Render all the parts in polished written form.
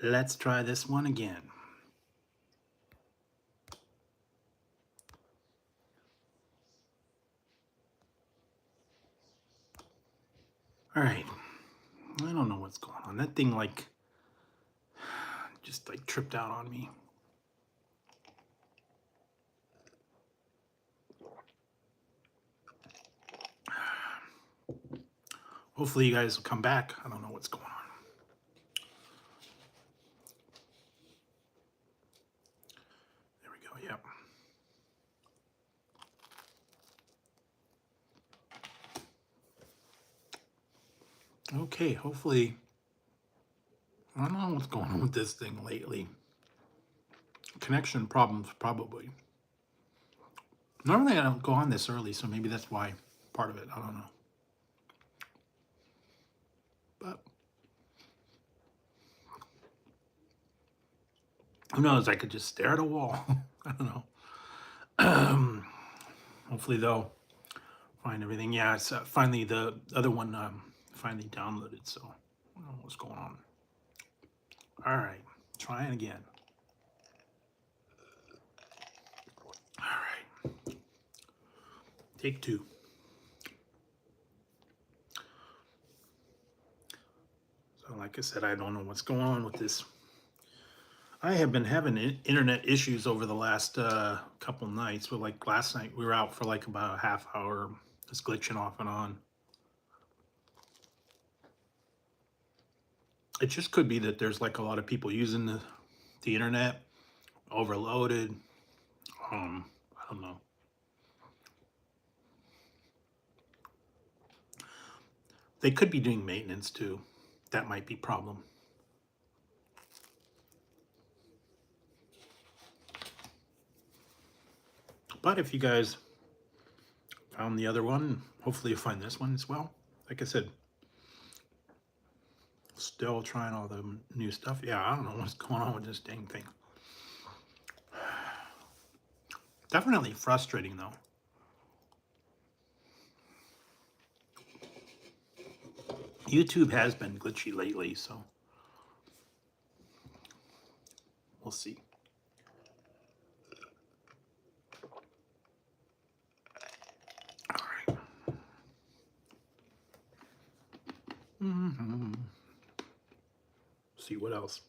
Let's try this one again. All right. I don't know what's going on. That thing just tripped out on me. Hopefully you guys will come back. I don't know what's going on. There we go. Yep. Okay, hopefully. I don't know what's going on with this thing lately. Connection problems, probably. Normally I don't go on this early, so maybe that's why part of it. I don't know. But who knows? I could just stare at a wall. I don't know. Hopefully they'll find everything. Yeah, it's finally the other one finally downloaded, so I don't know what's going on. All right, trying again. All right, take two. So like I said, I don't know what's going on with this. I have been having internet issues over the last couple nights. But like last night, we were out for like about a half hour, just glitching off and on. It just could be that there's like a lot of people using the internet, overloaded. I don't know. They could be doing maintenance too. That might be a problem. But if you guys found the other one, hopefully you'll find this one as well. Like I said, still trying all the new stuff. Yeah, I don't know what's going on with this dang thing. Definitely frustrating though. YouTube has been glitchy lately, so we'll see. All right. See what else.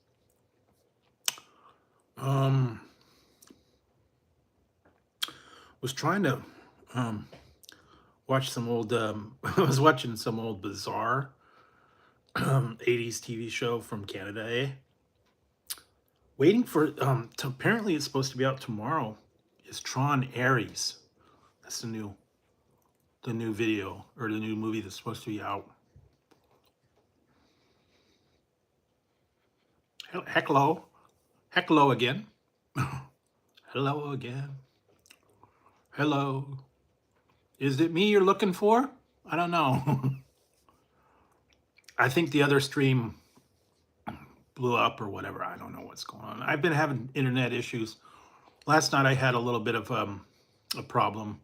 Was trying to watch some old. I was watching some old bizarre 80s TV show from Canada. Waiting for apparently it's supposed to be out tomorrow. Is Tron Ares? That's the new video or the new movie that's supposed to be out. Hello again. Hello again. Hello. Is it me you're looking for? I don't know. I think the other stream blew up or whatever. I don't know what's going on. I've been having internet issues. Last night I had a little bit of a problem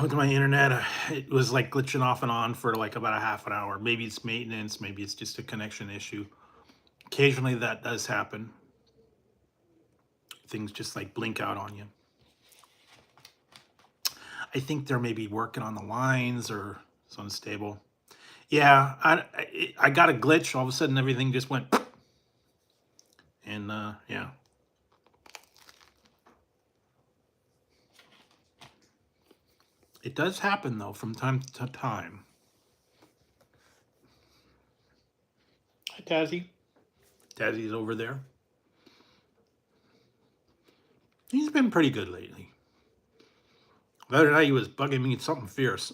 with my internet. It was like glitching off and on for like about a half an hour. Maybe it's maintenance. Maybe it's just a connection issue. Occasionally that does happen. Things just like blink out on you. I think they're maybe working on the lines or it's unstable. Yeah, I got a glitch. All of a sudden, everything just went, and yeah. It does happen though from time to time. Hi, Tazzy. Tazzy's over there. He's been pretty good lately. The other night he was bugging me something fierce.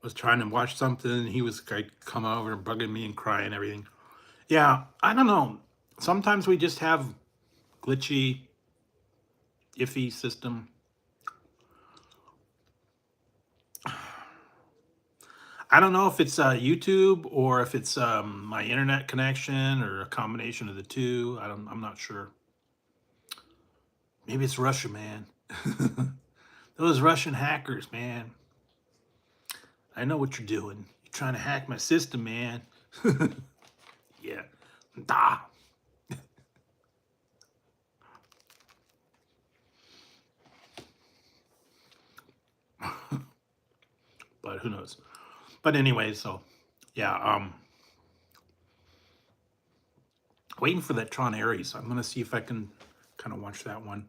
Was trying to watch something, and he was like coming over and bugging me and crying and everything. Yeah, I don't know. Sometimes we just have glitchy, iffy system. I don't know if it's YouTube or if it's my internet connection or a combination of the two. I'm not sure. Maybe it's Russia, man. Those Russian hackers, man. I know what you're doing. You're trying to hack my system, man. Yeah. Da. But who knows? But anyway, so yeah, waiting for that Tron Ares. I'm gonna see if I can kind of watch that one.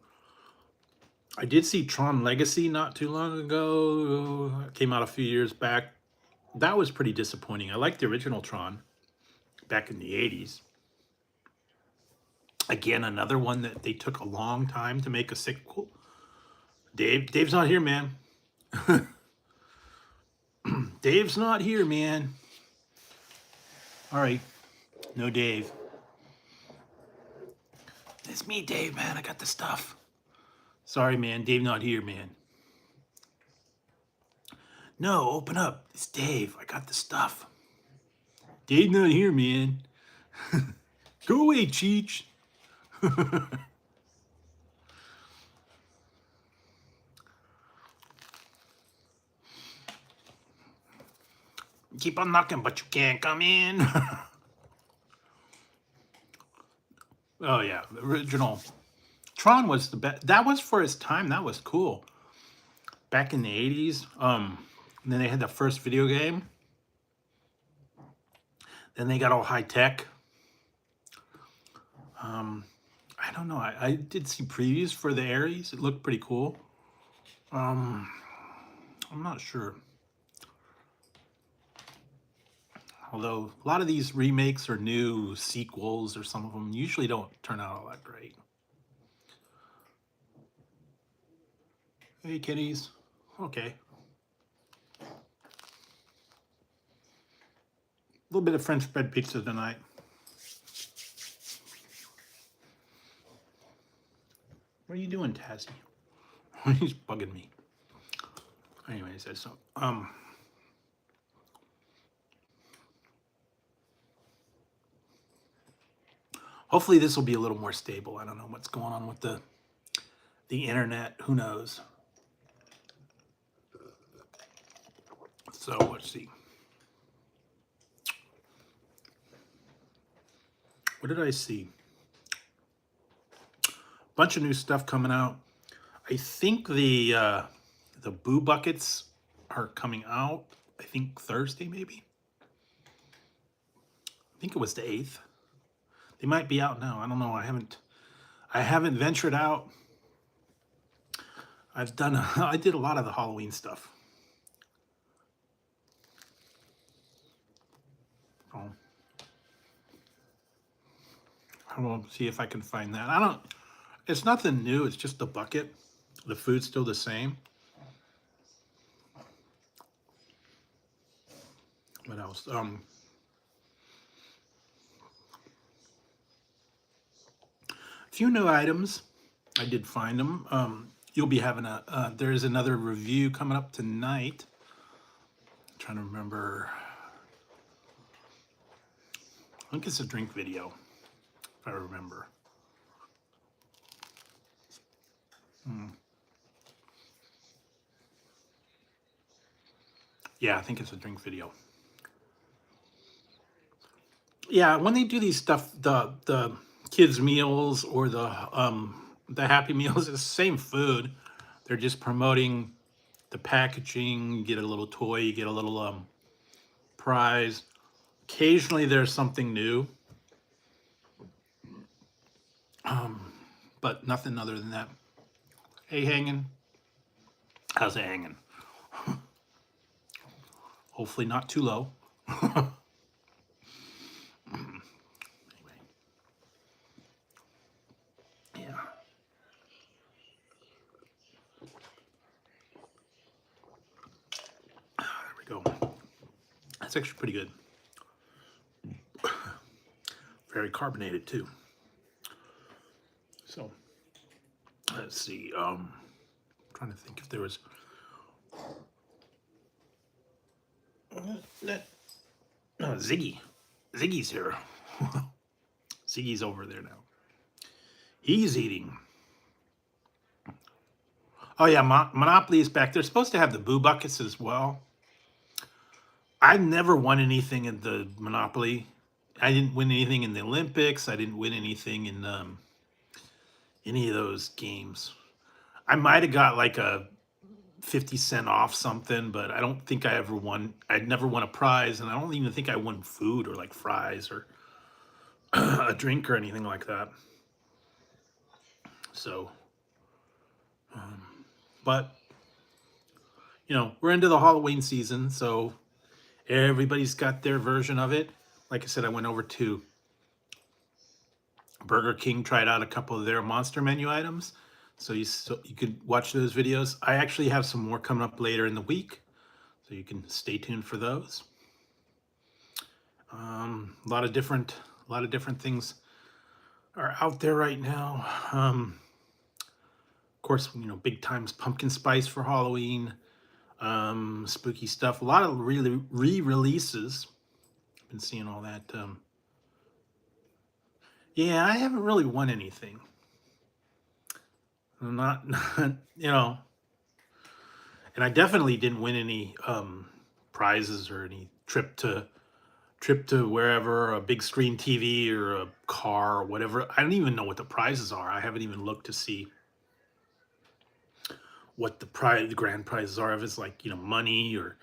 I did see Tron Legacy not too long ago. It came out a few years back. That was pretty disappointing. I liked the original Tron back in the 80s. Again, another one that they took a long time to make a sequel. Dave's not here, man. Dave's not here, man. All right, no Dave. It's me, Dave, man. I got the stuff. Sorry, man. Dave not here, man. No, open up. It's Dave. I got the stuff. Dave not here, man. Go away, Cheech. Keep on knocking, but you can't come in. Oh, yeah. The original Tron was the best. That was for its time. That was cool. Back in the 80s. And then they had the first video game. Then they got all high tech. I don't know. I did see previews for the Ares. It looked pretty cool. I'm not sure. Although a lot of these remakes or new sequels, or some of them usually don't turn out all that great. Hey, kitties. Okay. A little bit of French bread pizza tonight. What are you doing, Tassie? He's bugging me. Anyways, so hopefully this will be a little more stable. I don't know what's going on with the internet. Who knows? So let's see. What did I see? Bunch of new stuff coming out. I think the Boo Buckets are coming out. I think Thursday, maybe. I think it was the 8th. They might be out now. I don't know. I haven't ventured out. I did a lot of the Halloween stuff. I will see if I can find that. It's nothing new. It's just the bucket. The food's still the same. What else? Few new items. I did find them. You'll be having there's another review coming up tonight. I'm trying to remember. I think it's a drink video, if I remember. Yeah, I think it's a drink video. Yeah, when they do these stuff, the kids' meals or the Happy Meals, it's the same food. They're just promoting the packaging. You get a little toy, you get a little prize. Occasionally there's something new. But nothing other than that. Hey, hanging. How's it hanging? Hopefully not too low. Anyway. Yeah. There we go. That's actually pretty good. Very carbonated too. So let's see. Trying to think if there was no Ziggy. Ziggy's here. Ziggy's over there now. He's eating. Oh yeah, Monopoly is back. They're supposed to have the Boo Buckets as well. I never won anything in the Monopoly. I didn't win anything in the Olympics. I didn't win anything in any of those games. I might have got like a 50 cent off something, but I don't think I ever won. I'd never won a prize, and I don't even think I won food or like fries or a drink or anything like that. So, but we're into the Halloween season, so everybody's got their version of it. Like I said, I went over to Burger King, tried out a couple of their monster menu items. So you could watch those videos. I actually have some more coming up later in the week, so you can stay tuned for those. A lot of different things are out there right now. Of course, big times pumpkin spice for Halloween, spooky stuff. A lot of really re-releases. Been seeing all that. Yeah, I haven't really won anything. I'm not, and I definitely didn't win any prizes or any trip to wherever, a big screen TV or a car or whatever. I don't even know what the prizes are. I haven't even looked to see what the grand prizes are. If it's like money or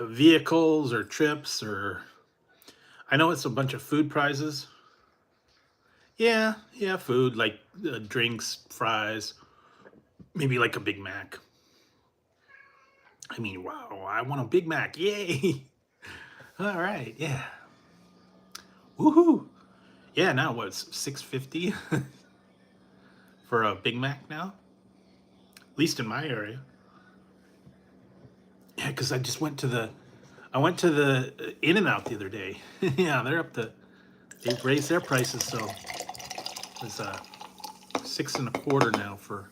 vehicles or trips, or I know it's a bunch of food prizes. Yeah, food like drinks, fries, maybe like a Big Mac. I mean, wow, I want a Big Mac. Yay. All right, yeah. Woohoo. Yeah, now what's $6.50 for a Big Mac now? At least in my area. Yeah, because I went to the In-N-Out the other day. Yeah, they've raised their prices, so it's $6.25 now for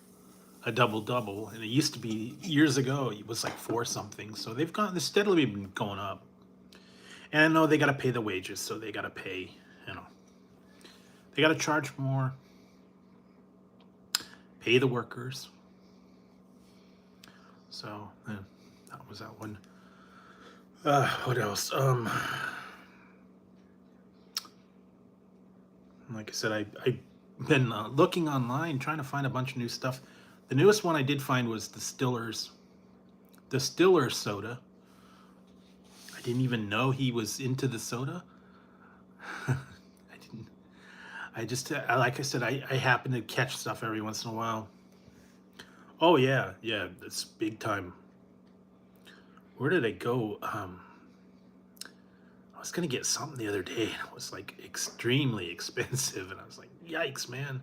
a double, and it used to be years ago it was like four something. So they've steadily been going up. And I know they got to pay the wages, so they got to pay, they got to charge more, pay the workers. So that was that one. What else? Like I said, I've been looking online, trying to find a bunch of new stuff. The newest one I did find was the Stillers soda. I didn't even know he was into the soda. I didn't. Like I said, I happen to catch stuff every once in a while. Oh yeah, it's big time. Where did I go? I was gonna get something the other day, and it was like extremely expensive, and I was like, "Yikes, man!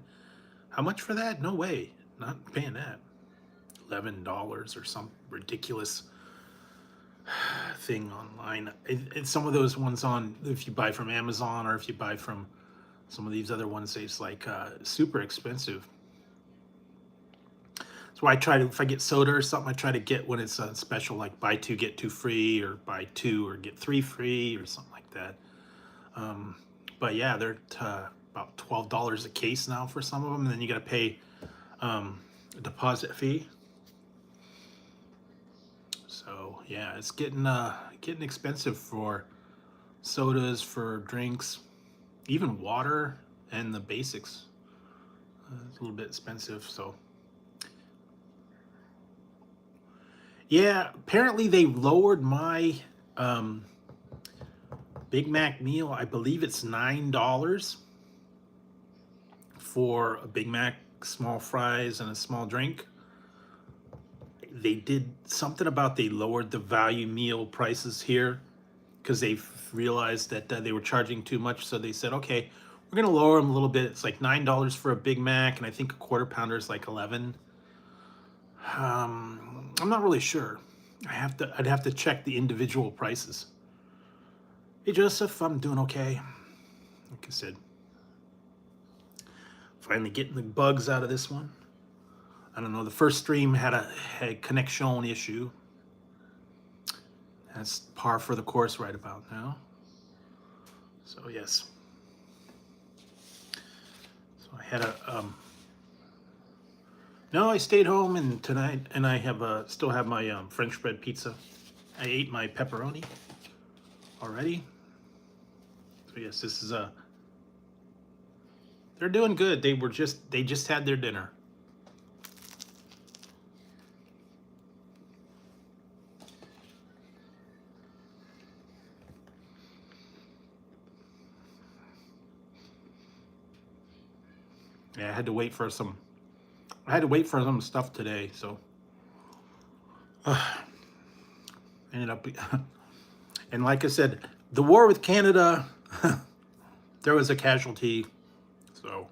How much for that? No way! Not paying that. $11 or some ridiculous thing online." It's some of those ones on, if you buy from Amazon or if you buy from some of these other ones, it's like super expensive. So I try to, if I get soda or something, I try to get when it's a special, like buy two get two free, or buy two or get three free, or something like that. But yeah, they're about $12 a case now for some of them, and then you got to pay a deposit fee. So yeah, it's getting expensive for sodas, for drinks, even water and the basics. It's a little bit expensive. So yeah, apparently they lowered my Big Mac meal. I believe it's $9 for a Big Mac, small fries, and a small drink. They did something about, they lowered the value meal prices here because they realized that they were charging too much. So they said, okay, we're going to lower them a little bit. It's like $9 for a Big Mac, and I think a quarter pounder is like 11. I'm not really sure. I'd have to check the individual prices. Hey Joseph, I'm doing okay. Like I said, finally getting the bugs out of this one. I don't know. The first stream had a connection issue. That's par for the course right about now. So yes. So I had no, I stayed home, and tonight, and I have still have my French bread pizza. I ate my pepperoni already. So yes, this is they're doing good. They just had their dinner. Yeah, I had to wait for some stuff today, so ended up and like I said, the war with Canada, there was a casualty, so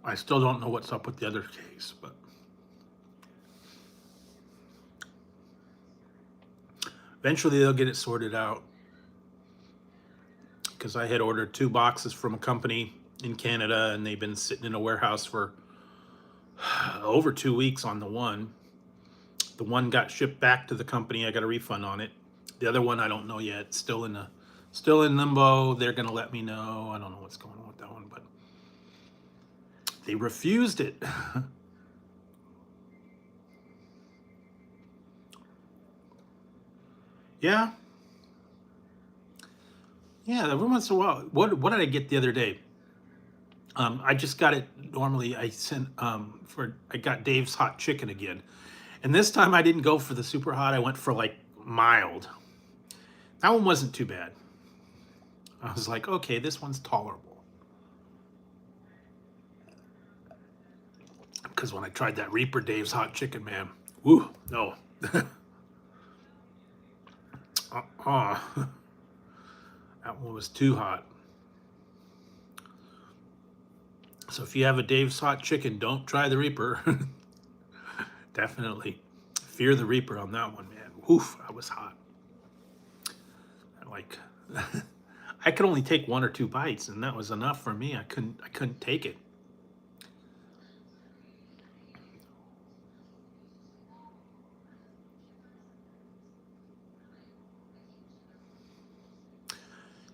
I still don't know what's up with the other case, but eventually they'll get it sorted out. Because I had ordered 2 boxes from a company in Canada, and they've been sitting in a warehouse for over 2 weeks on the one. The one got shipped back to the company. I got a refund on it. The other one I don't know yet. Still in limbo. They're gonna let me know. I don't know what's going on with that one, but they refused it. Yeah. Yeah, every once in a while. What did I get the other day? I just got it. Normally, I got Dave's hot chicken again, and this time I didn't go for the super hot. I went for like mild. That one wasn't too bad. I was like, okay, this one's tolerable. Because when I tried that Reaper Dave's hot chicken, man, woo, no. That one was too hot. So if you have a Dave's hot chicken, don't try the Reaper. Definitely fear the Reaper on that one, man. Woof, that was hot. Like, I could only take 1 or 2 bites, and that was enough for me. I couldn't take it.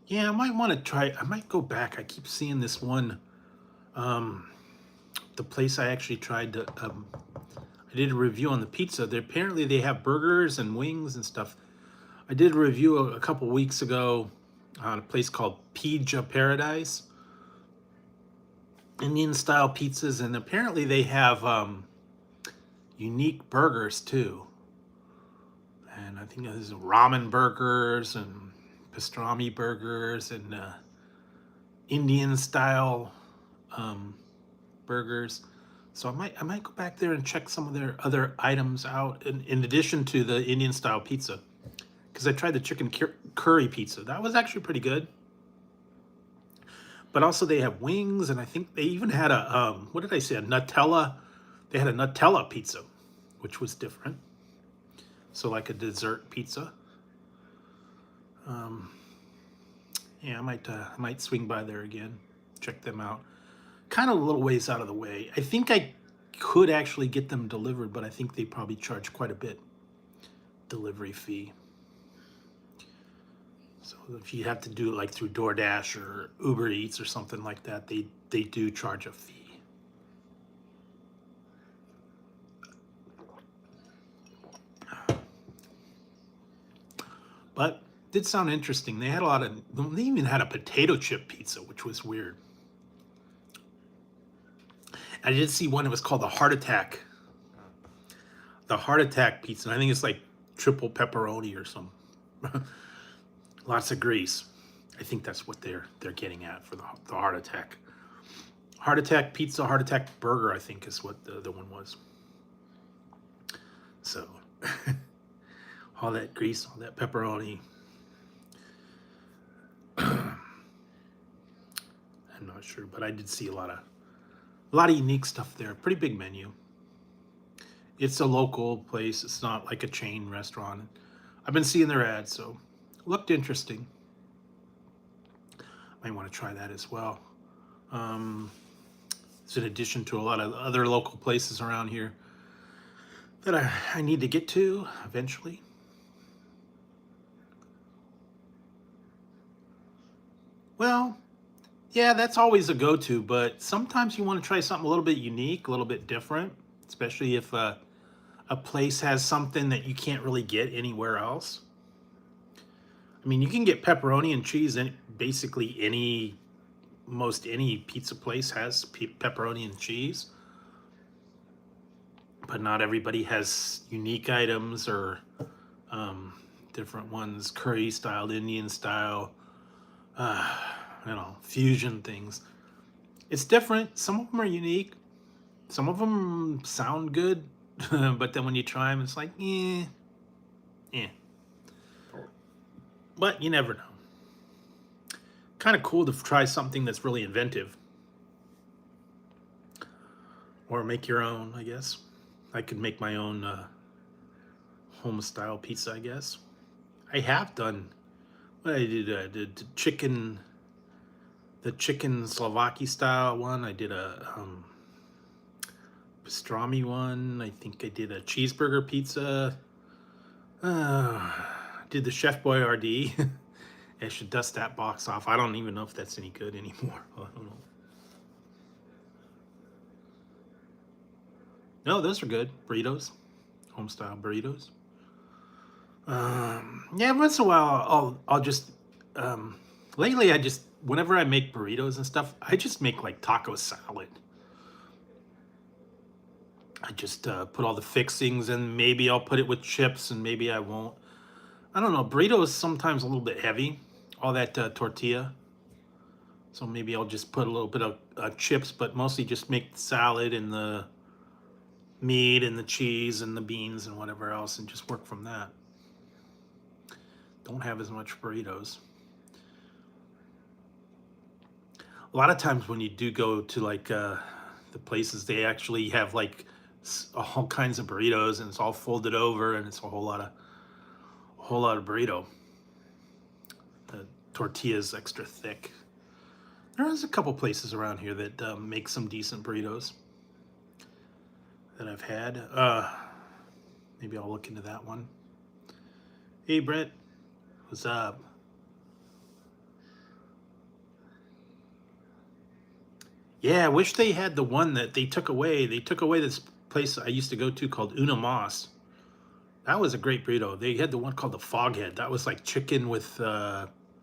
Yeah, I might want to try. I might go back. I keep seeing this one. The place I actually tried to. I did a review on the pizza. Apparently they have burgers and wings and stuff. I did a review a couple weeks ago on a place called Pizza Paradise. Indian style pizzas, and apparently they have unique burgers too. And I think there's ramen burgers and pastrami burgers and Indian style burgers. So I might go back there and check some of their other items out in addition to the Indian style pizza, because I tried the chicken curry pizza. That was actually pretty good. But also they have wings, and I think they even had a what did I say? A Nutella. They had a Nutella pizza, which was different. So like a dessert pizza. Yeah, I might swing by there again, check them out. Kind of a little ways out of the way. I think I could actually get them delivered, but I think they probably charge quite a bit delivery fee. So if you have to do it like through DoorDash or Uber Eats or something like that, they do charge a fee. But did sound interesting. They had they even had a potato chip pizza, which was weird. I did see one that was called the Heart Attack. The Heart Attack pizza. And I think it's like triple pepperoni or something. Lots of grease. I think that's what they're getting at for the Heart Attack. Heart Attack pizza, Heart Attack burger, I think is what the other one was. So all that grease, all that pepperoni. I'm not sure, but I did see a lot of unique stuff there. Pretty big menu. It's a local place. It's not like a chain restaurant. I've been seeing their ads, so looked interesting. Might want to try that as well. It's in addition to a lot of other local places around here that I need to get to eventually. Well, yeah, that's always a go-to, but sometimes you want to try something a little bit unique, a little bit different, especially if a a place has something that you can't really get anywhere else. I mean, you can get pepperoni and cheese in basically most any pizza place has pepperoni and cheese, but not everybody has unique items or different ones, curry style, Indian style, fusion things. It's different. Some of them are unique. Some of them sound good, but then when you try them, it's like, eh. But you never know. Kind of cool to try something that's really inventive. Or make your own, I guess. I could make my own home-style pizza, I guess. I have done what I did. The chicken Slovakia style one. I did a pastrami one. I think I did a cheeseburger pizza. Did the Chef Boyardee. I should dust that box off. I don't even know if that's any good anymore. I don't know. No, those are good. Burritos. Home-style burritos. Yeah, once in a while I'll just lately whenever I make burritos and stuff, I just make like taco salad. I just put all the fixings and maybe I'll put it with chips and maybe I won't. I don't know. Burrito is sometimes a little bit heavy, all that tortilla. So maybe I'll just put a little bit of chips, but mostly just make the salad and the meat and the cheese and the beans and whatever else and just work from that. Don't have as much burritos. A lot of times when you do go to like the places, they actually have like all kinds of burritos and it's all folded over and it's a whole lot of burrito. The tortilla is extra thick. There's a couple places around here that make some decent burritos that I've had. Maybe I'll look into that one. Hey Brett, what's up? Yeah, I wish they had the one that they took away. They took away this place I used to go to called Una Mas. That was a great burrito. They had the one called the Foghead. That was like chicken with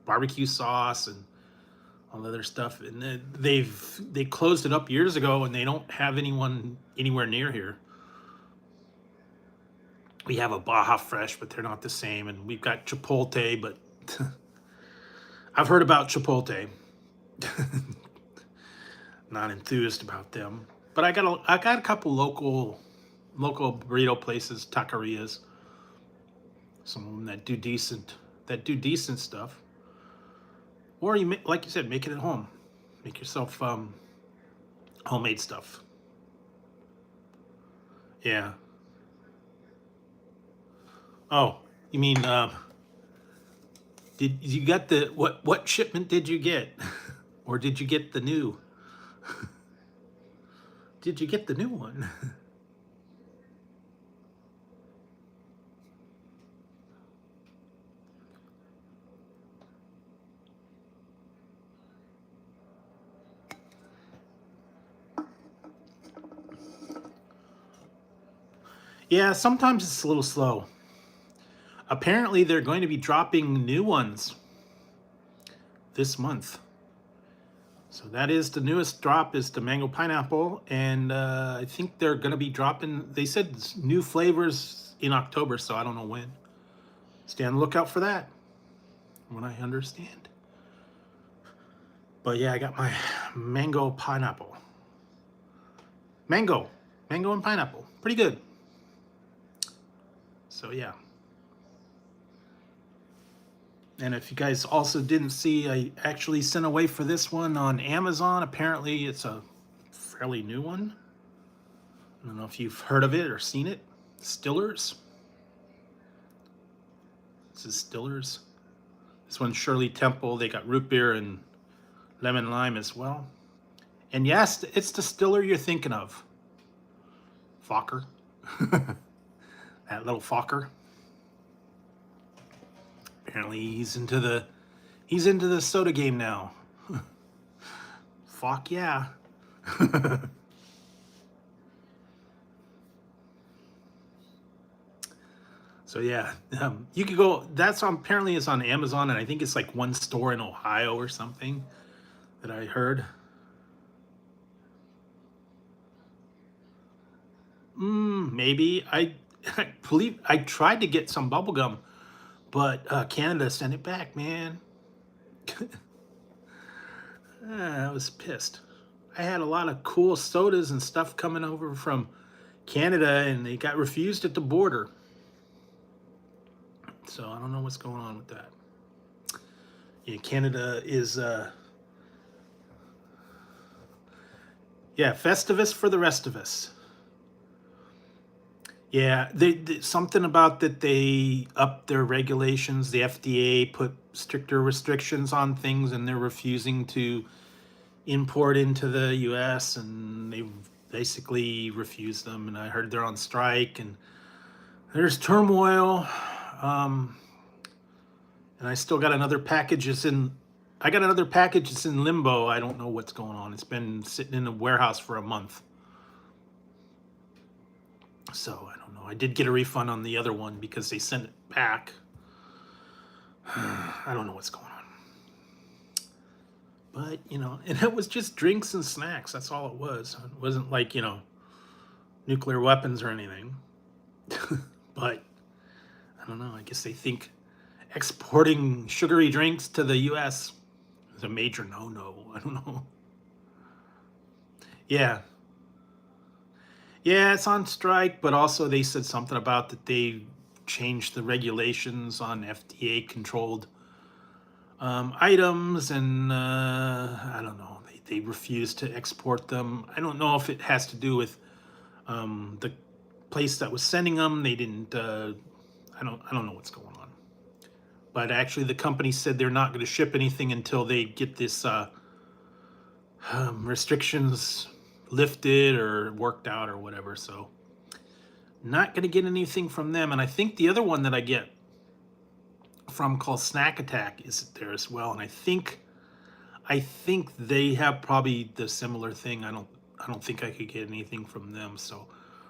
barbecue sauce and all other stuff. And they closed it up years ago, and they don't have anyone anywhere near here. We have a Baja Fresh, but they're not the same. And we've got Chipotle, but I've heard about Chipotle. Not enthused about them, but I got a couple local burrito places, taquerias. Some of them that do decent stuff. Or like you said, make it at home. Make yourself homemade stuff. Yeah. Oh, you mean did you get the what shipment did you get, or did you get the new? Did you get the new one? Yeah, sometimes it's a little slow. Apparently, they're going to be dropping new ones this month. So that is the newest drop is the mango pineapple, and I think they're going to be dropping. They said new flavors in October, so I don't know when. Stay on the lookout for that. When I understand. But yeah, I got my mango pineapple. Mango and pineapple, pretty good. So yeah. And if you guys also didn't see, I actually sent away for this one on Amazon. Apparently it's a fairly new one. I don't know if you've heard of it or seen it. Stillers. This is Stillers. This one's Shirley Temple. They got root beer and lemon lime as well. And yes, it's the Stiller you're thinking of. Fokker. That little Fokker. Apparently he's into the soda game now. Fuck yeah. So yeah, you could go. That's on, apparently it's on Amazon, and I think it's like one store in Ohio or something that I heard. Maybe I believe I tried to get some bubble gum, but Canada sent it back, man. I was pissed. I had a lot of cool sodas and stuff coming over from Canada, and they got refused at the border. So I don't know what's going on with that. Yeah, Canada is yeah, Festivus for the rest of us. Yeah, something about that they upped their regulations. The FDA put stricter restrictions on things, and they're refusing to import into the U.S. and they basically refused them. And I heard they're on strike, and there's turmoil. Um, and I still got another package. I got another package. It's in limbo. I don't know what's going on. It's been sitting in a warehouse for a month. So I don't know. I did get a refund on the other one because they sent it back. I don't know what's going on. But, and it was just drinks and snacks. That's all it was. It wasn't like, nuclear weapons or anything. But I don't know. I guess they think exporting sugary drinks to the U.S. is a major no-no. I don't know. Yeah. Yeah, it's on strike, but also they said something about that they changed the regulations on FDA controlled items, and I don't know. They refused to export them. I don't know if it has to do with the place that was sending them. They didn't. I don't know what's going on. But actually, the company said they're not going to ship anything until they get this restrictions lifted or worked out or whatever. So, not going to get anything from them. And I think the other one that I get from called Snack Attack is there as well. And I think they have probably the similar thing. I don't think I could get anything from them. So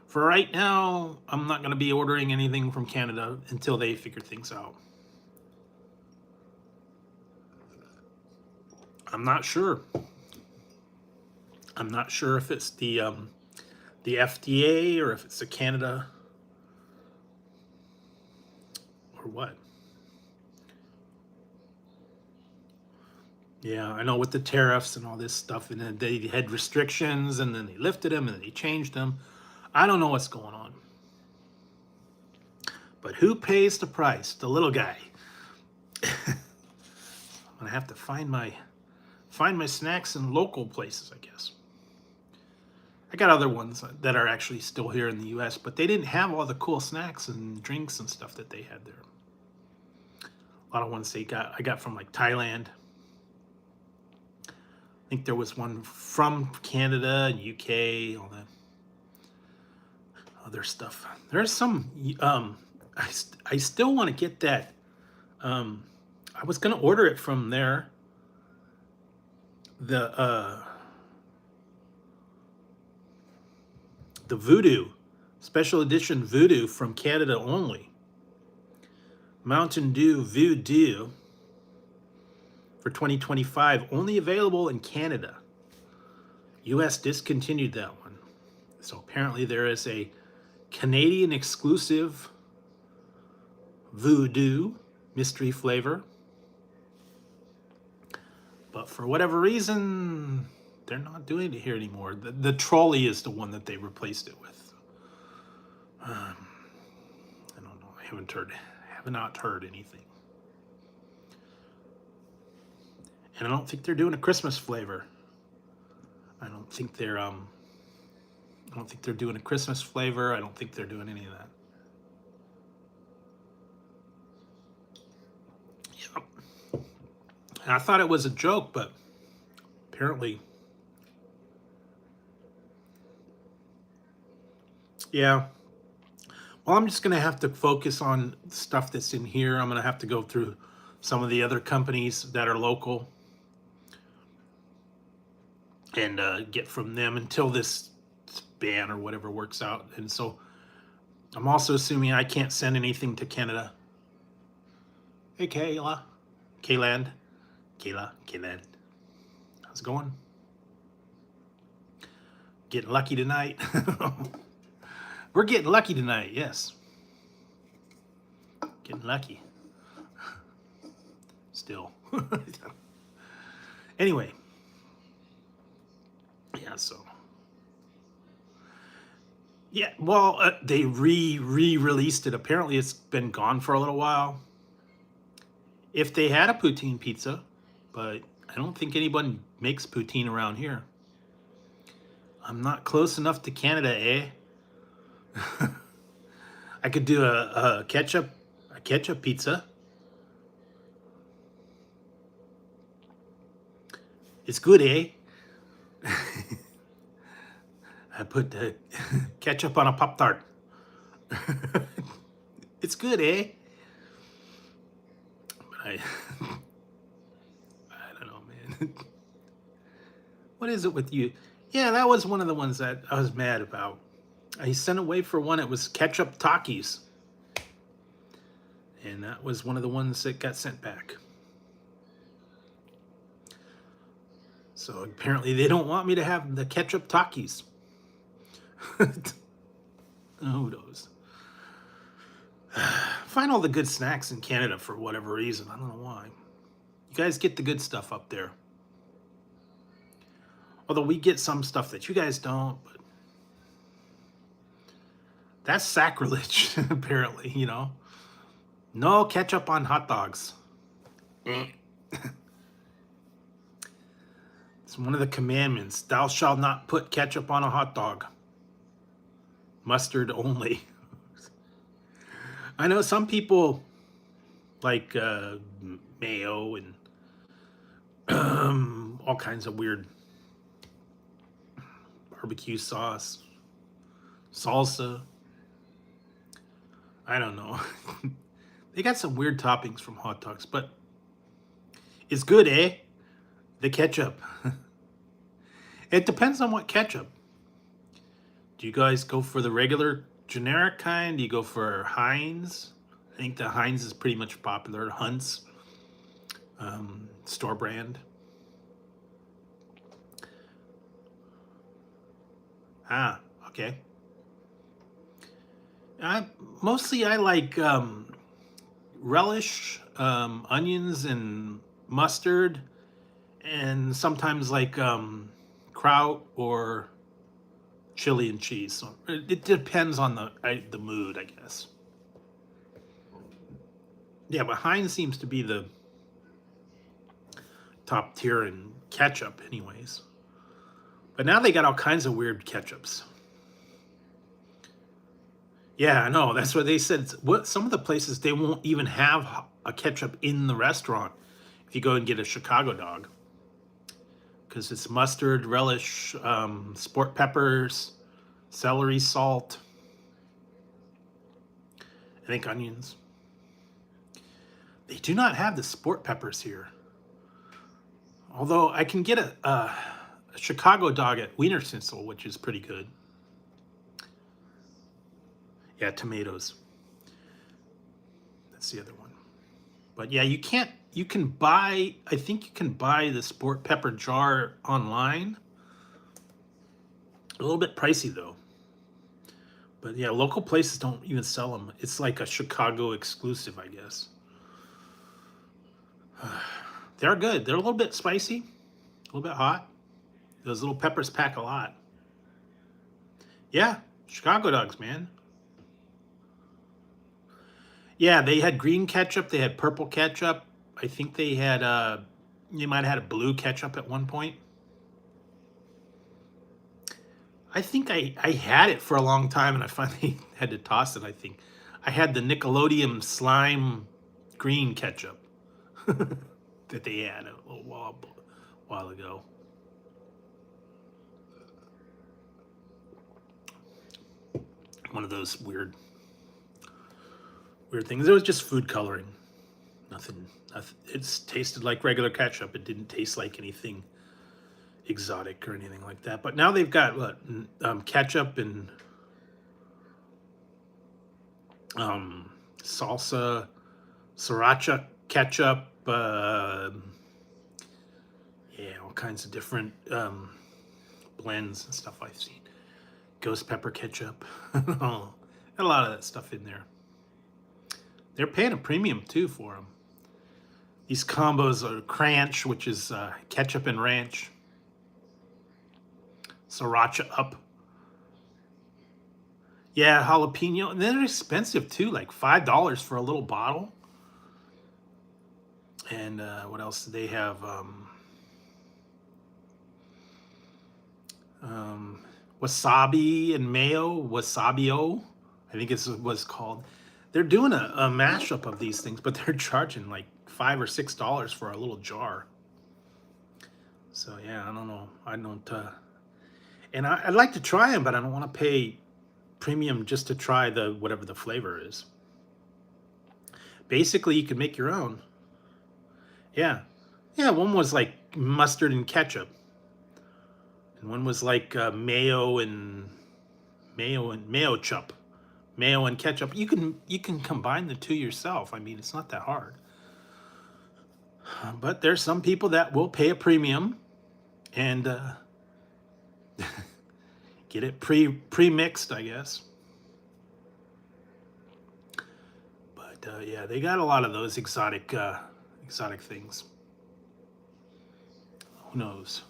for right now, I'm not going to be ordering anything from Canada until they figure things out. I'm not sure. I'm not sure if it's the FDA or if it's the Canada or what. Yeah, I know with the tariffs and all this stuff, and then they had restrictions, and then they lifted them, and then they changed them. I don't know what's going on. But who pays the price? The little guy. I'm gonna have to find my snacks in local places, I guess. I got other ones that are actually still here in the U.S., but they didn't have all the cool snacks and drinks and stuff that they had there. A lot of ones I got from like Thailand. I think there was one from Canada and UK, all that other stuff. There's some. I still want to get that. I was gonna order it from there. The Voodoo special edition Voodoo from Canada only. Mountain Dew Voodoo for 2025, only available in Canada. US discontinued that one. So apparently there is a Canadian exclusive Voodoo mystery flavor. But for whatever reason, they're not doing it here anymore. The trolley is the one that they replaced it with. I don't know. I have not heard anything. And I don't think they're doing a Christmas flavor. I don't think they're doing a Christmas flavor. I don't think they're doing any of that. Yep. And I thought it was a joke, but apparently, yeah. Well, I'm just gonna have to focus on stuff that's in here. I'm gonna have to go through some of the other companies that are local and get from them until this ban or whatever works out. And so I'm also assuming I can't send anything to Canada. Hey, Kayla. Kayland. Kayland. How's it going? Getting lucky tonight. We're getting lucky tonight, yes. Getting lucky. Still. Anyway. Yeah, so. Yeah, well, they re-released it. Apparently it's been gone for a little while. If they had a poutine pizza, but I don't think anyone makes poutine around here. I'm not close enough to Canada, eh? I could do a ketchup pizza. It's good, eh? I put the ketchup on a Pop-Tart. It's good, eh? But I don't know, man. What is it with you? Yeah, that was one of the ones that I was mad about. I sent away for one. It was ketchup Takis. And that was one of the ones that got sent back. So apparently they don't want me to have the ketchup Takis. Who knows? Find all the good snacks in Canada for whatever reason. I don't know why. You guys get the good stuff up there. Although we get some stuff that you guys don't, but that's sacrilege, apparently, you know. No ketchup on hot dogs. It's one of the commandments. Thou shalt not put ketchup on a hot dog. Mustard only. I know some people like mayo and all kinds of weird barbecue sauce, salsa. I don't know. They got some weird toppings from hot dogs, but it's good, eh? The ketchup. It depends on what ketchup. Do you guys go for the regular generic kind? Do you go for Heinz? I think the Heinz is pretty much popular. Hunt's store brand. Ah, okay. Mostly I like relish, onions, and mustard, and sometimes like kraut or chili and cheese. So it depends on the mood, I guess. Yeah, but Heinz seems to be the top tier in ketchup, anyways. But now they got all kinds of weird ketchups. Yeah, I know. That's what they said. What some of the places they won't even have a ketchup in the restaurant if you go and get a Chicago dog, because it's mustard, relish, sport peppers, celery salt, I think onions. They do not have the sport peppers here. Although I can get a Chicago dog at Wiener Schnitzel, which is pretty good. Yeah, tomatoes. That's the other one. But yeah, you can buy, I think you can buy the sport pepper jar online. A little bit pricey though. But yeah, local places don't even sell them. It's like a Chicago exclusive, I guess. They're good. They're a little bit spicy, a little bit hot. Those little peppers pack a lot. Yeah, Chicago dogs, man. Yeah, they had green ketchup. They had purple ketchup. I think they had, you might have had a blue ketchup at one point. I think I had it for a long time and I finally had to toss it, I think. I had the Nickelodeon slime green ketchup that they had a little while ago. One of those weird things. It was just food coloring. Nothing. It's tasted like regular ketchup. It didn't taste like anything exotic or anything like that. But now they've got what ketchup and salsa, sriracha ketchup, yeah, all kinds of different blends and stuff I've seen. Ghost pepper ketchup, a lot of that stuff in there. They're paying a premium too for them. These combos are cranch, which is ketchup and ranch, sriracha up. Yeah, jalapeno, and they're expensive too, like $5 for a little bottle. And what else do they have? Wasabi and mayo, wasabio, I think it's what's called. They're doing a mashup of these things, but they're charging like $5 or $6 for a little jar. So yeah, I don't know. I don't, and I'd like to try them, but I don't want to pay premium just to try the whatever the flavor is. Basically, you can make your own. Yeah, yeah. One was like mustard and ketchup, and one was like mayo and mayo chup, mayo and ketchup. You can combine the two yourself. I mean, it's not that hard. But there's some people that will pay a premium and get it pre-mixed, I guess. But yeah, they got a lot of those exotic things. Who knows?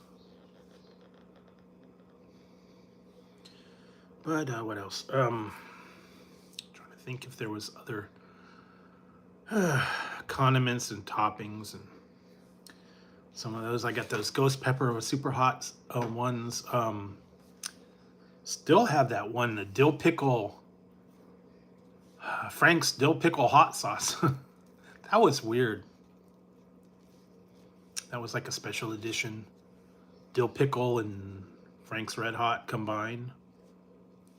But what else? Trying to think if there was other condiments and toppings and some of those. I got those ghost pepper with super hot ones. Still have that one, the dill pickle, Frank's dill pickle hot sauce. That was weird. That was like a special edition. Dill pickle and Frank's Red Hot combined.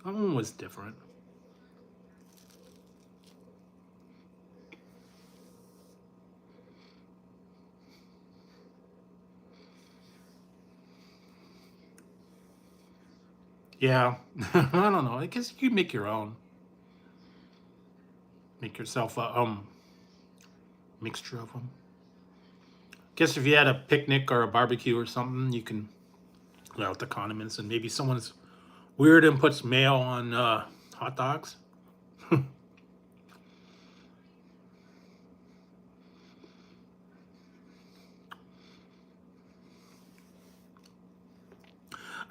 That one was different. Yeah, I don't know. I guess you could make your own. Make yourself a mixture of them. Guess if you had a picnic or a barbecue or something, you can put out the condiments, and maybe someone's weird and puts mayo on hot dogs.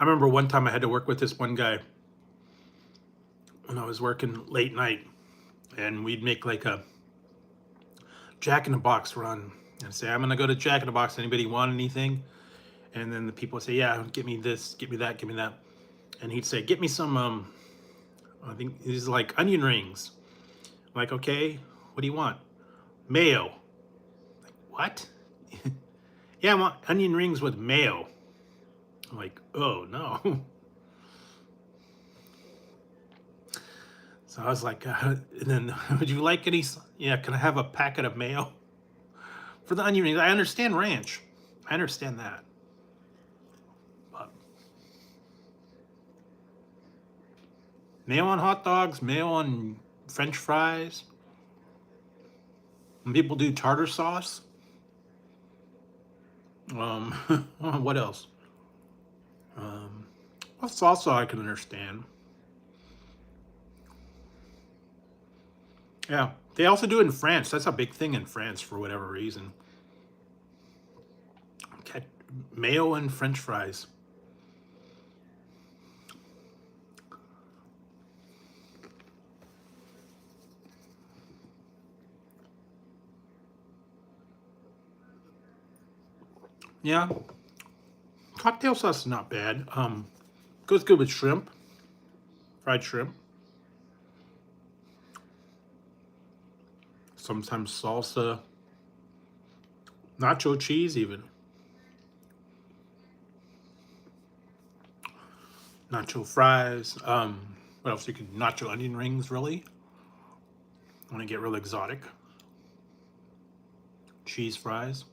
I remember one time I had to work with this one guy when I was working late night, and we'd make like a Jack in the Box run and say, I'm gonna go to Jack in the Box. Anybody want anything? And then the people would say, yeah, get me this, get me that, give me that. And he'd say, get me some, I think these like onion rings. I'm like, okay, what do you want? Mayo. Like, what? Yeah, I want onion rings with mayo. I'm like, oh no. So I was like, and then would you like any? Yeah, can I have a packet of mayo for the onion rings? I understand ranch. I understand that. But mayo on hot dogs, mayo on French fries. When people do tartar sauce. What else? Well, salsa I can understand. Yeah, they also do it in France. That's a big thing in France for whatever reason. Okay, mayo and French fries. Yeah, cocktail sauce is not bad. Goes good with shrimp, fried shrimp. Sometimes salsa, nacho cheese even. Nacho fries. What else? You could nacho onion rings, really. Want to get real exotic. Cheese fries.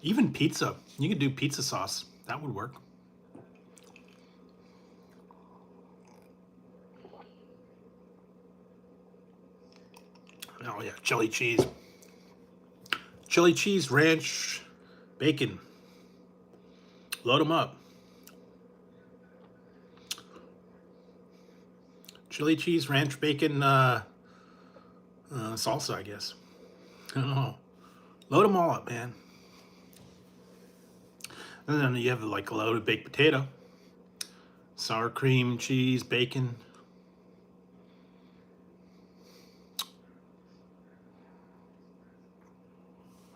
Even pizza. You could do pizza sauce. That would work. Oh yeah, chili cheese. Chili cheese, ranch, bacon. Load them up. Chili cheese, ranch, bacon, salsa, I guess. I don't know. Load them all up, man. And then you have like a loaded baked potato, sour cream, cheese, bacon.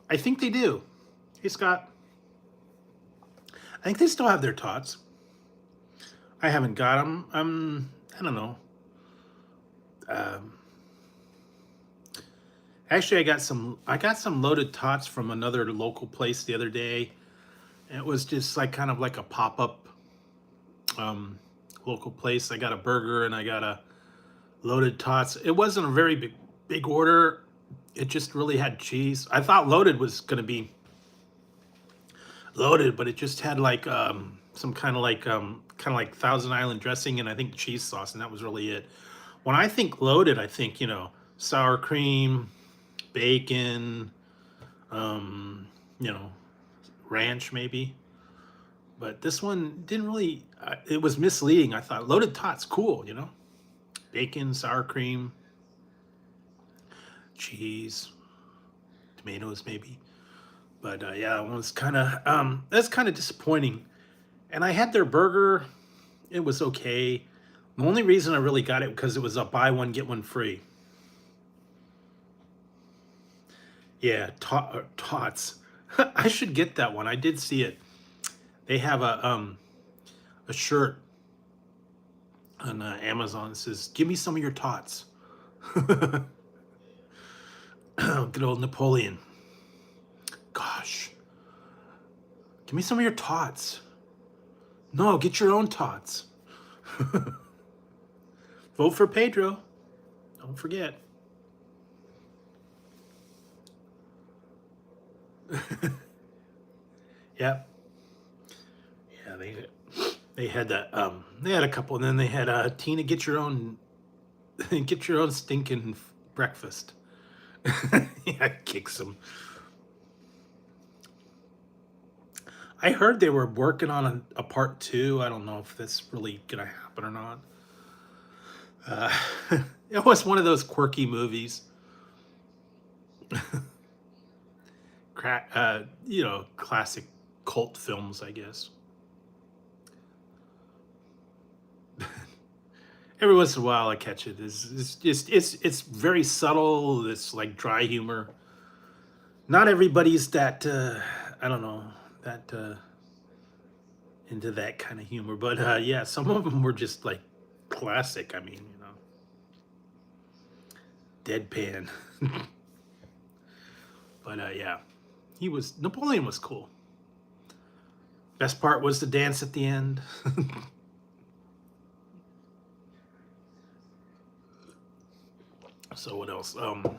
I think they do. Hey, Scott. I think they still have their tots. I haven't got them. I don't know. Um, Actually, I got some loaded tots from another local place the other day. It was just like kind of like a pop up um, local place. I got a burger and I got a loaded tots. It wasn't a very big order. It just really had cheese. I thought loaded was gonna be loaded, but it just had like some kind of like Thousand Island dressing and I think cheese sauce, and that was really it. When I think loaded, I think, you know, sour cream, bacon, you know, ranch maybe. But this one didn't really. It was misleading. I thought loaded tots, cool, you know, bacon, sour cream, cheese, tomatoes maybe. But yeah, it was kind of that's kind of disappointing. And I had their burger. It was okay. The only reason I really got it because it was a buy one get one free. Yeah, tots. I should get that one. I did see it. They have a shirt on Amazon that says, "Give me some of your tots." Good old Napoleon. Gosh, give me some of your tots. No, get your own tots. Vote for Pedro. Don't forget. Yep. Yeah, they had that. They had a couple, and then they had Tina, get your own, get your own stinking breakfast. Yeah, kicks them. I heard they were working on a part two. I don't know if that's really gonna happen or not. Uh, it was one of those quirky movies. You know, classic cult films, I guess. Every once in a while, I catch it. It's just it's very subtle. It's like dry humor. Not everybody's that I don't know that into that kind of humor, but yeah, some of them were just like classic. I mean, you know, deadpan. But yeah, Napoleon was cool. Best part was the dance at the end. So what else? What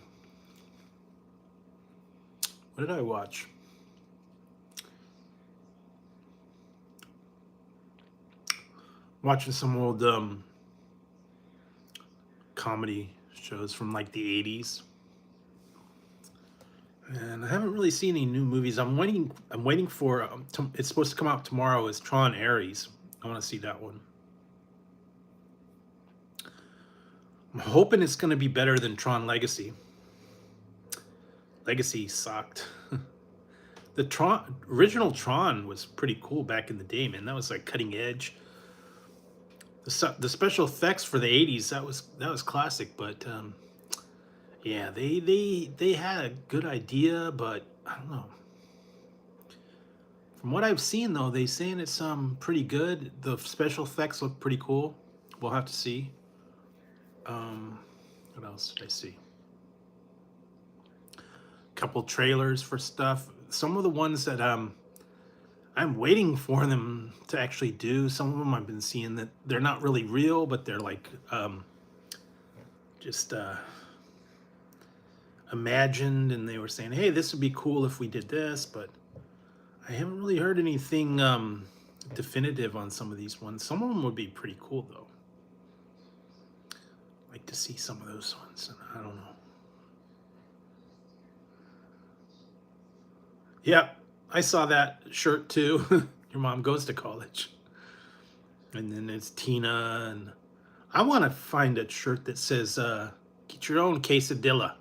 did I watch? Watching some old comedy shows from like the 80s. And I haven't really seen any new movies. I'm waiting for it's supposed to come out tomorrow is Tron Ares. I want to see that one. I'm hoping it's going to be better than Tron Legacy. Legacy sucked. The original Tron was pretty cool back in the day, man. That was like cutting edge. The special effects for the 80s, that was classic, but yeah, they had a good idea, but I don't know. From what I've seen though, they saying it's pretty good. The special effects look pretty cool. We'll have to see. What else did I see? Couple trailers for stuff. Some of the ones that I'm waiting for them to actually do. Some of them I've been seeing that they're not really real, but they're like just imagined, and they were saying, "Hey, this would be cool if we did this," but I haven't really heard anything definitive on some of these ones. Some of them would be pretty cool though. Like to see some of those ones. I don't know. Yep, I saw that shirt too. Your mom goes to college. And then it's Tina, and I want to find a shirt that says, get your own quesadilla.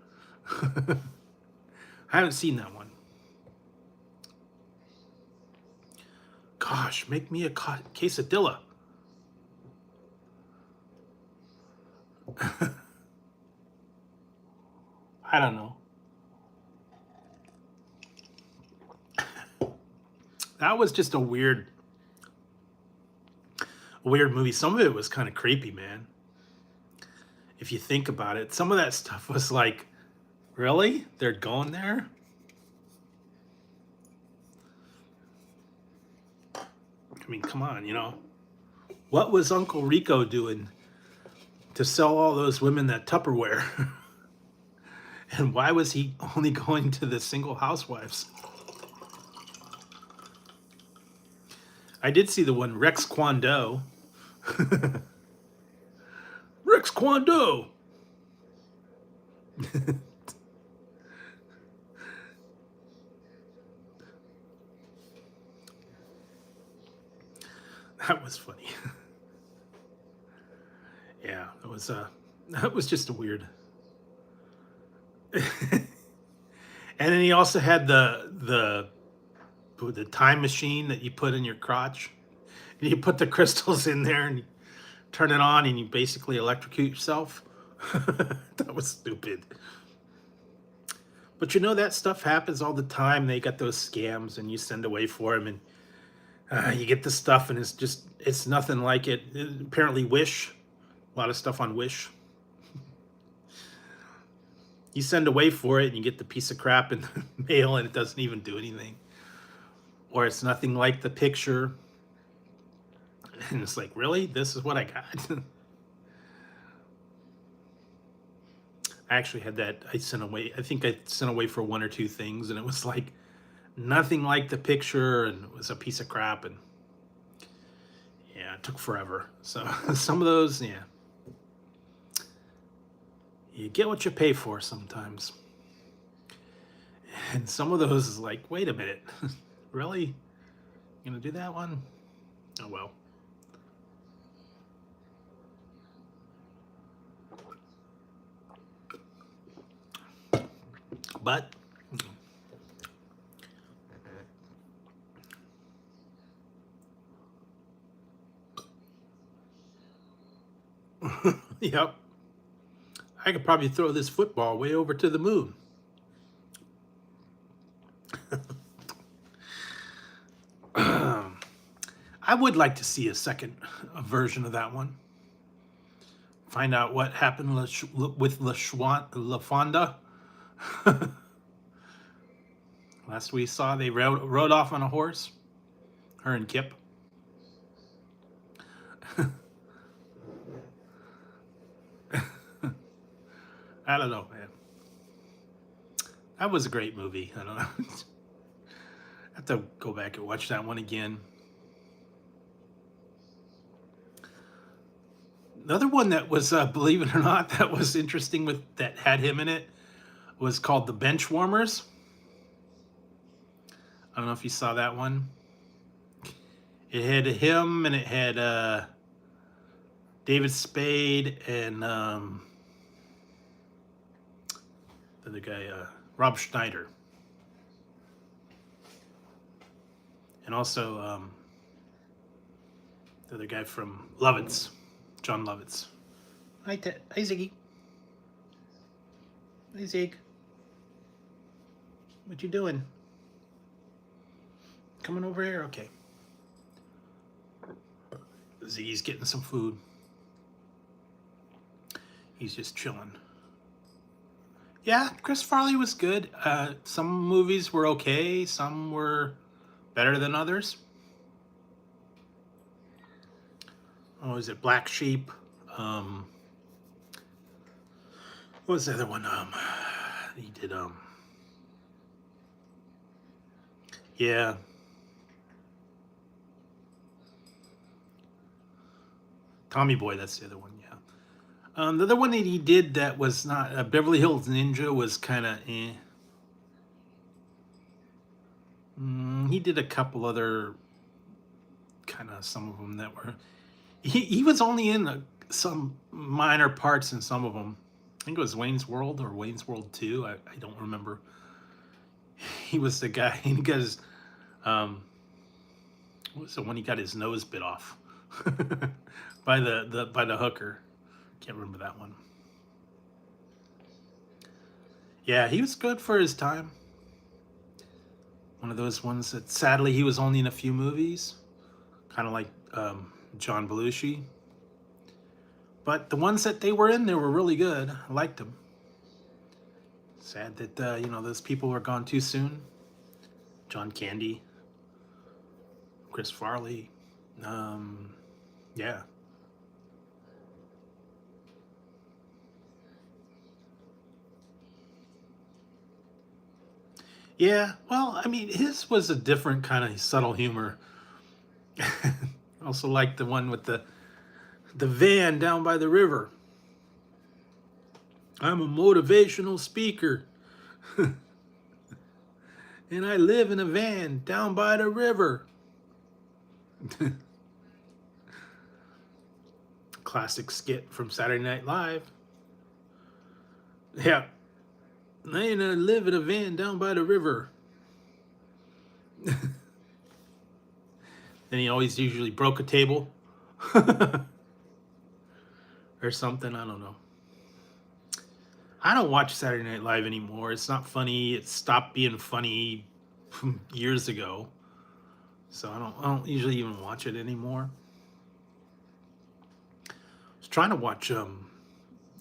I haven't seen that one. Gosh, make me a quesadilla. I don't know. That was just a weird movie. Some of it was kind of creepy, man. If you think about it, some of that stuff was like, really? They're going there? I mean, come on, you know. What was Uncle Rico doing to sell all those women that Tupperware? And why was he only going to the single housewives? I did see the one, Rex Kwon Do. Rex Kwon Do! That was funny. Yeah, that was just a weird. And then he also had the time machine that you put in your crotch. And you put the crystals in there and you turn it on and you basically electrocute yourself. That was stupid. But you know, that stuff happens all the time. They got those scams and you send away for them and you get the stuff and it's nothing like it. Apparently Wish, a lot of stuff on Wish. You send away for it and you get the piece of crap in the mail and it doesn't even do anything. Or it's nothing like the picture. And it's like, really? This is what I got? I actually had that. I think I sent away for one or two things and it was like nothing like the picture and it was a piece of crap. And yeah, it took forever. So some of those, yeah. You get what you pay for sometimes. And some of those is like, wait a minute. Really? You gonna do that one? Oh well. But yep. I could probably throw this football way over to the moon. I would like to see a second version of that one. Find out what happened with LaFonda. Last we saw, they rode off on a horse. Her and Kip. I don't know, man. That was a great movie. I don't know. I have to go back and watch that one again. Another one that was, believe it or not, that was interesting that had him in it was called The Benchwarmers. I don't know if you saw that one. It had him and it had David Spade and the other guy, Rob Schneider. And also the other guy from Lovitz, John Lovitz. Hi, hi Ziggy. Hi, Zig. What you doing? Coming over here? Okay. Ziggy's getting some food. He's just chilling. Yeah, Chris Farley was good. Some movies were okay. Some were better than others. Oh, is it Black Sheep? What was the other one? He did, yeah. Tommy Boy, that's the other one, yeah. The other one that he did that was not, Beverly Hills Ninja was kind of eh. He did a couple other kind of, some of them that were, he was only in some minor parts in some of them. I think it was Wayne's World or Wayne's World 2. I don't remember. He was the guy, and he got his, what was it when he got his nose bit off by the hooker? Can't remember that one. Yeah, he was good for his time. One of those ones that sadly he was only in a few movies, kind of like John Belushi. But the ones that they were in, they were really good. I liked them. Sad that those people were gone too soon. John Candy, Chris Farley, yeah. Yeah, well, I mean, his was a different kind of subtle humor. Also like the one with the van down by the river. I'm a motivational speaker. And I live in a van down by the river. Classic skit from Saturday Night Live. Yeah. I live in a van down by the river. And he always usually broke a table. Or something, I don't know. I don't watch Saturday Night Live anymore. It's not funny. It stopped being funny years ago. So I don't usually even watch it anymore. I was trying to watch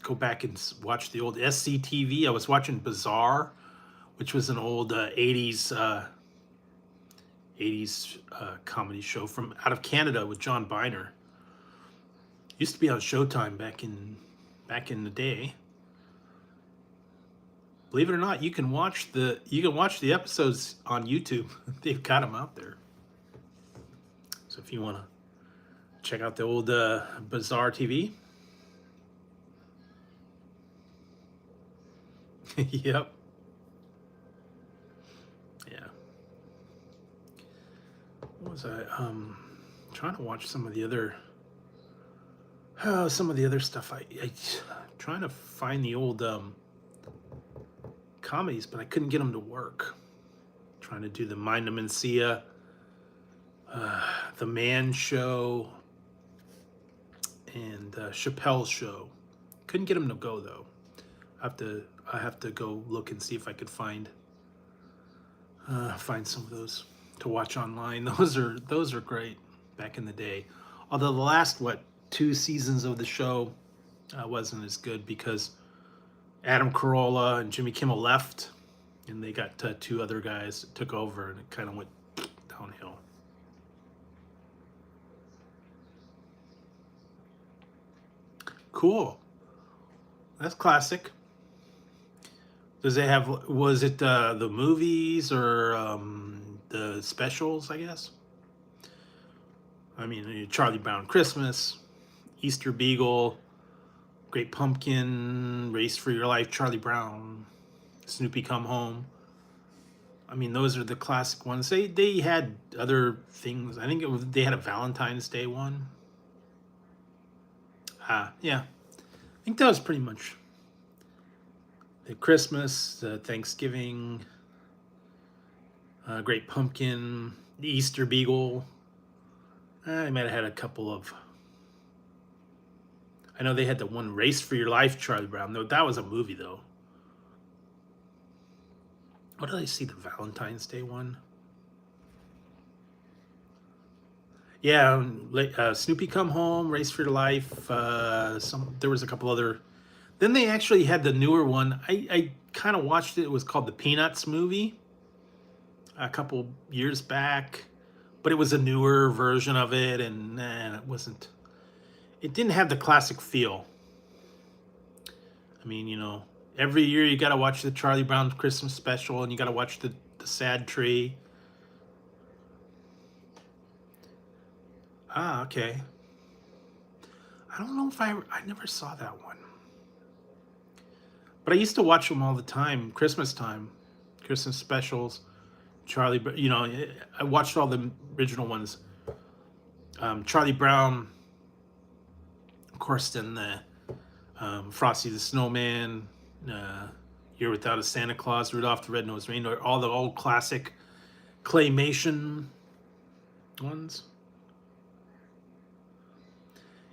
go back and watch the old SCTV. I was watching Bizarre, which was an old 80s comedy show from out of Canada with John Biner. Used to be on Showtime back in the day. Believe it or not, you can watch the episodes on YouTube. They've got them out there. So if you want to check out the old Bizarre TV. Yep. Yeah. What was I trying to watch some of the other stuff. I trying to find the old comedies, but I couldn't get them to work. Trying to do the Mind of Mencia, the Man Show, and Chappelle's Show. Couldn't get them to go though. I have to go look and see if I could find some of those to watch online. Those are great back in the day. Although the last 2 seasons of the show wasn't as good because Adam Carolla and Jimmy Kimmel left, and they got 2 other guys that took over, and it kind of went downhill. Cool. That's classic. Was it the movies or the specials, I guess? I mean, Charlie Brown Christmas, Easter Beagle, Great Pumpkin, Race for Your Life, Charlie Brown, Snoopy Come Home. I mean, those are the classic ones. They had other things. I think they had a Valentine's Day one. Yeah. I think that was pretty much the Christmas, the Thanksgiving, Great Pumpkin, the Easter Beagle. I might have had a couple of. I know they had the one Race for Your Life, Charlie Brown. Though that was a movie, though. What did I see? The Valentine's Day one. Yeah, Snoopy Come Home, Race for Your Life. There was a couple other. Then they actually had the newer one. I kind of watched it. It was called the Peanuts movie a couple years back, but it was a newer version of it, and it wasn't. It didn't have the classic feel. I mean, every year you got to watch the Charlie Brown Christmas special, and you got to watch the Sad Tree. Okay. I don't know if I never saw that one. But I used to watch them all the time, Christmas time, Christmas specials, You know, I watched all the original ones. Charlie Brown, of course, then the Frosty the Snowman, Year Without a Santa Claus, Rudolph the Red-Nosed Reindeer, all the old classic claymation ones.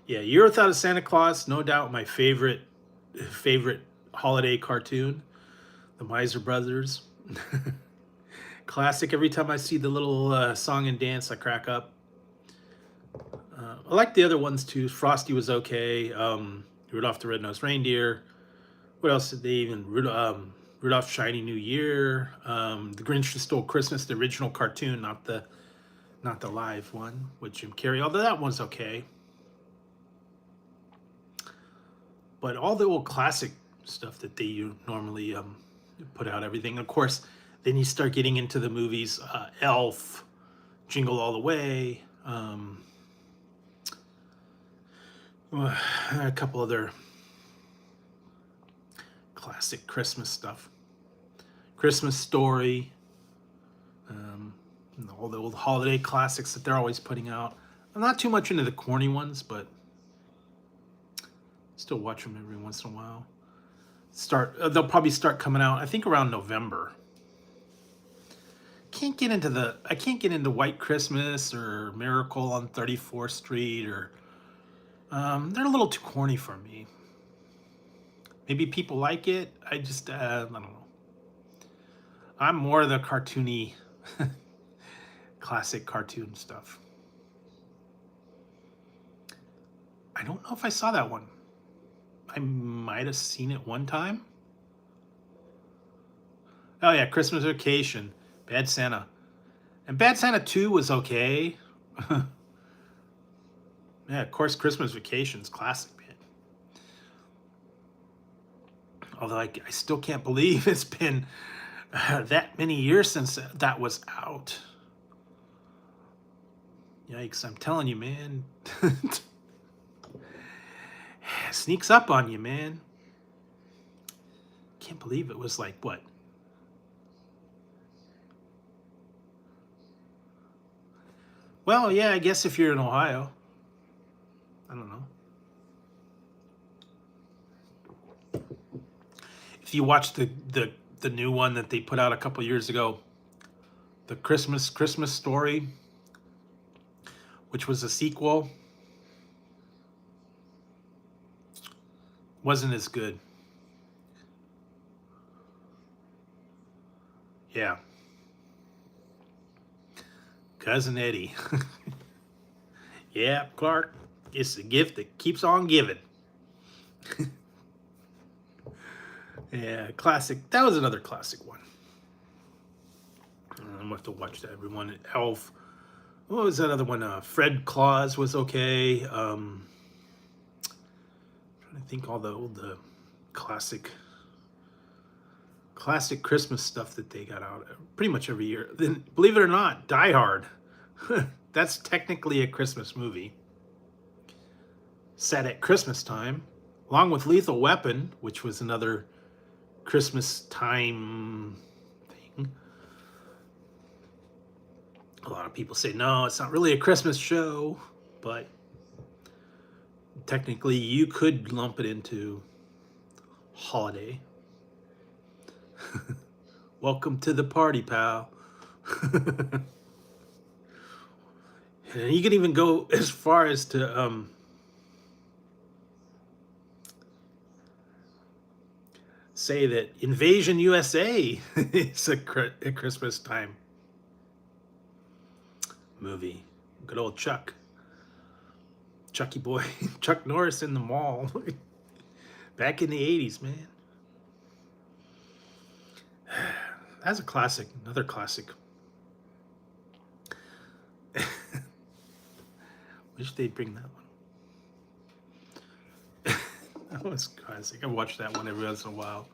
Yeah, Year Without a Santa Claus, no doubt my favorite holiday cartoon. The Miser Brothers. Classic. Every time I see the little song and dance, I crack up. I like the other ones too. Frosty was okay. Rudolph the Red-Nosed Reindeer. What else did they even? Rudolph's Shiny New Year. The Grinch Who Stole Christmas, the original cartoon, not the live one with Jim Carrey. Although that one's okay. But all the old classic stuff that they normally put out, everything. Of course, then you start getting into the movies, Elf, Jingle All the Way, a couple other classic Christmas stuff. Christmas Story, all the old holiday classics that they're always putting out. I'm not too much into the corny ones, but still watch them every once in a while. They'll probably start coming out, I think, around November. I can't get into White Christmas or Miracle on 34th Street, or they're a little too corny for me. Maybe people like it. I just I don't know. I'm more the cartoony classic cartoon stuff. I don't know if I saw that one. I might have seen it one time. Oh yeah, Christmas Vacation, Bad Santa. And Bad Santa 2 was okay. Yeah, of course, Christmas Vacation's classic, man. Although I still can't believe it's been that many years since that was out. Yikes, I'm telling you, man. Sneaks up on you, man. Can't believe it was like, what? Well, yeah, I guess if you're in Ohio. I don't know. If you watch the new one that they put out a couple years ago, the Christmas Story, which was a sequel, wasn't as good. Yeah. Cousin Eddie. Yeah, Clark, it's a gift that keeps on giving. Yeah, classic. That was another classic one. I'm gonna have to watch that. Everyone, Elf. What was that other one? Fred Claus was okay. Trying to think all the old classic Christmas stuff that they got out pretty much every year. Then, believe it or not, Die Hard. That's technically a Christmas movie set at Christmas time, along with Lethal Weapon, which was another Christmas time thing. A lot of people say, no, it's not really a Christmas show, but technically you could lump it into holiday. Welcome to the party, pal. And you can even go as far as to say that Invasion USA is a Christmas time movie. Good old Chucky boy, Chuck Norris in the mall. Back in the 80s, man. That's a classic, another classic. Wish they'd bring that one. That was classic. I watch that one every once in a while.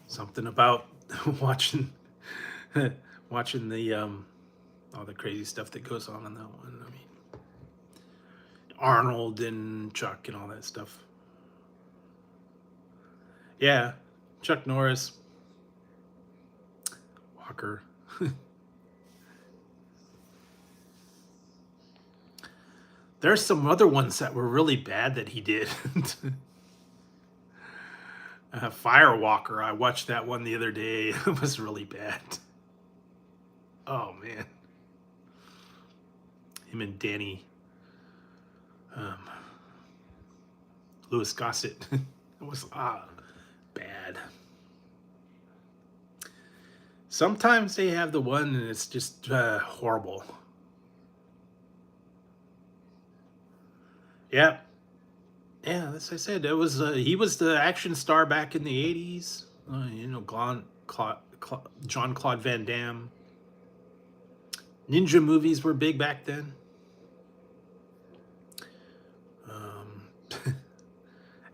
Something about watching the all the crazy stuff that goes on in that one. I mean, Arnold and Chuck and all that stuff. Yeah, Chuck Norris. Walker. There's some other ones that were really bad that he did. Firewalker, I watched that one the other day. It was really bad. Oh, man. Him and Danny Louis Gossett. It was bad. Sometimes they have the one and it's just horrible. Yeah. Yeah, as I said, it was he was the action star back in the 80s. You know, Jean-Claude Van Damme. Ninja movies were big back then.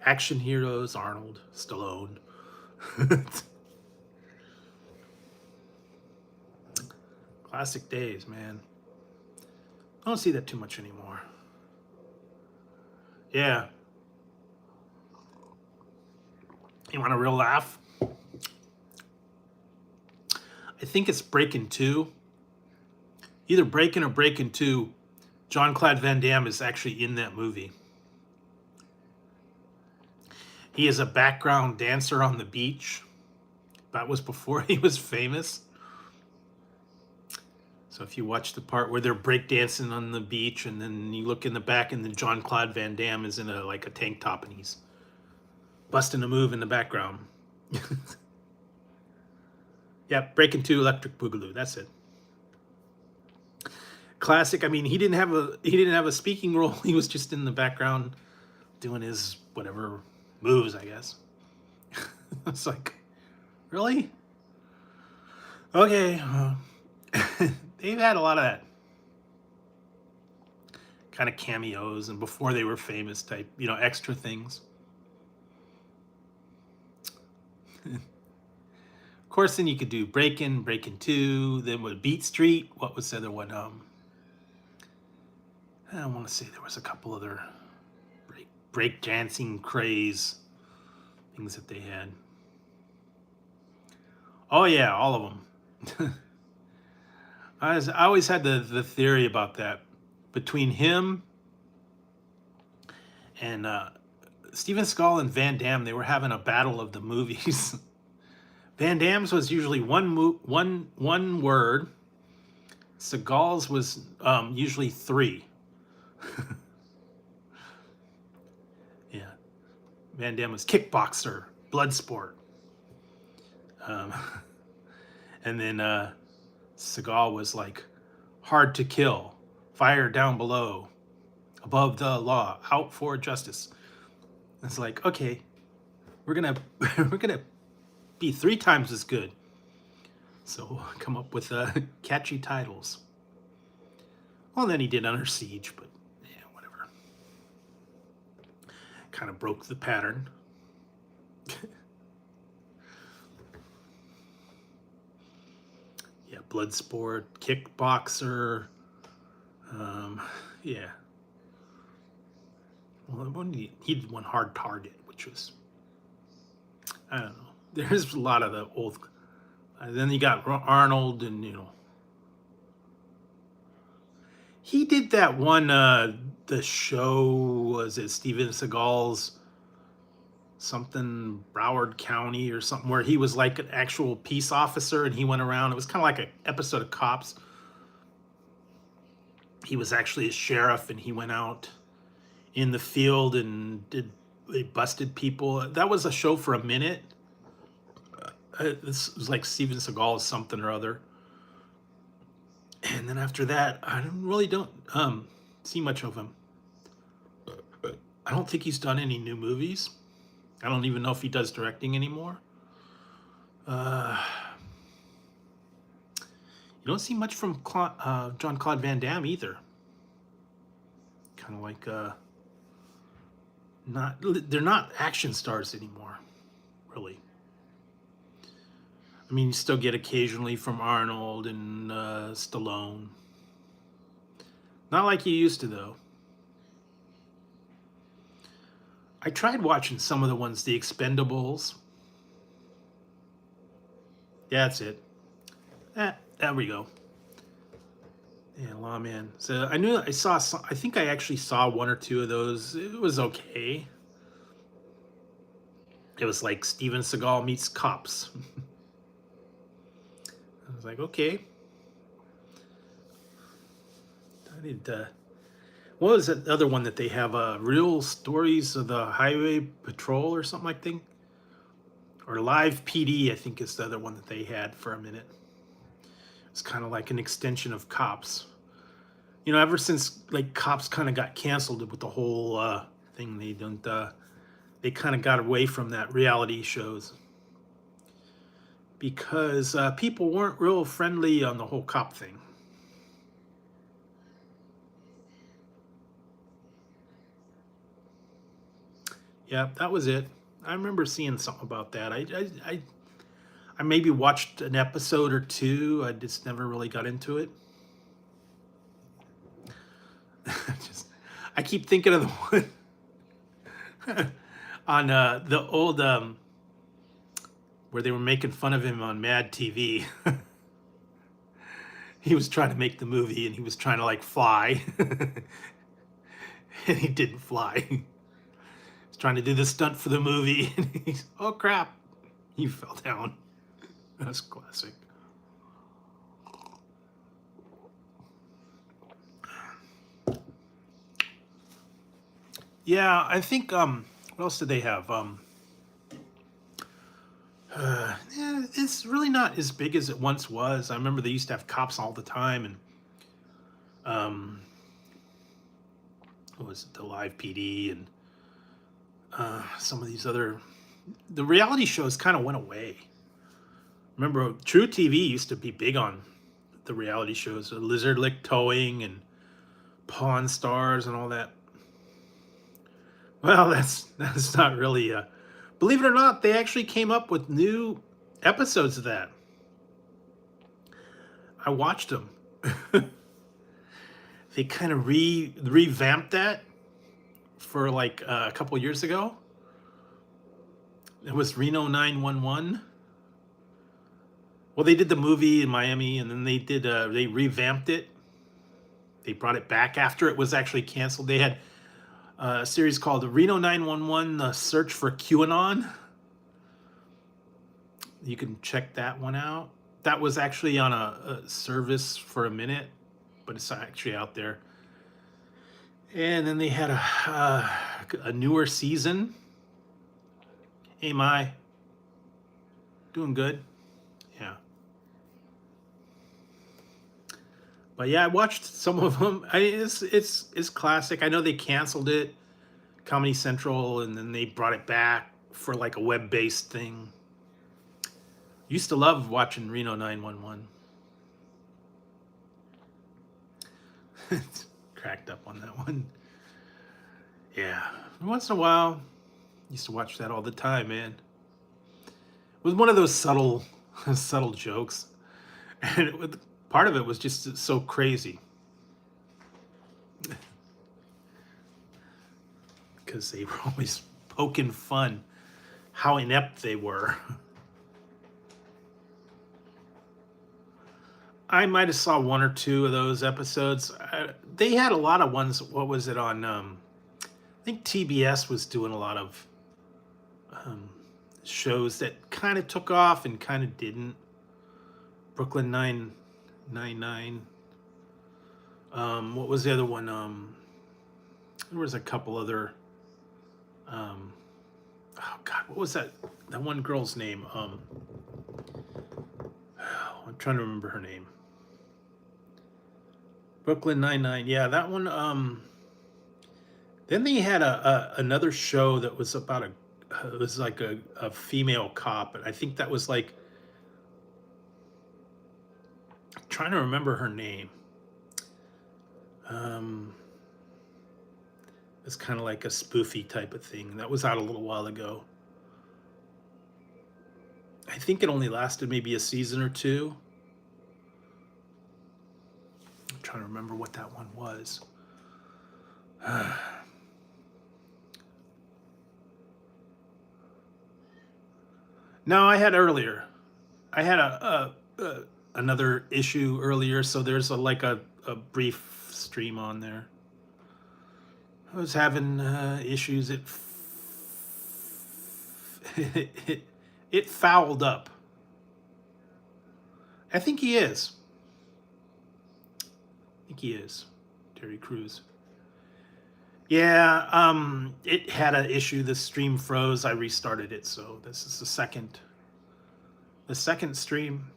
Action heroes, Arnold, Stallone. Classic days, man. I don't see that too much anymore. Yeah. You want a real laugh? I think it's Breakin' 2. Either Breakin' or Breakin' 2. Jean-Claude Van Damme is actually in that movie. He is a background dancer on the beach. That was before he was famous. So if you watch the part where they're breakdancing on the beach and then you look in the back and then Jean-Claude Van Damme is in a tank top and he's busting a move in the background. Yeah, Breakin' 2, Electric Boogaloo, that's it. Classic. I mean, he didn't have a speaking role. He was just in the background doing his whatever moves, I guess. It's like, really? Okay. They've had a lot of that kind of cameos and before they were famous type, you know, extra things. Of course, then you could do Breakin' 2, then with Beat Street. What was the other one? I want to say there was a couple other break dancing craze things that they had. Oh yeah, all of them. I always had the theory about that. Between him and Steven Seagal and Van Damme, they were having a battle of the movies. Van Damme's was usually one word. Seagal's was usually 3. Yeah. Van Damme was kickboxer, blood sport. And then Seagal was like hard to kill, fire down below, above the law, out for justice. It's like, okay, we're gonna be 3 times as good. So come up with catchy titles. Well, then he did Under Siege, but yeah, whatever. Kind of broke the pattern. Yeah, Bloodsport, Kickboxer. Yeah. Well, he did one Hard Target, which was, I don't know. There's a lot of the old. Then you got Arnold, and you know. He did that one. The show was it Steven Seagal's something Broward County or something where he was like an actual peace officer and he went around. It was kind of like an episode of Cops. He was actually a sheriff and he went out in the field and they busted people. That was a show for a minute. This was like Steven Seagal's something or other. And then after that, I don't see much of him. I don't think he's done any new movies. I don't even know if he does directing anymore. You don't see much from Jean-Claude Van Damme either. Kind of like they're not action stars anymore, really. I mean, you still get occasionally from Arnold and Stallone. Not like you used to, though. I tried watching some of the ones, The Expendables. Yeah, that's it. There we go. Yeah, Lawman. So I knew I saw. I think I actually saw one or two of those. It was okay. It was like Steven Seagal meets cops. I was like, okay. I need to. What was that other one that they have? Real Stories of the Highway Patrol or something like that? Or Live PD, I think is the other one that they had for a minute. It's kind of like an extension of Cops. You know, ever since like Cops kind of got canceled with the whole thing, they don't. They kind of got away from that reality shows because people weren't real friendly on the whole cop thing. Yeah, that was it. I remember seeing something about that. I maybe watched an episode or two. I just never really got into it. just, I keep thinking of the one on the old where they were making fun of him on Mad TV. He was trying to make the movie and he was trying to like fly, and he didn't fly. He's trying to do the stunt for the movie, and he's, oh crap, he fell down. That's classic. Yeah, I think what else did they have? Yeah, it's really not as big as it once was. I remember they used to have cops all the time, and um, what was it, the Live PD, and some of these other. The reality shows kind of went away. Remember, True TV used to be big on the reality shows, Lizard Lick Towing and Pawn Stars and all that. Well, that's not really. Believe it or not, they actually came up with new episodes of that. I watched them. They kind of revamped that for like a couple years ago. It was Reno 911. Well, they did the movie in Miami, and then they revamped it. They brought it back after it was actually canceled. They had a series called Reno 911: The Search for QAnon. You can check that one out. That was actually on a service for a minute, but it's actually out there. And then they had a newer season. Hey, Mai. Doing good. Yeah. But yeah, I watched some of them. It's classic. I know they canceled it, Comedy Central, and then they brought it back for like a web-based thing. Used to love watching Reno 911. Cracked up on that one. Yeah, once in a while, used to watch that all the time, man. It was one of those subtle, subtle jokes, and part of it was just so crazy because they were always poking fun how inept they were. I might have saw one or two of those episodes. They had a lot of ones. What was it on? I think TBS was doing a lot of shows that kind of took off and kind of didn't. Brooklyn 999. What was the other one? There was a couple other. Oh God, what was that? That one girl's name. I'm trying to remember her name. Brooklyn 99. Yeah, that one. Then they had another show that was about it was like a female cop, and I think that was like, I'm trying to remember her name. It's kind of like a spoofy type of thing. That was out a little while ago. I think it only lasted maybe a season or two. I'm trying to remember what that one was. No, I had earlier. I had another issue earlier, so there's like a brief stream on there. I was having issues. It fouled up. I think he is. Terry Crews. Yeah, it had an issue. The stream froze. I restarted it, so this is the second stream.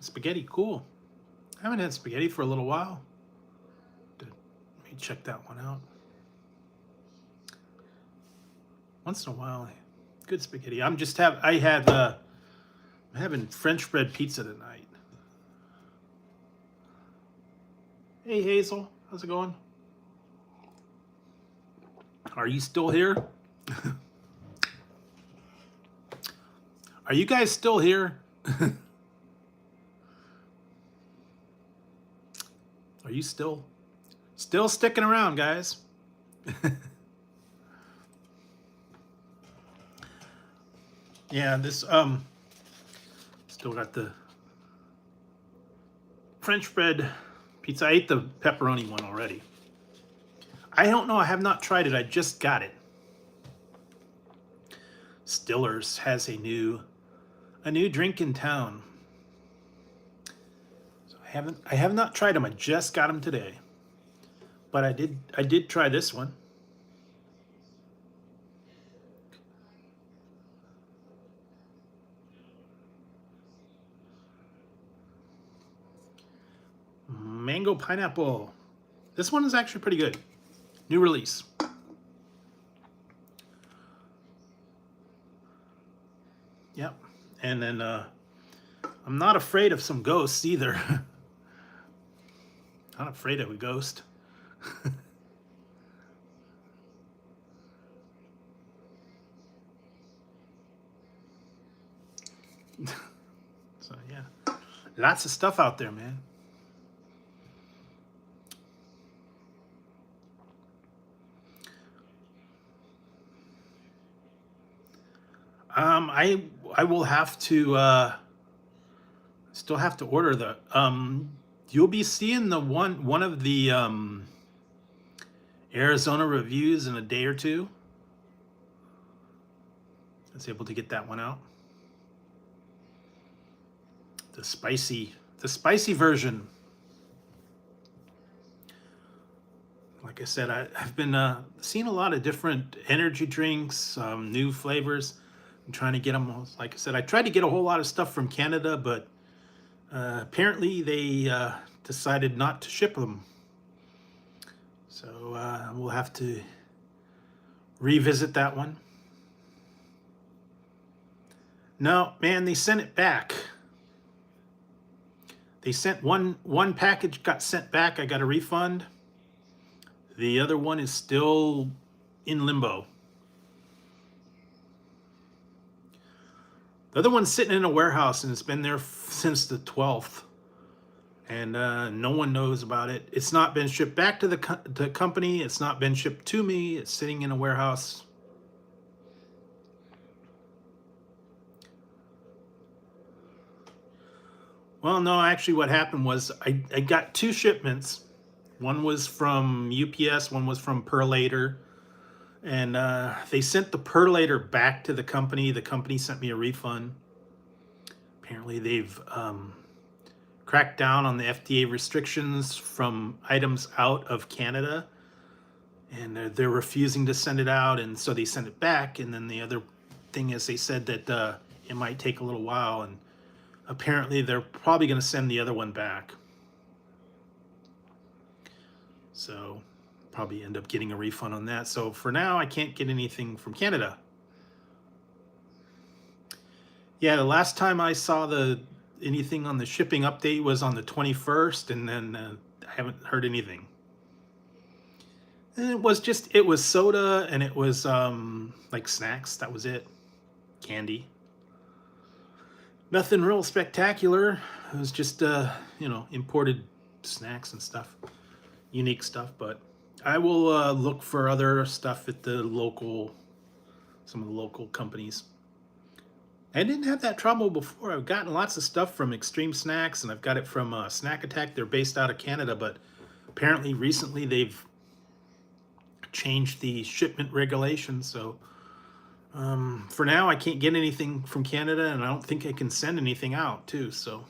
Spaghetti, cool. I haven't had spaghetti for a little while. Let me check that one out. Once in a while, good spaghetti. I'm having French bread pizza tonight. Hey Hazel, how's it going? Are you still here? Are you guys still here? Are you still sticking around, guys? Yeah, this still got the French bread pizza. I ate the pepperoni one already. I don't know, I have not tried it. I just got it. Stiller's has a new drink in town. So I have not tried them. I just got them today. But I did try this one. Mango pineapple. This one is actually pretty good. New release. Yep. And then I'm not afraid of some ghosts either. Not afraid of a ghost. So yeah, lots of stuff out there, man. I will have to still have to order the you'll be seeing the one of the Arizona reviews in a day or two. I was able to get that one out. The spicy version. Like I said, I've been seeing a lot of different energy drinks, new flavors. I'm trying to get them. Like I said, I tried to get a whole lot of stuff from Canada, but apparently they decided not to ship them. So we'll have to revisit that one. No, man, they sent it back. They sent one package, got sent back. I got a refund. The other one is still in limbo. The other one's sitting in a warehouse and it's been there since the 12th. And no one knows about it. It's not been shipped back to the company. It's not been shipped to me. It's sitting in a warehouse. Well, no, actually what happened was I got two shipments. One was from UPS, one was from Perlator. And they sent the Perlator back to the company. The company sent me a refund. Apparently they've cracked down on the FDA restrictions from items out of Canada. And they're refusing to send it out, and so they sent it back. And then the other thing is they said that it might take a little while, and apparently they're probably going to send the other one back. So probably end up getting a refund on that. So for now, I can't get anything from Canada. Yeah, the last time I saw anything on the shipping update was on the 21st, and then I haven't heard anything. And it was soda, and it was like snacks. That was it. Candy. Nothing real spectacular. It was just imported snacks and stuff, unique stuff. But I will look for other stuff at the local some of the local companies. I didn't have that trouble before. I've gotten lots of stuff from Extreme Snacks, and I've got it from Snack Attack. They're based out of Canada, but apparently recently they've changed the shipment regulations. So for now, I can't get anything from Canada, and I don't think I can send anything out too. So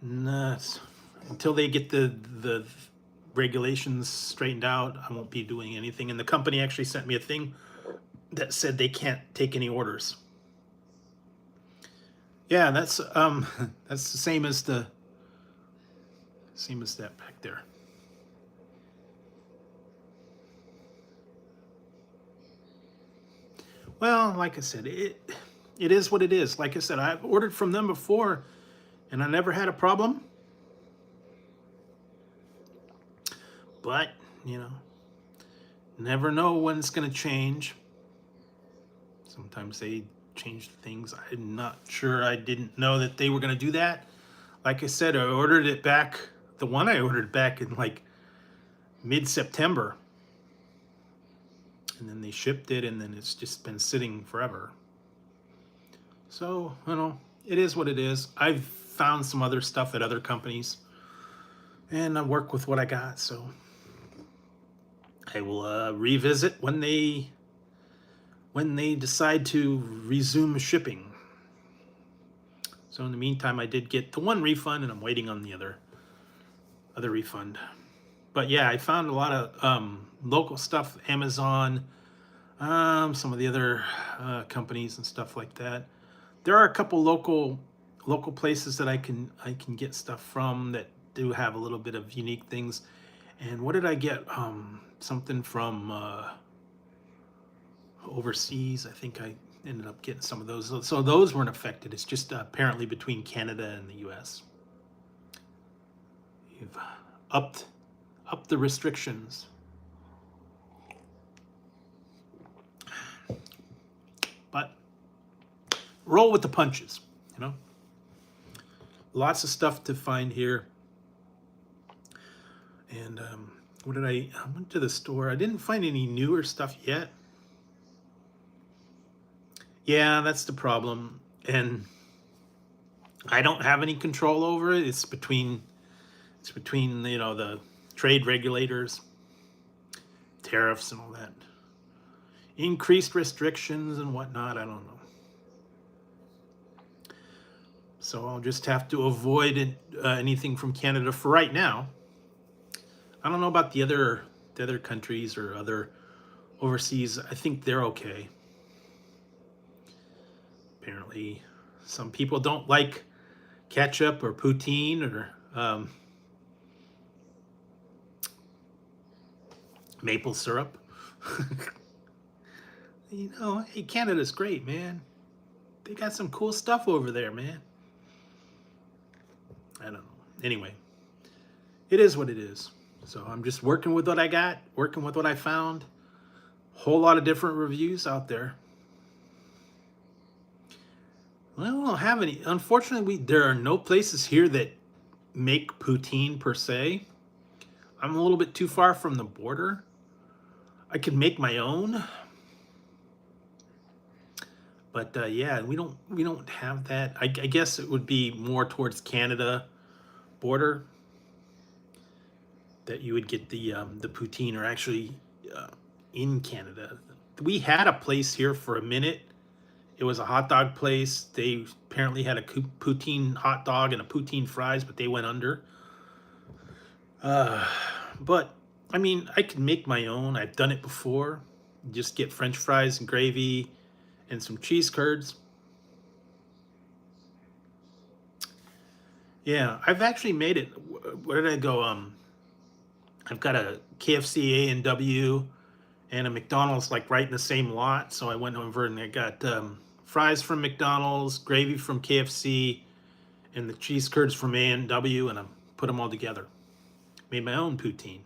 until they get the regulations straightened out, I won't be doing anything. And the company actually sent me a thing that said they can't take any orders. Yeah, that's the same as that back there. Well, like I said, it is what it is. Like I said, I've ordered from them before, and I never had a problem. But never know when it's going to change. Sometimes they change things. I'm not sure. I didn't know that they were going to do that. Like I said, I ordered it back. The one I ordered back in like mid-September. And then they shipped it, and then it's just been sitting forever. So, it is what it is. I've found some other stuff at other companies, and I work with what I got. So I will revisit when they decide to resume shipping. So in the meantime, I did get the one refund, and I'm waiting on the other refund. But yeah, I found a lot of local stuff, Amazon, some of the other companies and stuff like that. There are a couple local places that I can get stuff from that do have a little bit of unique things. And what did I get? Something from overseas. I think I ended up getting some of those. So those weren't affected. It's just apparently between Canada and the U.S. You've upped the restrictions. But roll with the punches, Lots of stuff to find here. And I went to the store. I didn't find any newer stuff yet. Yeah, that's the problem. And I don't have any control over it. It's between the trade regulators, tariffs and all that. Increased restrictions and whatnot, I don't know. So I'll just have to avoid anything from Canada for right now. I don't know about the other countries or other overseas. I think they're okay. Apparently, some people don't like ketchup or poutine or maple syrup. Hey, Canada's great, man. They got some cool stuff over there, man. I don't know. Anyway, it is what it is. So I'm just working with what I got, working with what I found. Whole lot of different reviews out there. Well, I don't have any. Unfortunately, there are no places here that make poutine per se. I'm a little bit too far from the border. I could make my own. But yeah, we don't have that. I guess it would be more towards Canada border that you would get the poutine, or actually in Canada. We had a place here for a minute. It was a hot dog place. They apparently had a poutine hot dog and a poutine fries, but they went under. But I mean, I can make my own. I've done it before. Just get French fries and gravy and some cheese curds. Yeah, I've actually made it. Where did I go? I've got a KFC A&W and a McDonald's like right in the same lot. So I went over and I got fries from McDonald's, gravy from KFC, and the cheese curds from A&W, and I put them all together. Made my own poutine.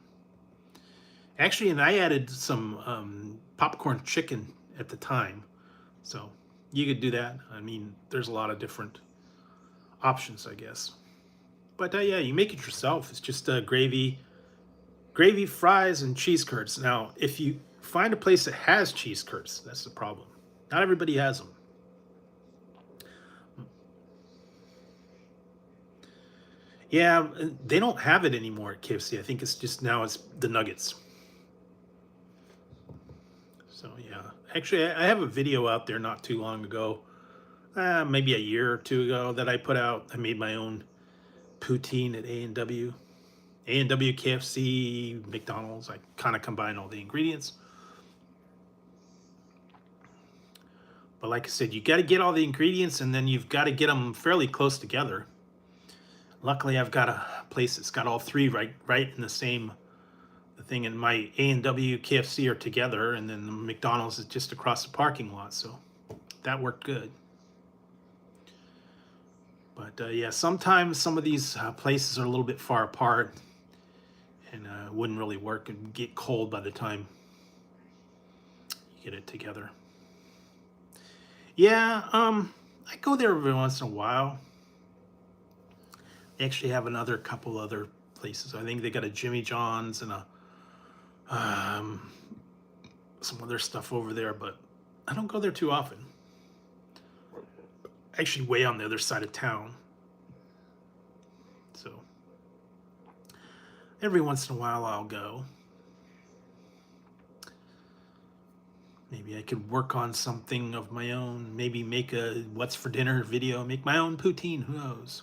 Actually, and I added some popcorn chicken at the time. So you could do that. I mean, there's a lot of different options, I guess. But yeah, you make it yourself. It's just gravy, fries, and cheese curds. Now, if you Find a place that has cheese curds. That's the problem. Not everybody has them. Yeah, they don't have it anymore at KFC. I think it's just now it's the nuggets. So yeah, actually, I have a video out there not too long ago, maybe a year or two ago, that I put out. I made my own poutine at A&W, KFC, McDonald's. I kind of combine all the ingredients. But like I said, you got to get all the ingredients, and then you've got to get them fairly close together. Luckily, I've got a place that's got all three right in the same thing. And my A&W, KFC are together, and then the McDonald's is just across the parking lot. So that worked good. But yeah, sometimes some of these places are a little bit far apart, and wouldn't really work and get cold by the time you get it together. Yeah, I go there every once in a while. They actually have another couple other places. I think they got a Jimmy John's and a some other stuff over there, but I don't go there too often. Actually, way on the other side of town. So every once in a while I'll go. Maybe I could work on something of my own. Maybe make a what's for dinner video. Make my own poutine. Who knows?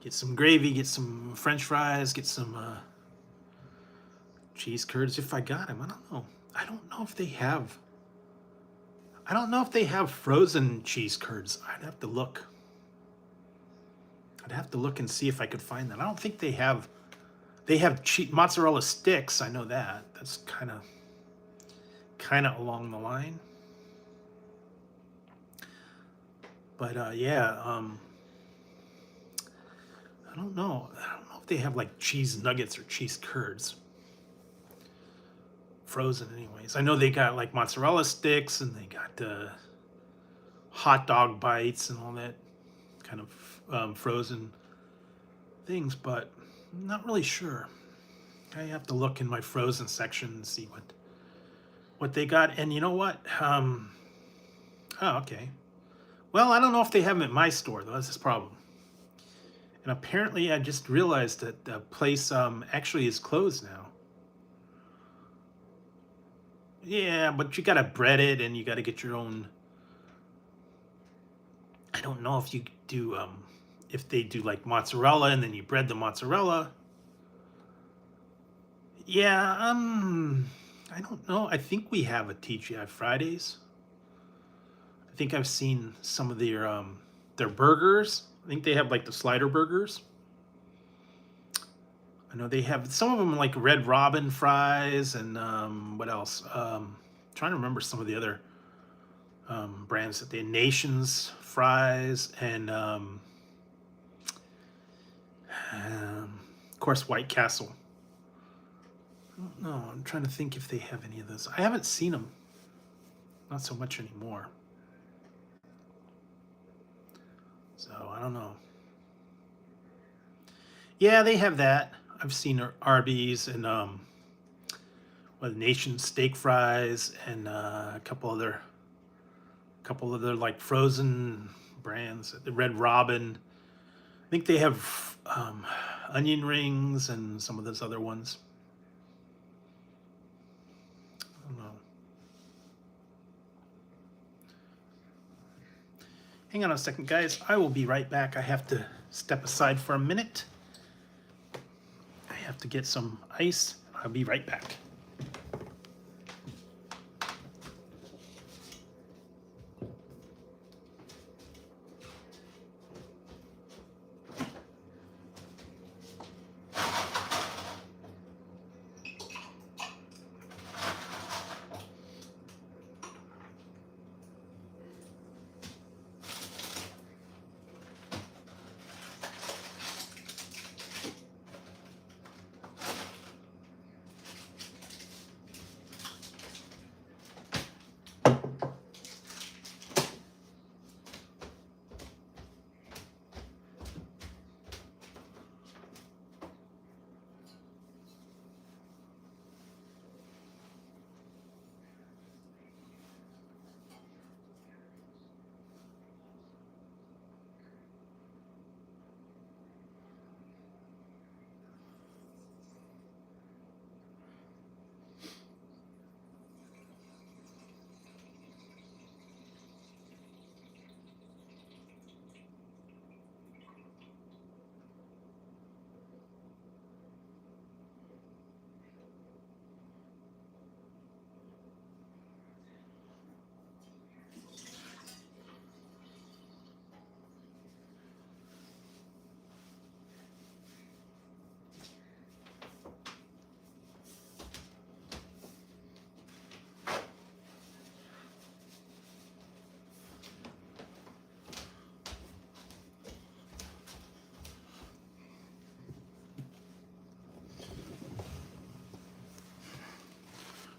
Get some gravy. Get some French fries. Get some cheese curds if I got them. I don't know. I don't know if they have. I don't know if they have frozen cheese curds. I'd have to look. I'd have to look and see if I could find that. I don't think they have. They have mozzarella sticks. I know that. That's kind of along the line. But yeah, I don't know. I don't know if they have like cheese nuggets or cheese curds. Frozen anyways. I know they got like mozzarella sticks, and they got hot dog bites and all that kind of frozen things, but I'm not really sure. I have to look in my frozen section and see what they got. And you know what? Oh, okay. Well, I don't know if they have them at my store, though. That's the problem. And apparently I just realized that the place actually is closed now. Yeah, but you got to bread it, and you got to get your own. I don't know if you do, if they do like mozzarella and then you bread the mozzarella. Yeah, I don't know. I think we have a TGI Fridays. I think I've seen some of their burgers. I think they have like the slider burgers. I know they have some of them like Red Robin fries, and what else? Trying to remember some of the other brands that they Nations fries, and of course White Castle. I don't know. I'm trying to think if they have any of those. I haven't seen them. Not so much anymore. So I don't know. Yeah, they have that. I've seen Arby's and Nation steak fries, and a couple other like frozen brands. The Red Robin. I think they have onion rings and some of those other ones. I don't know. Hang on a second, guys. I will be right back. I have to step aside for a minute. I have to get some ice. I'll be right back.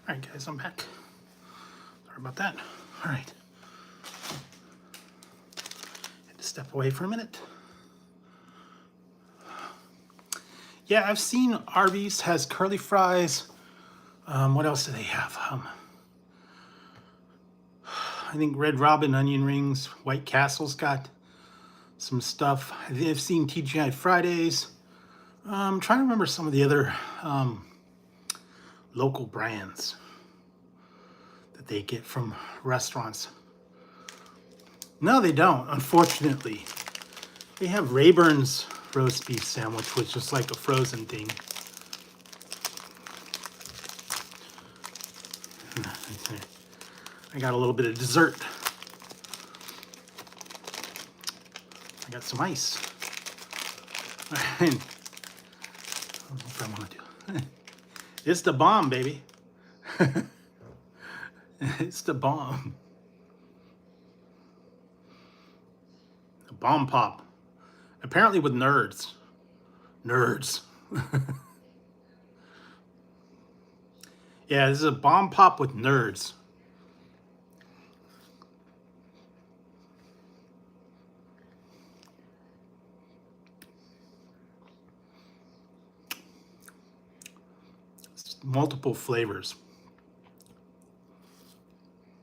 All right, guys, I'm back. Sorry about that. All right. Had to step away for a minute. Yeah, I've seen Arby's has curly fries. What else do they have? I think Red Robin onion rings. White Castle's got some stuff. I've seen TGI Fridays. I'm trying to remember some of the other local brands that they get from restaurants. No, they don't, unfortunately. They have Rayburn's roast beef sandwich, which is like a frozen thing. I got a little bit of dessert. I got some ice. I don't know if I want to do. It's the bomb, baby. It's the bomb. A bomb pop. Apparently with nerds. Nerds. Yeah, this is a bomb pop with nerds. It's multiple flavors.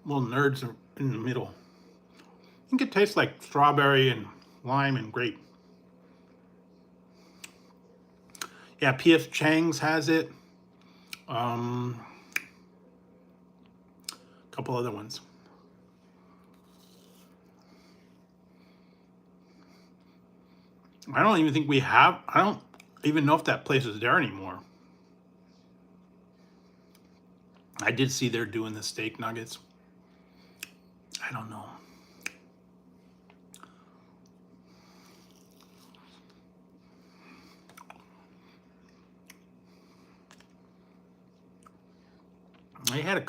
Little nerds are in the middle. I think it tastes like strawberry and lime and grape. Yeah, P.F. Chang's has it. A couple other ones. I don't even think we have, I don't even know if that place is there anymore. I did see they're doing the steak nuggets. I don't know. They had a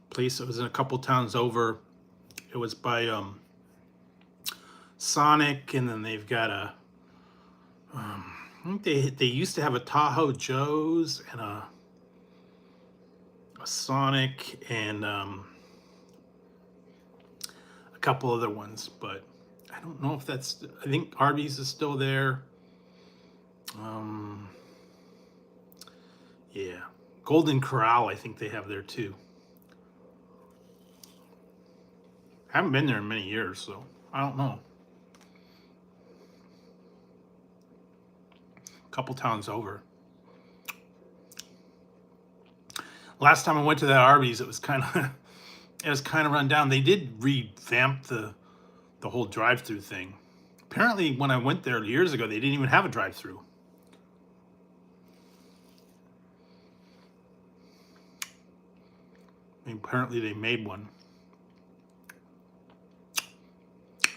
place that was in a couple towns over. It was by Sonic, and then they've got a, I think they used to have a Tahoe Joe's and a Sonic and a couple other ones, but I don't know if that's, I think Arby's is still there. Yeah. Golden Corral, I think they have there too. I haven't been there in many years, so I don't know. A couple towns over. Last time I went to that Arby's, it was kind of run down. They did revamp the whole drive-through thing. Apparently, when I went there years ago, they didn't even have a drive-through. Apparently, they made one.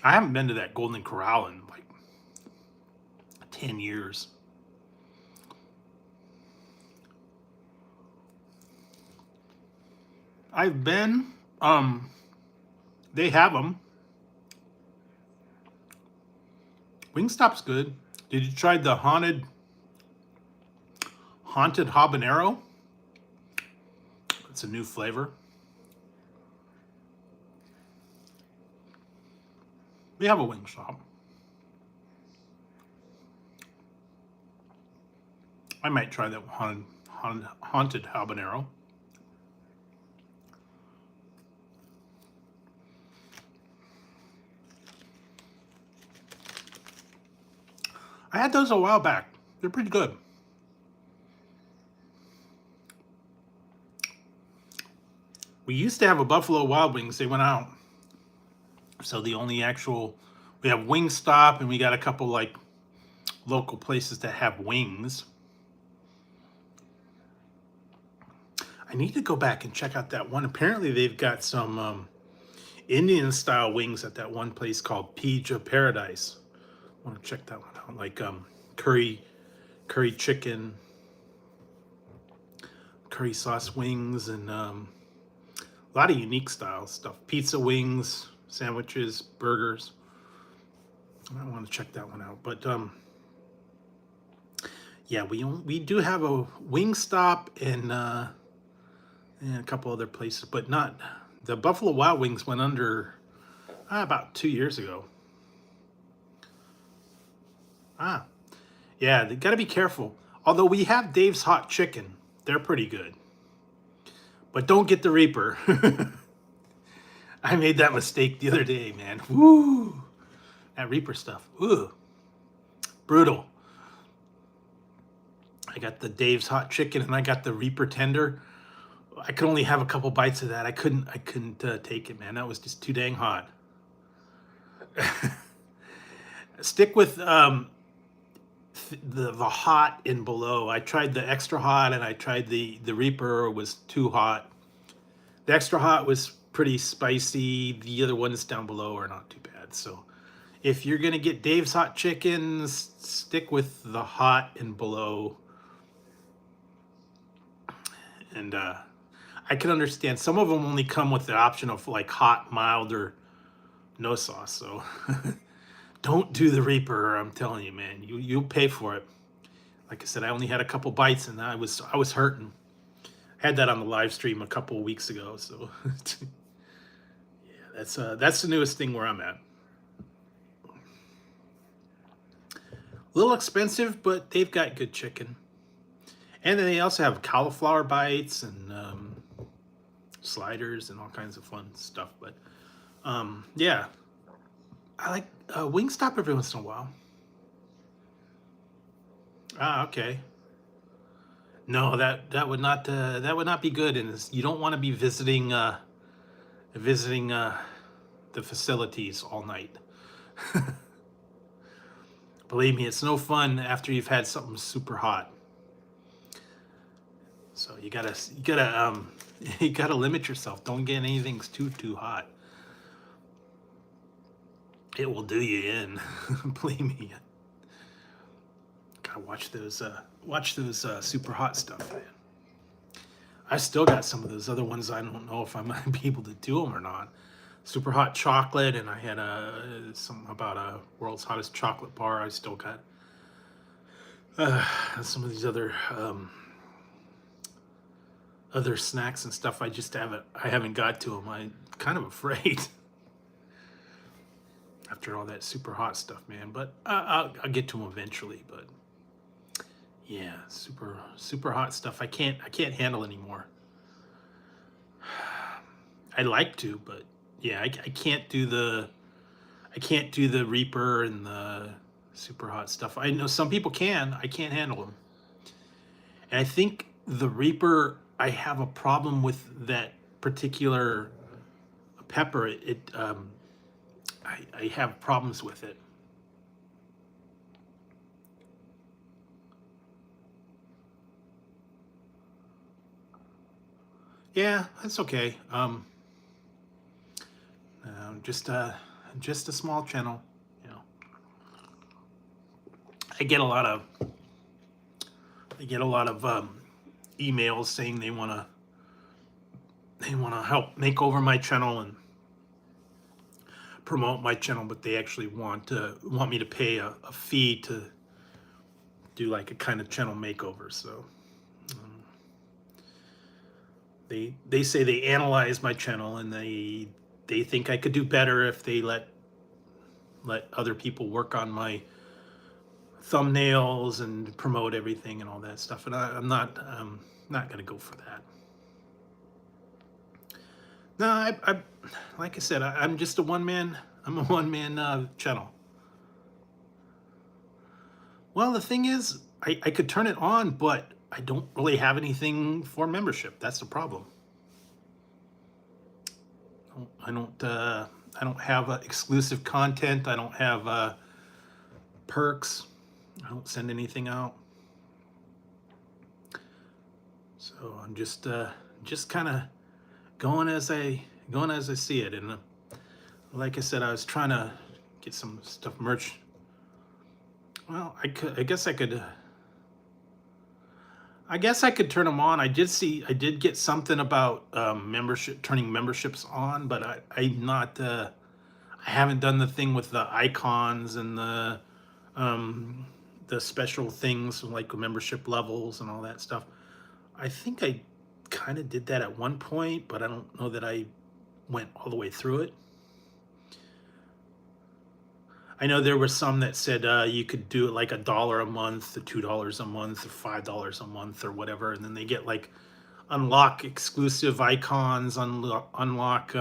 I haven't been to that Golden Corral in like 10 years. I've been, they have them. Wingstop's good. Did you try the haunted habanero? It's a new flavor. We have a Wingstop. I might try that haunted habanero. I had those a while back. They're pretty good. We used to have a Buffalo Wild Wings. They went out. So the only actual, we have Wingstop, and we got a couple like local places that have wings. I need to go back and check out that one. Apparently they've got some Indian style wings at that one place called Pizza Paradise. I want to check that one out. Like curry chicken, curry sauce wings, and a lot of unique style stuff. Pizza wings, sandwiches, burgers. I want to check that one out. But yeah, we do have a Wingstop, and and a couple other places, but not the Buffalo Wild Wings went under about 2 years ago. Yeah, they got to be careful. Although we have Dave's Hot Chicken, they're pretty good, but don't get the Reaper. I made that mistake the other day, man. Woo, that Reaper stuff. Ooh, brutal. I got the Dave's Hot Chicken and I got the Reaper Tender. I could only have a couple bites of that. I couldn't take it, man. That was just too dang hot. Stick with the hot and below. I tried the extra hot and I tried the Reaper. Was too hot. The extra hot was pretty spicy. The other ones down below are not too bad. So if you're gonna get Dave's Hot Chickens, stick with the hot and below. And I can understand some of them only come with the option of like hot, mild, or no sauce. So don't do the Reaper. I'm telling you, man, you'll pay for it. Like I said, I only had a couple bites and I was hurting. I had that on the live stream a couple of weeks ago. So yeah, that's the newest thing where I'm at. A little expensive, but they've got good chicken. And then they also have cauliflower bites and sliders and all kinds of fun stuff. But yeah, I like Wingstop every once in a while. Okay. No, that would not be good, and you don't want to be visiting the facilities all night. Believe me, it's no fun after you've had something super hot. So you gotta you gotta limit yourself. Don't get anything too hot. It will do you in. Believe me. Gotta watch those super hot stuff, man. I still got some of those other ones. I don't know if I might be able to do them or not. Super hot chocolate, and I had something about a world's hottest chocolate bar. I still got some of these other snacks and stuff. I haven't got to them. I'm kind of afraid after all that super hot stuff, man. But I'll get to them eventually. But yeah, super hot stuff. I can't handle anymore. I'd like to, but yeah, I can't do the Reaper and the super hot stuff. I know some people can. I can't handle them. And I think the Reaper, I have a problem with that particular pepper. I have problems with it. Yeah, that's okay. Just a small channel, you know. I get a lot of emails saying they wanna help make over my channel and promote my channel, but they actually want me to pay a fee to do like a kind of channel makeover. So they say they analyze my channel and they think I could do better if they let other people work on my thumbnails and promote everything and all that stuff. And I'm not gonna go for that. No, I like I said, I'm just a one-man channel. Well, the thing is, I could turn it on, but I don't really have anything for membership. That's the problem. I don't have exclusive content. I don't have perks. I don't send anything out. So I'm just kind of going as I see it. And like I said, I was trying to get some stuff merch. Well, I guess I could turn them on. I did get something about turning memberships on, but I haven't done the thing with the icons and the special things like membership levels and all that stuff. I think I kind of did that at one point, but I don't know that I went all the way through it. I know there were some that said you could do it like $1 a month, or $2 a month, or $5 a month, or whatever, and then they get like unlock exclusive icons, unlock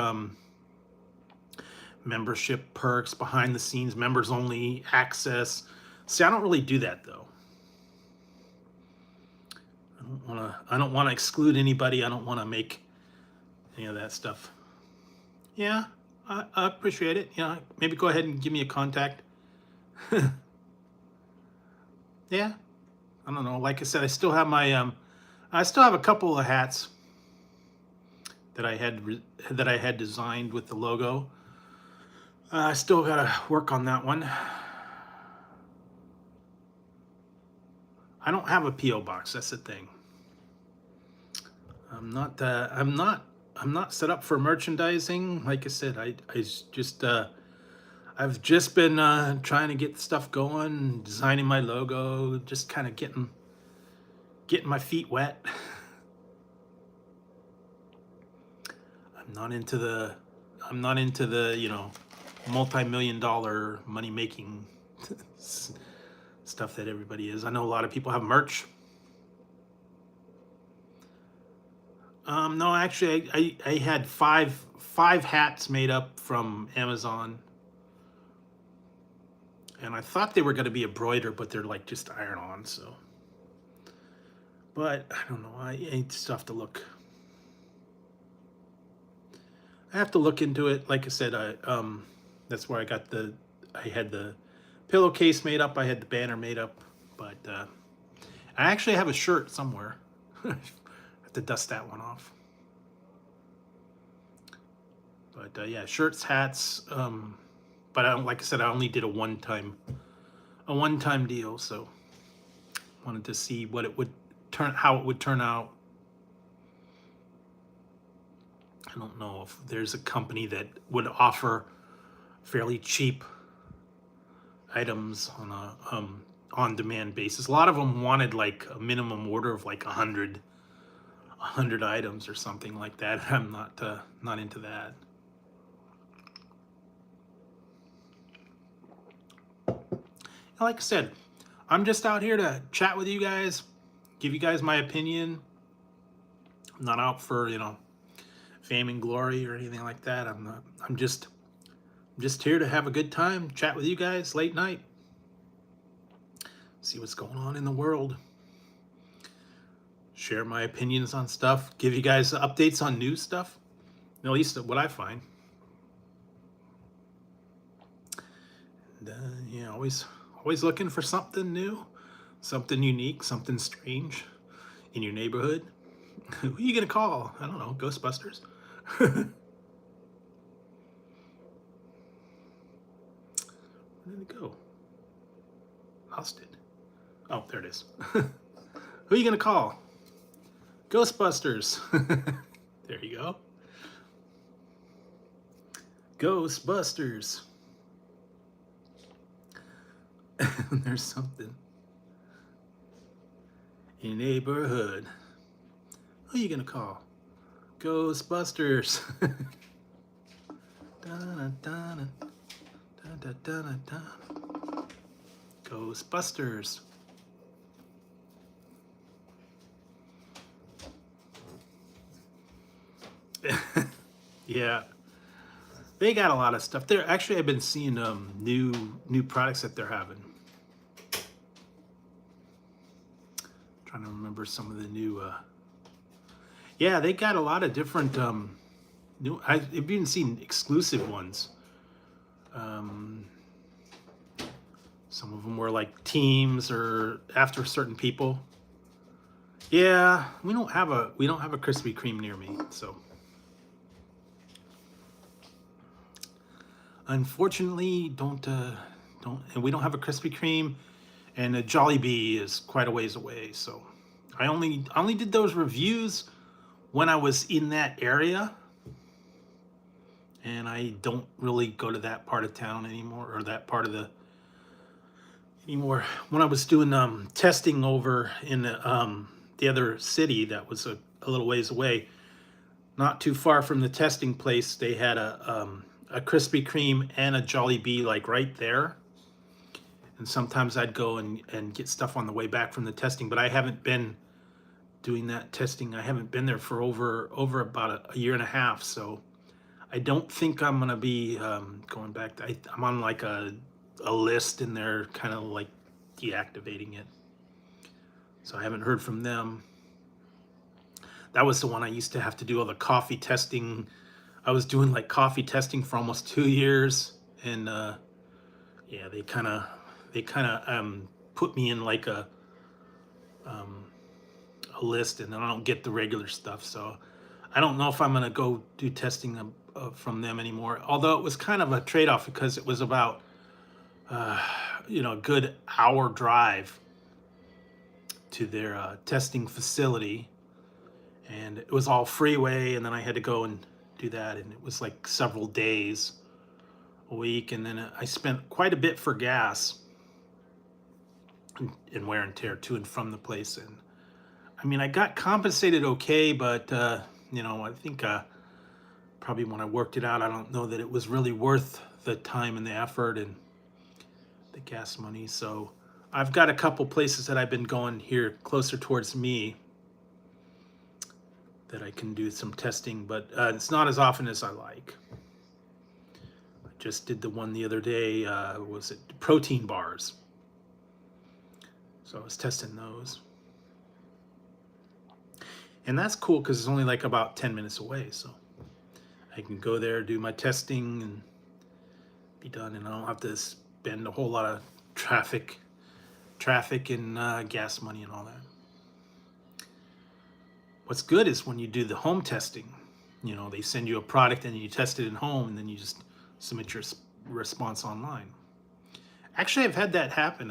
membership perks, behind the scenes, members only access. See, I don't really do that though. I don't want to exclude anybody. I don't want to make any of that stuff. Yeah, I appreciate it. You know, maybe go ahead and give me a contact. Yeah, I don't know. Like I said, I still have my I still have a couple of hats that I had designed with the logo. I still gotta work on that one. I don't have a PO box. That's the thing. I'm not set up for merchandising. Like I said, I've just been trying to get stuff going, designing my logo, just kind of getting my feet wet. I'm not into the you know, multi-million-dollar money-making stuff that everybody is. I know a lot of people have merch. No, actually, I had five hats made up from Amazon, and I thought they were going to be embroidered, but they're like just iron on. So, but I don't know. I still have to look. I have to look into it. Like I said, that's where I had the pillowcase made up. I had the banner made up, but I actually have a shirt somewhere. I have to dust that one off. But yeah, shirts, hats. But like I said, I only did a one-time deal, so wanted to see how it would turn out. I don't know if there's a company that would offer fairly cheap items on a on-demand basis. A lot of them wanted like a minimum order of like 100 items or something like that. I'm not into that. Like I said, I'm just out here to chat with you guys, give you guys my opinion. I'm not out for, you know, fame and glory or anything like that. I'm just here to have a good time, chat with you guys late night, see what's going on in the world, share my opinions on stuff, give you guys updates on new stuff, at least what I find. And yeah, always looking for something new, something unique, something strange in your neighborhood. Who are you gonna call? I don't know, Ghostbusters. Where did it go? Lost it. Oh, there it is. Who are you gonna call? Ghostbusters. There you go. Ghostbusters. There's something in your neighborhood. Who are you gonna call? Ghostbusters. Ghostbusters. Yeah, they got a lot of stuff. There actually, I've been seeing new products that they're having. Trying to remember some of the new. Yeah, they got a lot of different new. I've even seen exclusive ones. Some of them were like teams or after certain people. Yeah, we don't have a Krispy Kreme near me, so unfortunately don't, and we don't have a Krispy Kreme, and a Jollibee is quite a ways away. So I only did those reviews when I was in that area, and I don't really go to that part of town anymore, or that part of when I was doing testing over in the other city, that was a little ways away, not too far from the testing place. They had a Krispy Kreme and a Jollibee like right there. And sometimes I'd go and get stuff on the way back from the testing, but I haven't been doing that testing. I haven't been there for over about a year and a half, so I don't think I'm gonna be going back. I'm on like a list, and they're kind of like deactivating it, so I haven't heard from them. That was the one I used to have to do all the coffee testing. I was doing like coffee testing for almost 2 years, and yeah, they kind of put me in like a list, and then I don't get the regular stuff. So I don't know if I'm gonna go do testing from them anymore. Although it was kind of a trade-off because it was about a good hour drive to their testing facility, and it was all freeway, and then I had to go and do that, and it was like several days a week, and then I spent quite a bit for gas and wear and tear to and from the place. And I mean, I got compensated okay, but I think probably when I worked it out, I don't know that it was really worth the time and the effort and the gas money. So I've got a couple places that I've been going here closer towards me that I can do some testing, but it's not as often as I like. I just did the one the other day. Was it protein bars? So I was testing those. And that's cool because it's only like about 10 minutes away. So I can go there, do my testing, and be done. And I don't have to spend a whole lot of traffic and gas money and all that. What's good is when you do the home testing, they send you a product and you test it at home, and then you just submit your response online. Actually, I've had that happen.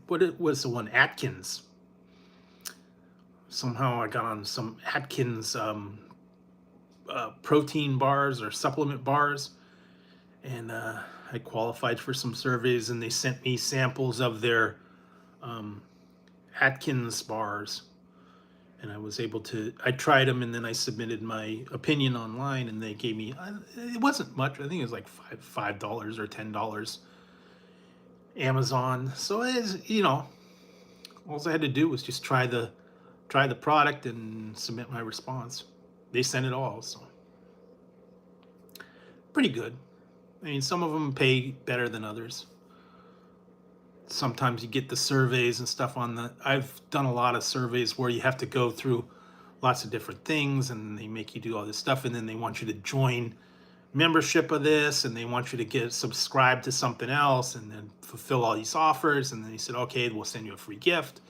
What was the one? Atkins. Somehow I got on some Atkins protein bars or supplement bars, and I qualified for some surveys, and they sent me samples of their Atkins bars, and I was able to, I tried them, and then I submitted my opinion online, and they gave me, it wasn't much, I think it was like $5 or $10 Amazon. So it's, all I had to do was just try the product and submit my response. They sent it all, so pretty good. I mean, some of them pay better than others. Sometimes you get the surveys and stuff I've done a lot of surveys where you have to go through lots of different things, and they make you do all this stuff, and then they want you to join membership of this, and they want you to get subscribed to something else, and then fulfill all these offers, and then they said, okay, we'll send you a free gift.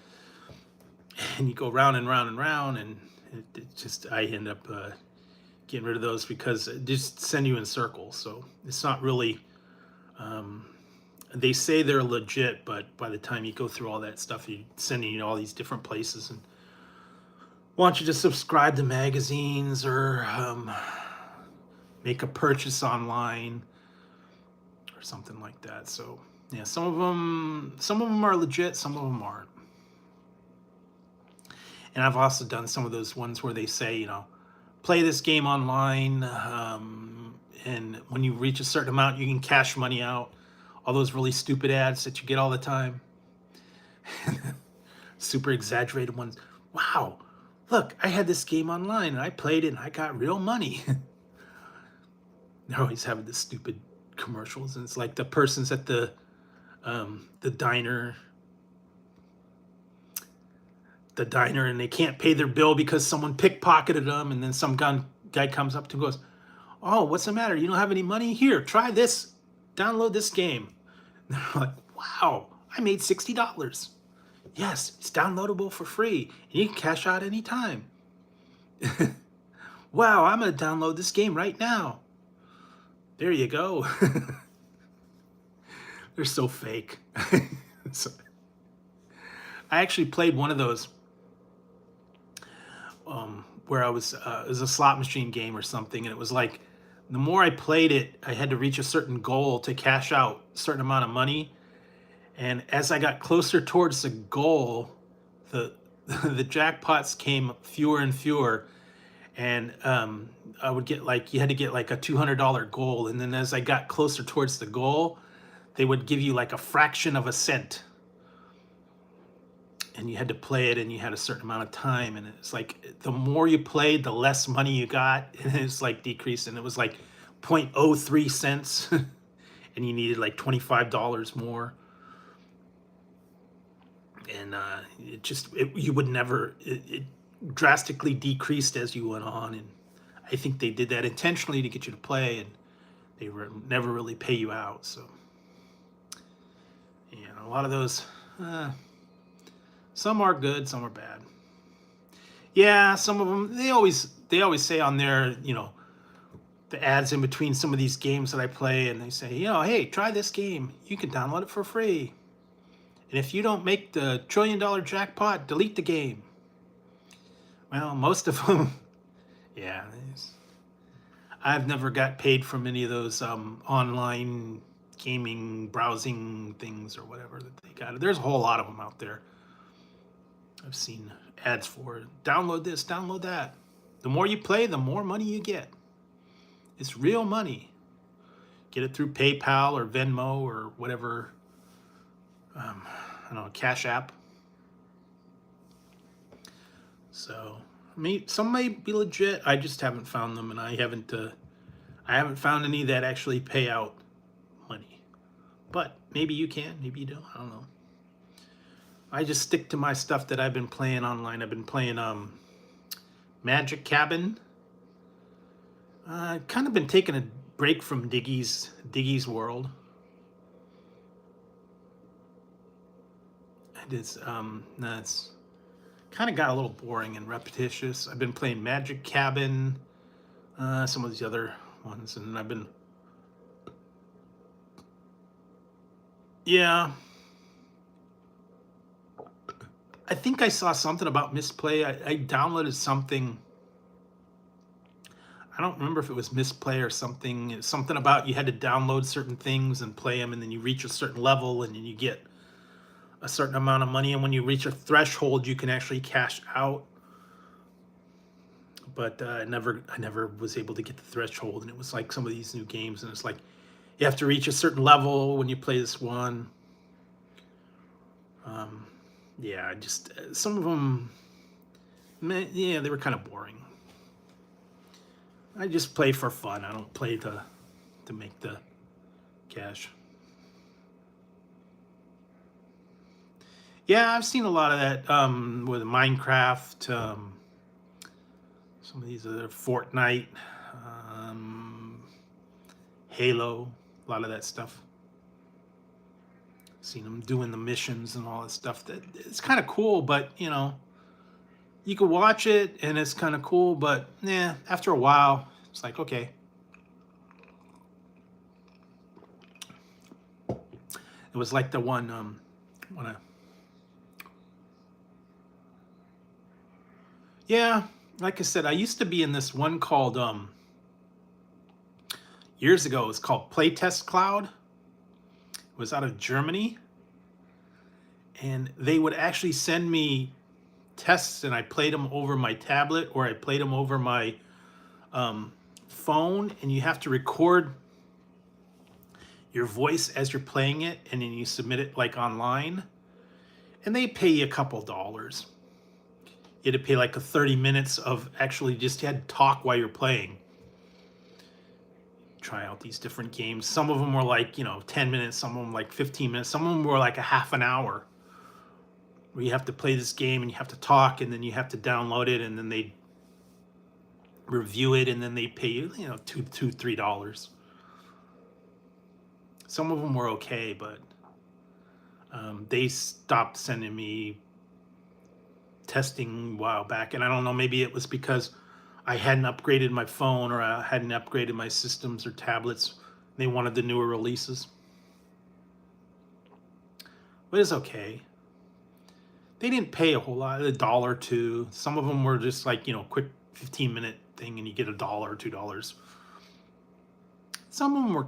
And you go round and round and round, and it just, I end up getting rid of those because it just send you in circles. So it's not really, they say they're legit, but by the time you go through all that stuff, you're sending you to all these different places and want you to subscribe to magazines or make a purchase online or something like that. So yeah, some of them are legit, some of them aren't. And I've also done some of those ones where they say, play this game online, and when you reach a certain amount, you can cash money out. All those really stupid ads that you get all the time. Super exaggerated ones. Wow, look, I had this game online, and I played it, and I got real money. They're always having the stupid commercials, and it's like the person's at the diner, and they can't pay their bill because someone pickpocketed them, and then some guy comes up to and goes, oh, what's the matter? You don't have any money? Here, try this. Download this game. And they're like, wow, I made $60. Yes, it's downloadable for free, and you can cash out anytime. Wow, I'm going to download this game right now. There you go. They're so fake. So, I actually played one of those where it was a slot machine game or something, and it was like the more I played it, I had to reach a certain goal to cash out a certain amount of money, and as I got closer towards the goal, the jackpots came fewer and fewer, And I would get like, you had to get like a $200 goal. And then as I got closer towards the goal, they would give you like a fraction of a cent. And you had to play it, and you had a certain amount of time. And it's like, the more you played, the less money you got. And it's like decreased. And it was like 0.03 cents. And you needed like $25 more. And you would never, it drastically decreased as you went on. And I think they did that intentionally to get you to play, and they were never really pay you out. So, a lot of those, some are good, some are bad. Yeah, some of them, they always say on there, the ads in between some of these games that I play, and they say, hey, try this game. You can download it for free. And if you don't make the $1 trillion jackpot, delete the game. Well, most of them, yeah. I've never got paid from any of those online gaming browsing things or whatever that they got. There's a whole lot of them out there. I've seen ads for download this, download that. The more you play, the more money you get. It's real money. Get it through PayPal or Venmo or whatever, I don't know, Cash App. So, some may be legit. I just haven't found them, and I haven't found any that actually pay out money. But maybe you can, maybe you don't. I don't know. I just stick to my stuff that I've been playing online. I've been playing Magic Cabin. I've kind of been taking a break from Diggy's World. It's kind of got a little boring and repetitious. I've been playing Magic Cabin, some of these other ones, and I've been, yeah. I think I saw something about misplay. I downloaded something. I don't remember if it was misplay or something. Something about you had to download certain things and play them, and then you reach a certain level, and then you get a certain amount of money. And when you reach a threshold, you can actually cash out. But I never was able to get the threshold. And it was like some of these new games, and it's like you have to reach a certain level when you play this one. Yeah, just some of them, yeah, they were kind of boring. I just play for fun. I don't play to make the cash. Yeah, I've seen a lot of that with Minecraft, some of these other Fortnite, Halo, a lot of that stuff. Seen them doing the missions and all that stuff. That it's kind of cool, but you could watch it and it's kind of cool, but yeah, after a while, it's like, okay. It was like the one yeah, like I said, I used to be in this one called years ago. It was called Playtest Cloud. It was out of Germany, and they would actually send me tests, and I played them over my tablet or I played them over my phone, and you have to record your voice as you're playing it, and then you submit it like online, and they pay you a couple dollars. You had to pay like 30 minutes of actually just, you had to talk while you're playing. Try out these different games. Some of them were like 10 minutes, some of them like 15 minutes, some of them were like a half an hour, where you have to play this game and you have to talk, and then you have to download it, and then they review it, and then they pay you $2-3. Some of them were okay, but they stopped sending me testing a while back, and I don't know, maybe it was because I hadn't upgraded my phone, or I hadn't upgraded my systems or tablets. They wanted the newer releases, but it's okay. They didn't pay a whole lot, $1 or $2. Some of them were just like quick 15-minute thing, and you get $1 or $2. Some of them were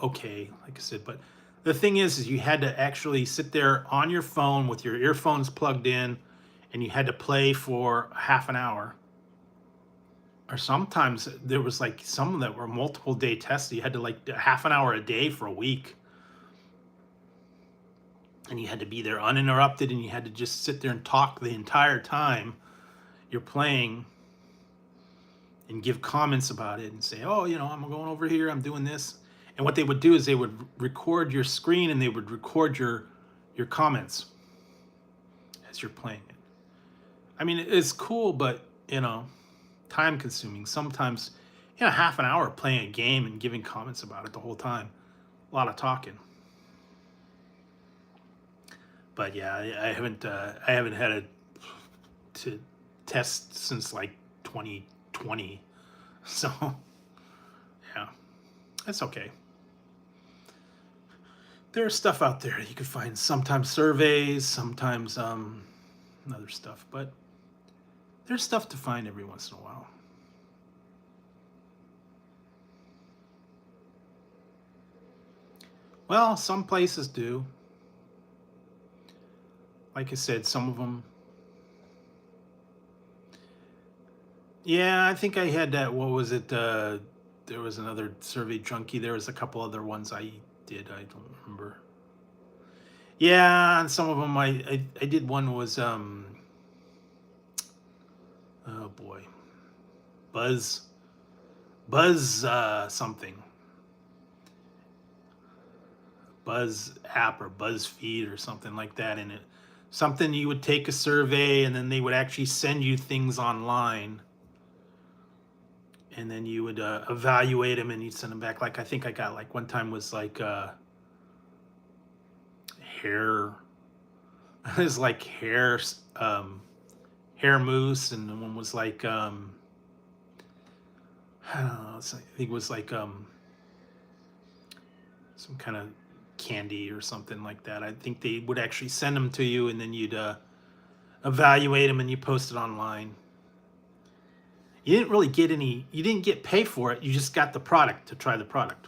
okay, like I said, but the thing is you had to actually sit there on your phone with your earphones plugged in, and you had to play for half an hour. or sometimes there was like some that were multiple day tests. You had to like half an hour a day for a week. And you had to be there uninterrupted, and you had to just sit there and talk the entire time you're playing and give comments about it and say, oh, you know, I'm going over here, I'm doing this. And what they would do is they would record your screen and they would record your comments as you're playing it. I mean, it's cool, but, you know, time consuming. Sometimes, you know, half an hour playing a game and giving comments about it the whole time. A lot of talking. But yeah, I haven't had a to test since like 2020. So yeah, that's okay. There's stuff out there you could find, sometimes surveys, sometimes other stuff, but there's stuff to find every once in a while. Well, some places do. Like I said, some of them. Yeah, I think I had that. What was it? There was another Survey Junkie. There was a couple other ones I did. I don't remember. Yeah, and some of them I did. One was oh boy, Buzz something. Buzz app or BuzzFeed or something like that. And it something you would take a survey and then they would actually send you things online. And then you would evaluate them and you'd send them back. Like I think I got like one time was like hair. It was like hair mousse, and the one was like I don't know. I think it was like some kind of candy or something like that. I think they would actually send them to you, and then you'd evaluate them and you post it online. You didn't really get any, you didn't get pay for it. You just got the product to try the product.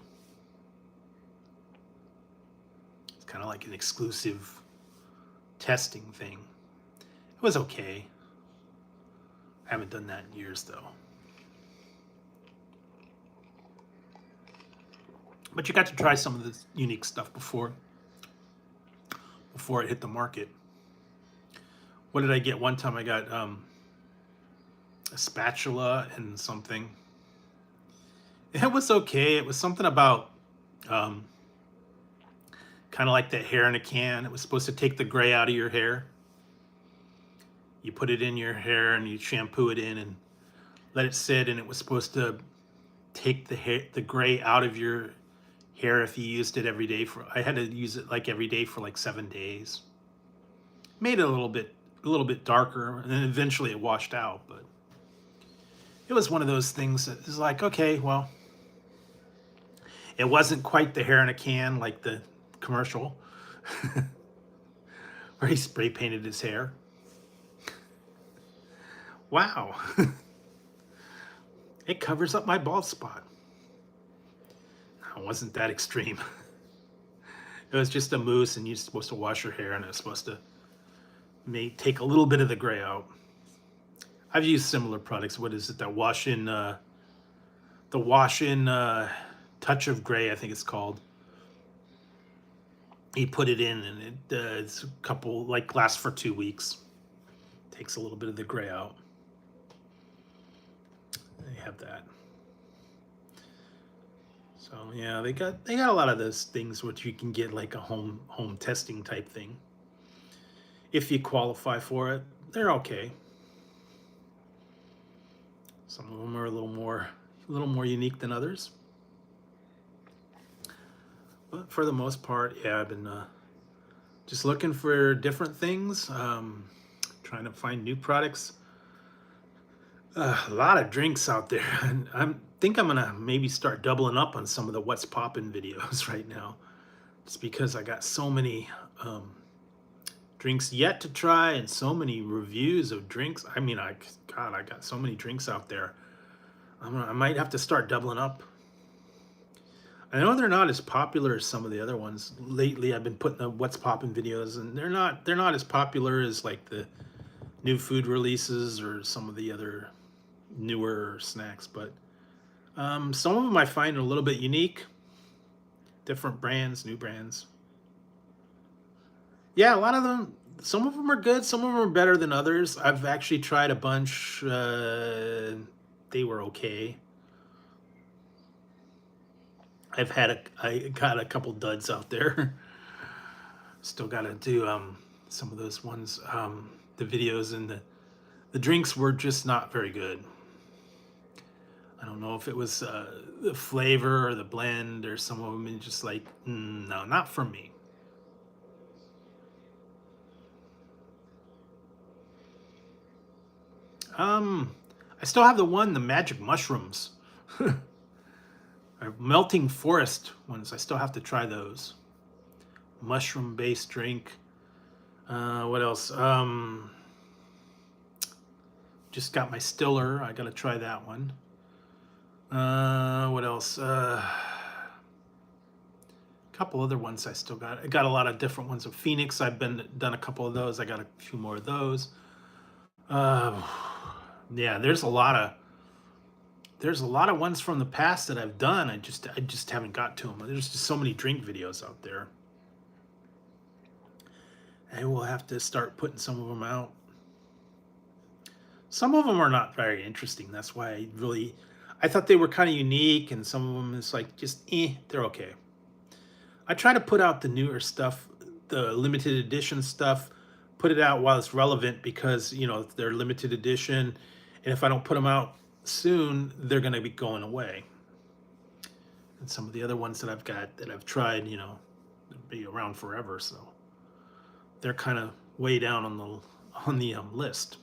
It's kind of like an exclusive testing thing. It was okay. I haven't done that in years though. But you got to try some of the unique stuff before it hit the market. What did I get? One time I got a spatula and something. It was okay. It was something about kind of like that hair in a can. It was supposed to take the gray out of your hair. You put it in your hair and you shampoo it in and let it sit, and it was supposed to take the gray out of your hair if you used it every day. I had to use it like every day for like 7 days. Made it a little bit darker, and then eventually it washed out. But it was one of those things that is like, okay, well, it wasn't quite the hair in a can like the commercial where he spray painted his hair. Wow. It covers up my bald spot. No, it wasn't that extreme. It was just a mousse, and you're supposed to wash your hair, and it's supposed to take a little bit of the gray out. I've used similar products. What is it? The wash-in touch of gray, I think it's called. You put it in, and it's a couple, like, lasts for 2 weeks. Takes a little bit of the gray out. They have that. So yeah, they got a lot of those things which you can get like a home testing type thing. If you qualify for it, they're okay. Some of them are a little more unique than others. But for the most part, yeah, I've been just looking for different things, trying to find new products. A lot of drinks out there. And I think I'm gonna maybe start doubling up on some of the What's Poppin' videos right now, just because I got so many drinks yet to try and so many reviews of drinks. I mean, I got so many drinks out there. I might have to start doubling up. I know they're not as popular as some of the other ones. Lately, I've been putting the What's Poppin' videos, and they're not as popular as like the new food releases or some of the other newer snacks, but some of them I find a little bit unique. Different brands, new brands. Yeah, a lot of them. Some of them are good. Some of them are better than others. I've actually tried a bunch. They were okay. I got a couple duds out there. Still got to do some of those ones. The videos and the drinks were just not very good. I don't know if it was the flavor or the blend or some of them and just like no, not for me. I still have the magic mushrooms. Melting forest ones. I still have to try those. Mushroom based drink. What else? Just got my Stiller. I gotta try that one. What else? Couple other ones I still got. I got a lot of different ones of Phoenix. I've done a couple of those. I got a few more of those. Yeah, there's a lot of ones from the past that I've done. I just haven't got to them. There's just so many drink videos out there. I will have to start putting some of them out. Some of them are not very interesting. That's why I thought they were kind of unique, and some of them is like just they're okay. I try to put out the newer stuff, the limited edition stuff, put it out while it's relevant because they're limited edition, and if I don't put them out soon, they're going to be going away. And some of the other ones that I've got that I've tried, they'll be around forever, so they're kind of way down on the list.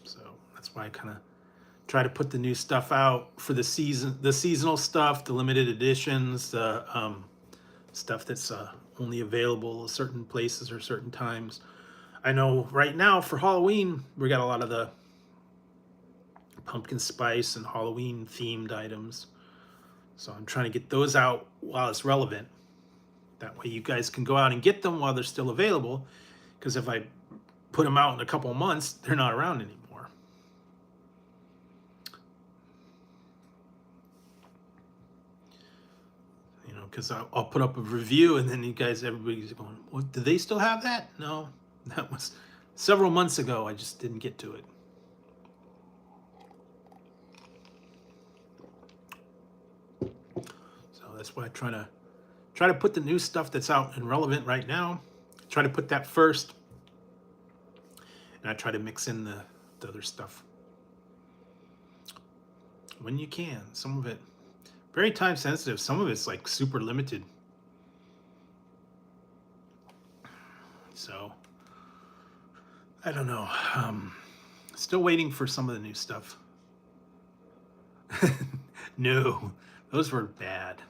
So that's why I kind of try to put the new stuff out for the seasonal stuff, the limited editions, the stuff that's only available certain places or certain times. I know right now for Halloween, we got a lot of the pumpkin spice and Halloween themed items. So I'm trying to get those out while it's relevant. That way you guys can go out and get them while they're still available. Because if I put them out in a couple of months, they're not around anymore. Because I'll put up a review and then everybody's going, well, do they still have that? No, that was several months ago. I just didn't get to it. So that's why I try to put the new stuff that's out and relevant right now. Try to put that first. And I try to mix in the other stuff when you can. Some of it very time sensitive. Some of it's like super limited. So I don't know. Still waiting for some of the new stuff. No, those were bad.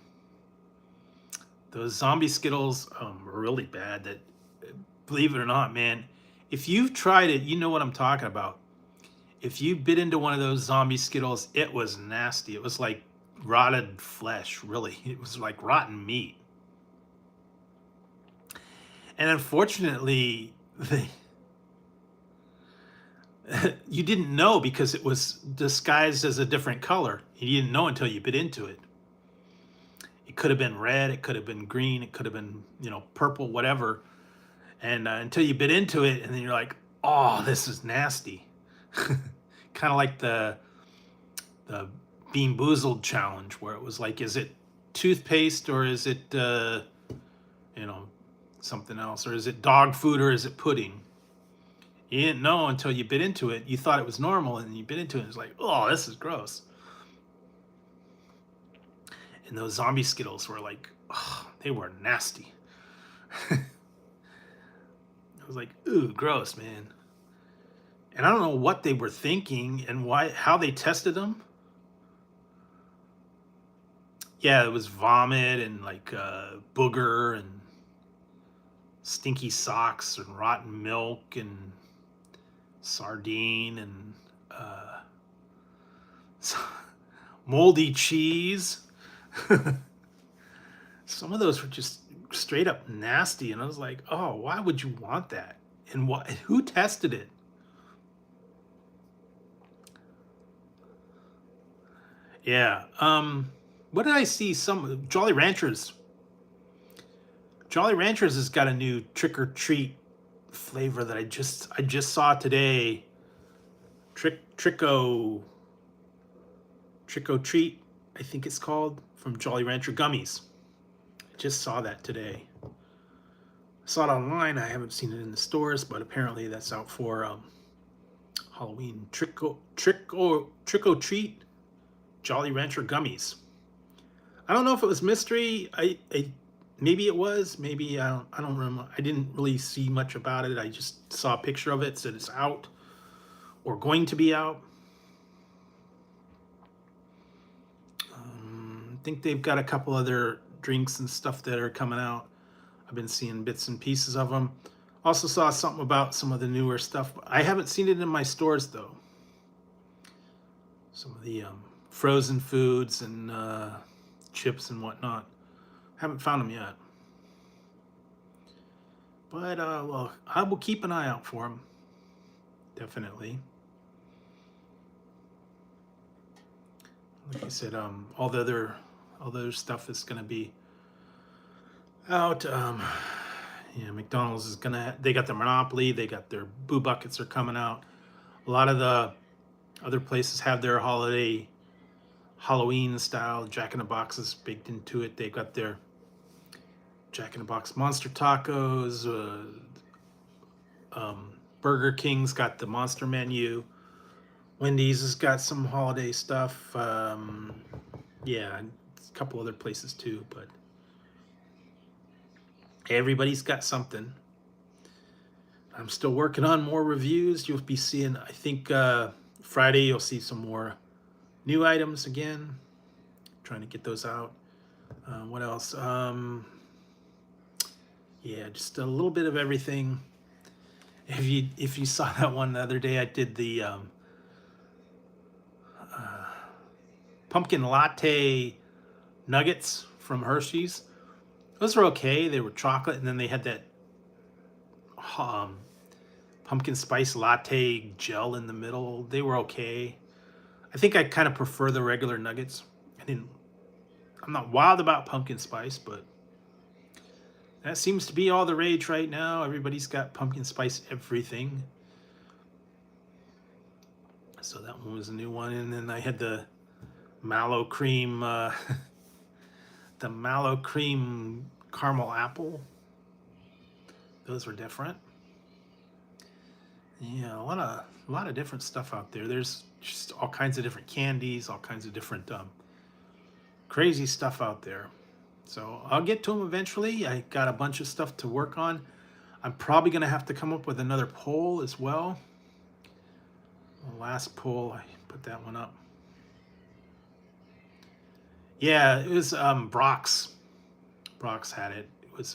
Those zombie Skittles were really bad. That, believe it or not, man, if you've tried it, you know what I'm talking about. If you bit into one of those zombie Skittles, it was nasty. It was like rotted flesh, really. It was like rotten meat. And unfortunately, you didn't know because it was disguised as a different color. You didn't know until you bit into it. It could have been red, it could have been green, it could have been, purple, whatever. And until you bit into it, and then you're like, oh, this is nasty. Kind of like the Bean Boozled challenge, where it was like, is it toothpaste or is it, something else? Or is it dog food or is it pudding? You didn't know until you bit into it. You thought it was normal, and you bit into it, and it's like, oh, this is gross. And those zombie Skittles were like, oh, they were nasty. I was like, ooh, gross, man. And I don't know what they were thinking and how they tested them. Yeah, it was vomit and like booger and stinky socks and rotten milk and sardine and moldy cheese. Some of those were just straight up nasty, and I was like, oh, why would you want that? And who tested it? Yeah. What did I see? Some Jolly Ranchers. Jolly Ranchers has got a new trick or treat flavor that I just saw today. Trick or treat, I think it's called, from Jolly Rancher gummies. I just saw that today. I saw it online. I haven't seen it in the stores, but apparently that's out for Halloween. Trick or treat Jolly Rancher gummies. I don't know if it was mystery. I maybe it was. Maybe I don't remember. I didn't really see much about it. I just saw a picture of it. Said it's out or going to be out. I think they've got a couple other drinks and stuff that are coming out. I've been seeing bits and pieces of them. Also saw something about some of the newer stuff. I haven't seen it in my stores though. Some of the frozen foods and chips and whatnot. Haven't found them yet. But well, I will keep an eye out for them. Definitely. Like I said, all the other stuff is going to be out. McDonald's is gonna. They got their Monopoly. They got their Boo Buckets are coming out. A lot of the other places have their Halloween style Jack in the Boxes baked into it. They've got their Jack in the Box Monster Tacos. Burger King's got the Monster Menu. Wendy's has got some holiday stuff. Yeah, a couple other places too, but everybody's got something. I'm still working on more reviews. You'll be seeing, I think Friday you'll see some more new items again. Trying to get those out. What else? Yeah, just a little bit of everything. If you saw that one the other day, I did the pumpkin latte nuggets from Hershey's. Those were okay. They were chocolate, and then they had that pumpkin spice latte gel in the middle. They were okay. I think I kind of prefer the regular nuggets. I'm not wild about pumpkin spice, but that seems to be all the rage right now. Everybody's got pumpkin spice everything. So that one was a new one. And then I had the mallow cream, the mallow cream caramel apple. Those were different. Yeah, a lot of different stuff out there. There's just all kinds of different candies, all kinds of different crazy stuff out there. So I'll get to them eventually. I got a bunch of stuff to work on. I'm probably going to have to come up with another poll as well. The last poll, I put that one up. Yeah, it was Brock's. Brock's had it. It was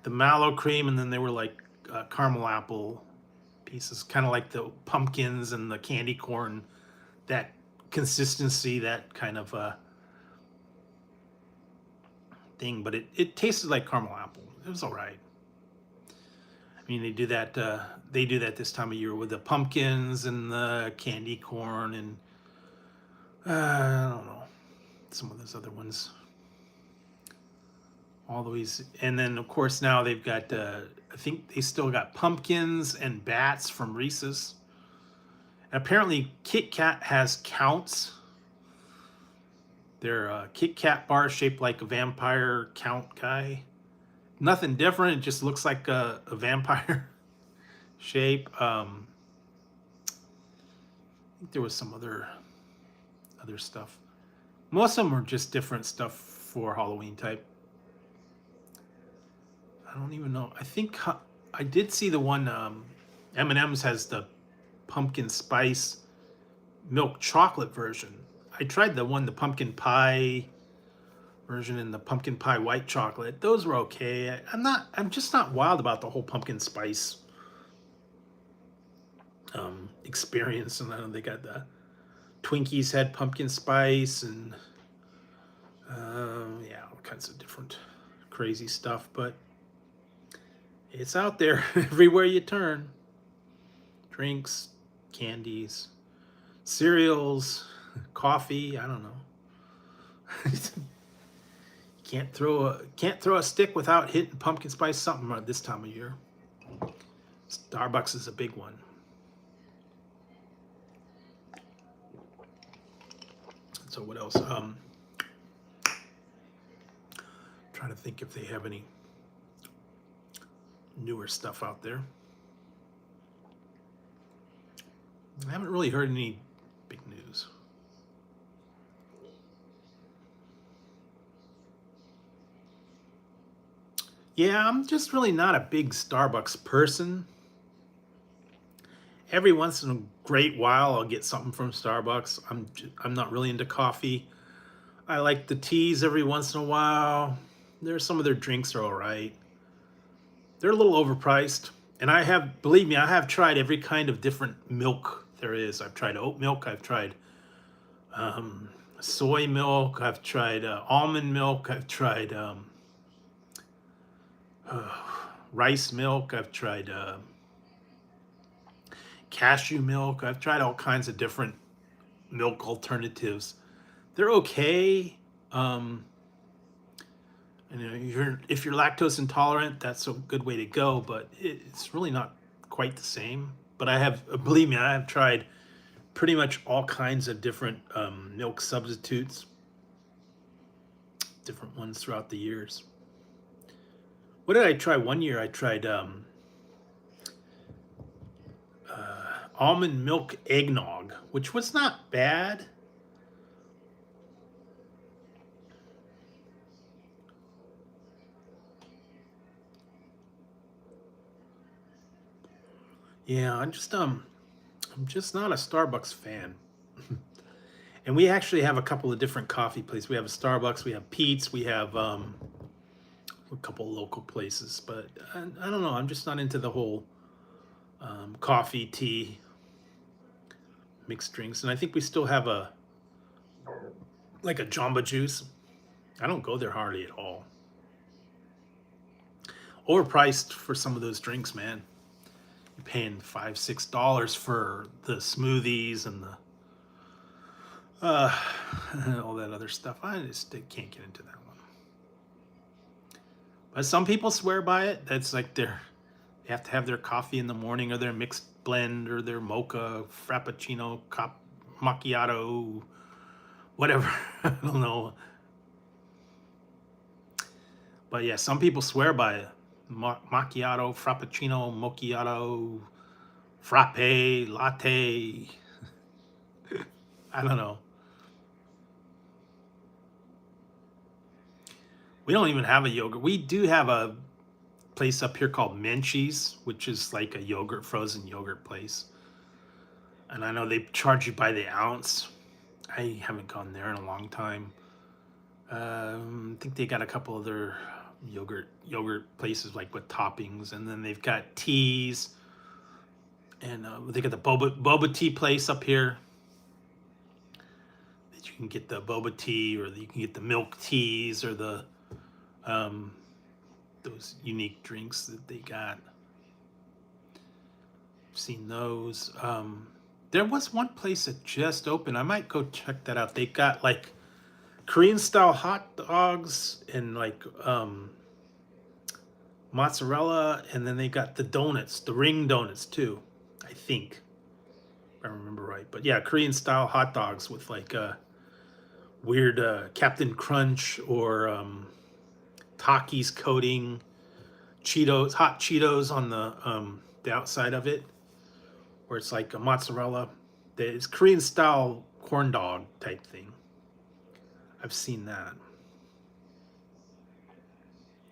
the mallow cream, and then they were like caramel apple pieces, kind of like the pumpkins and the candy corn. That consistency, that kind of thing, but it tasted like caramel apple. It was all right. I mean, they do that this time of year with the pumpkins and the candy corn and I don't know, some of those other ones. All those, and then of course now they've got I think they still got pumpkins and bats from Reese's. And apparently Kit Kat has counts. They're Kit Kat bars shaped like a vampire count guy. Nothing different. It just looks like a vampire shape. I think there was some other stuff. Most of them were just different stuff for Halloween type. I don't even know. I think I did see the one M&M's has the pumpkin spice milk chocolate version. I tried the pumpkin pie version and the pumpkin pie white chocolate. Those were okay. I'm just not wild about the whole pumpkin spice experience. And then they got the Twinkies had pumpkin spice and yeah, all kinds of different crazy stuff. But it's out there everywhere you turn. Drinks, candies, cereals. coffee. I don't know. Can't throw a stick without hitting pumpkin spice something at this time of year. Starbucks is a big one. So what else? Trying to think if they have any newer stuff out there. I haven't really heard any big news. Yeah, I'm just really not a big Starbucks person. Every once in a great while, I'll get something from Starbucks. I'm not really into coffee. I like the teas every once in a while. There's some of their drinks are all right. They're a little overpriced. And I have, believe me, I have tried every kind of different milk there is. I've tried oat milk. I've tried soy milk. I've tried almond milk. I've tried rice milk. I've tried cashew milk. I've tried all kinds of different milk alternatives. They're okay. And if you're lactose intolerant, that's a good way to go, but it's really not quite the same. But I have, believe me, I have tried pretty much all kinds of different milk substitutes, different ones throughout the years. What did I try one year? I tried almond milk eggnog, which was not bad. Yeah, I'm just not a Starbucks fan. And we actually have a couple of different coffee places. We have a Starbucks, we have Pete's, we have a couple of local places. But I don't know, I'm just not into the whole coffee, tea, mixed drinks. And I think we still have like a Jamba Juice. I don't go there hardly at all. Overpriced for some of those drinks, man. You're paying $5, $6 for the smoothies and the all that other stuff. I just can't get into that one. But some people swear by it. That's like they have to have their coffee in the morning, or their mixed blend, or their mocha, frappuccino, macchiato, whatever. I don't know. But yeah, some people swear by it. Macchiato, frappuccino, mochiato, frappe, latte. I don't know. We don't even have a yogurt. We do have a place up here called Menchie's, which is like a frozen yogurt place. And I know they charge you by the ounce. I haven't gone there in a long time. I think they got a couple other yogurt places like with toppings, and then they've got teas, and they got the boba tea place up here that you can get the boba tea, or you can get the milk teas, or the those unique drinks that they got. I've seen those. There was one place that just opened. I might go check that out. They got like Korean style hot dogs and like mozzarella, and then they got the donuts, the ring donuts too, I think, if I remember right. But yeah, Korean style hot dogs with like weird Captain Crunch or Takis coating, Cheetos, hot Cheetos on the outside of it, where it's like a mozzarella. It's Korean style corn dog type thing. I've seen that.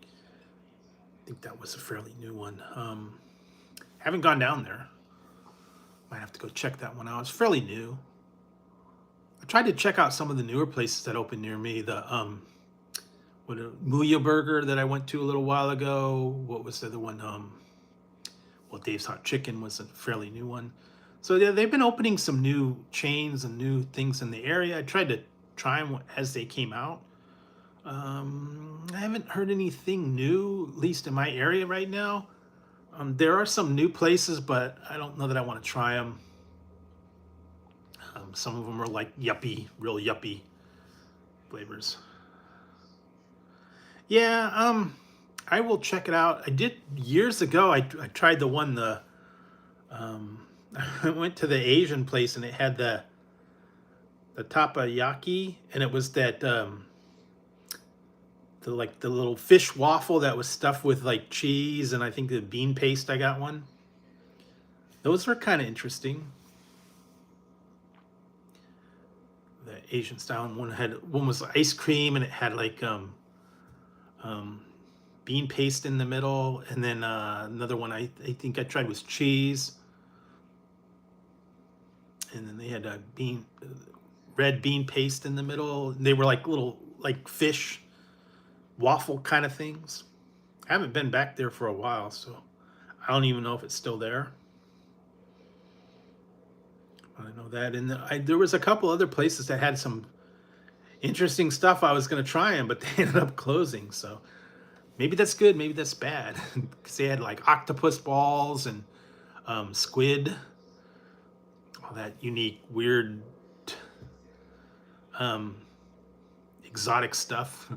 I think that was a fairly new one. Haven't gone down there. Might have to go check that one out. It's fairly new. I tried to check out some of the newer places that opened near me. The Muya Burger that I went to a little while ago. What was the other one? Well, Dave's Hot Chicken was a fairly new one. So yeah, they've been opening some new chains and new things in the area. I tried to try them as they came out. I haven't heard anything new, at least in my area right now. There are some new places, but I don't know that I want to try them. Some of them are like yuppie, real yuppie flavors. Yeah, I will check it out. I did years ago. I tried the one I went to the Asian place and it had the takoyaki, and it was that the little fish waffle that was stuffed with like cheese and I think the bean paste. I got one. Those were kind of interesting. The Asian style one was ice cream and it had like bean paste in the middle, and then another one I think I tried was cheese, and then they had a red bean paste in the middle. They were like little like fish waffle kind of things. I haven't been back there for a while, so I don't even know if it's still there. I know that, and there was a couple other places that had some interesting stuff I was going to try them, but they ended up closing. So maybe that's good, maybe that's bad, because they had like octopus balls and squid, all that unique, weird, exotic stuff.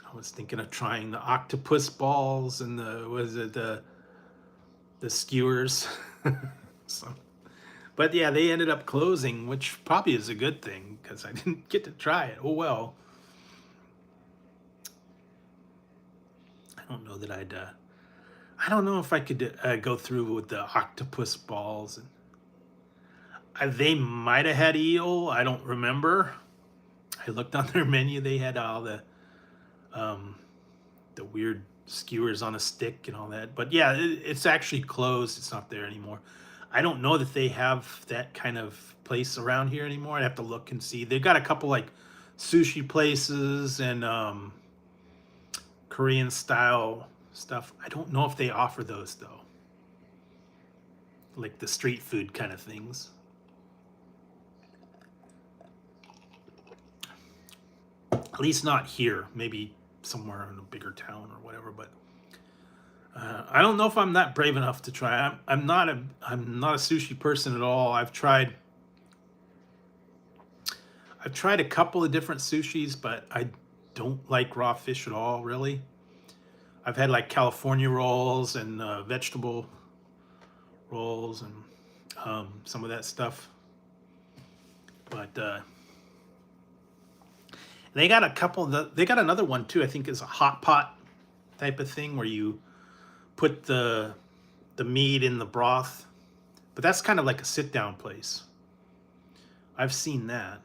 I was thinking of trying the octopus balls and the skewers. So, but yeah, they ended up closing, which probably is a good thing because I didn't get to try it. Oh well. I don't know that I don't know if I could go through with the octopus balls. They might have had eel. I don't remember. I looked on their menu. They had all the weird skewers on a stick and all that. But yeah, it's actually closed. It's not there anymore. I don't know that they have that kind of place around here anymore. I'd have to look and see. They've got a couple like sushi places and Korean style stuff. I don't know if they offer those though. Like the street food kind of things. At least not here. Maybe somewhere in a bigger town or whatever. But I don't know if I'm that brave enough to try. I'm not a sushi person at all. I've tried a couple of different sushis, but I don't like raw fish at all, really. I've had like California rolls and vegetable rolls and some of that stuff. But they got a couple. They got another one too. I think is a hot pot type of thing where you put the meat in the broth, but that's kind of like a sit down place. I've seen that.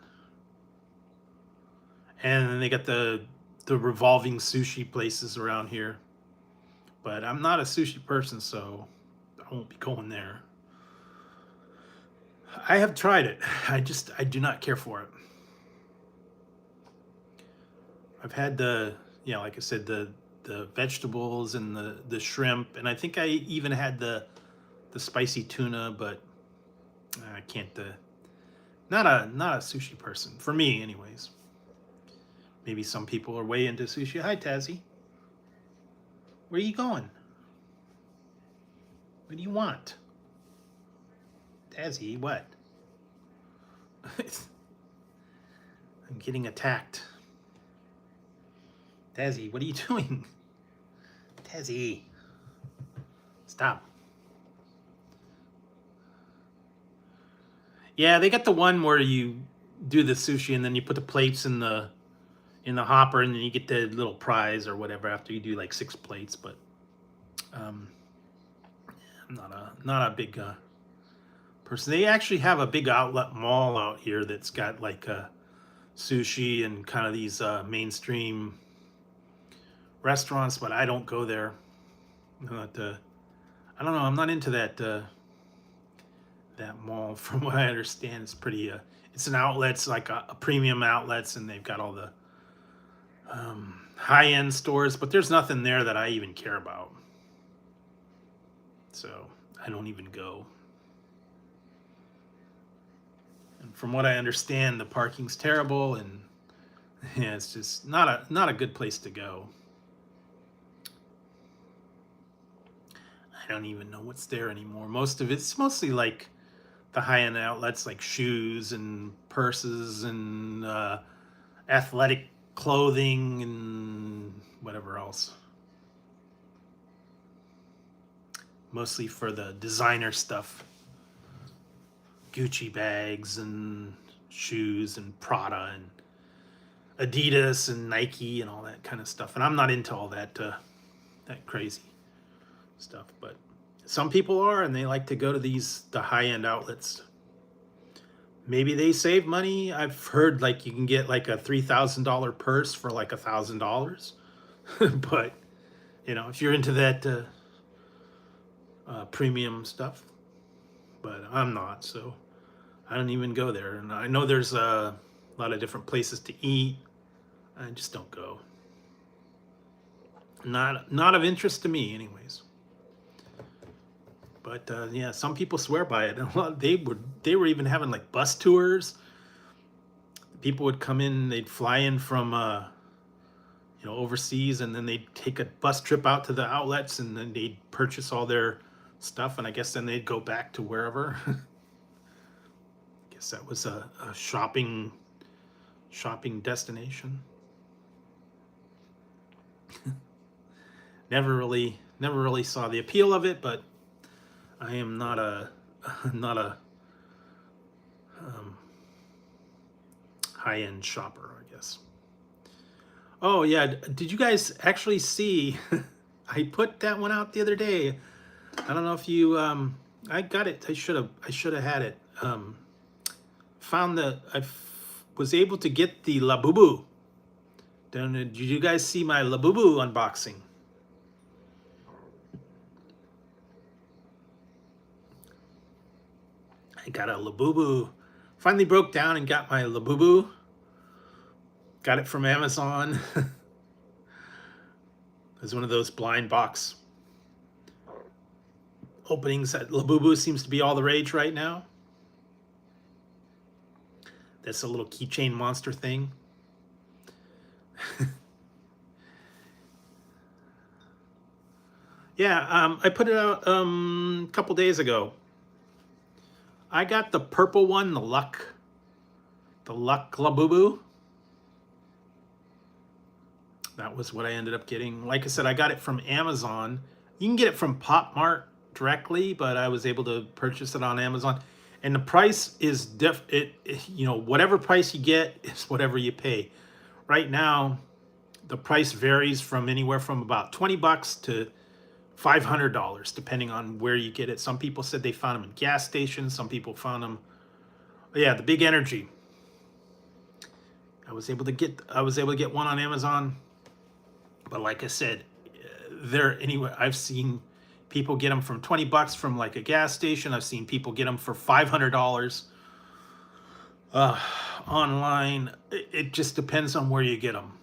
And then they got the revolving sushi places around here. But I'm not a sushi person, so I won't be going there. I have tried it. I do not care for it. I've had like I said, the vegetables and the shrimp, and I think I even had the spicy tuna, but I can't. Not a sushi person for me, anyways. Maybe some people are way into sushi. Hi, Tazzy. Where are you going? What do you want? Tazzy, what? I'm getting attacked. Tazzy, what are you doing? Tazzy. Stop. Yeah, they got the one where you do the sushi and then you put the plates in the hopper and then you get the little prize or whatever after you do like 6 plates. But I'm not a big person. They actually have a big outlet mall out here that's got like sushi and kind of these mainstream restaurants, but I don't go there. I don't know. I'm not into that mall. From what I understand, it's pretty. It's an outlet. It's like a premium outlets, and they've got all the high-end stores, but there's nothing there that I even care about. So I don't even go. And from what I understand, the parking's terrible, and yeah, it's just not a good place to go. I don't even know what's there anymore. Most of it's mostly like the high-end outlets like shoes and purses and athletic clothing and whatever else. Mostly for the designer stuff. Gucci bags and shoes and Prada and Adidas and Nike and all that kind of stuff. And I'm not into all that that crazy stuff, but some people are, and they like to go to the high-end outlets. Maybe they save money. I've heard like you can get like a $3,000 purse for like $1,000. But you know, if you're into that premium stuff, but I'm not, so I don't even go there. And I know there's a lot of different places to eat. I just don't go. Not of interest to me, anyways. But yeah, some people swear by it. They were even having like bus tours. People would come in, they'd fly in from overseas, and then they'd take a bus trip out to the outlets, and then they'd purchase all their stuff, and I guess then they'd go back to wherever. I guess that was a shopping destination. Never really saw the appeal of it, but I am not a high-end shopper, I guess. Oh yeah, did you guys actually see? I put that one out the other day. I don't know if you I got it. I should have had it. Was able to get the Labubu. Did you guys see my Labubu unboxing? I got a Labubu. Finally broke down and got my Labubu. Got it from Amazon. It was one of those blind box openings. That Labubu seems to be all the rage right now. That's a little keychain monster thing. Yeah, I put it out a couple days ago. I got the purple one, the Luck Labubu. That was what I ended up getting. Like I said, I got it from Amazon. You can get it from Pop Mart directly, but I was able to purchase it on Amazon. And the price is whatever price you get is whatever you pay. Right now, the price varies from anywhere from about $20 to $500, depending on where you get it. Some people said they found them in gas stations. Some people found them, yeah, the Big Energy. I was able to get one on Amazon, but like I said, I've seen people get them from $20 from like a gas station. I've seen people get them for $500 online. It just depends on where you get them.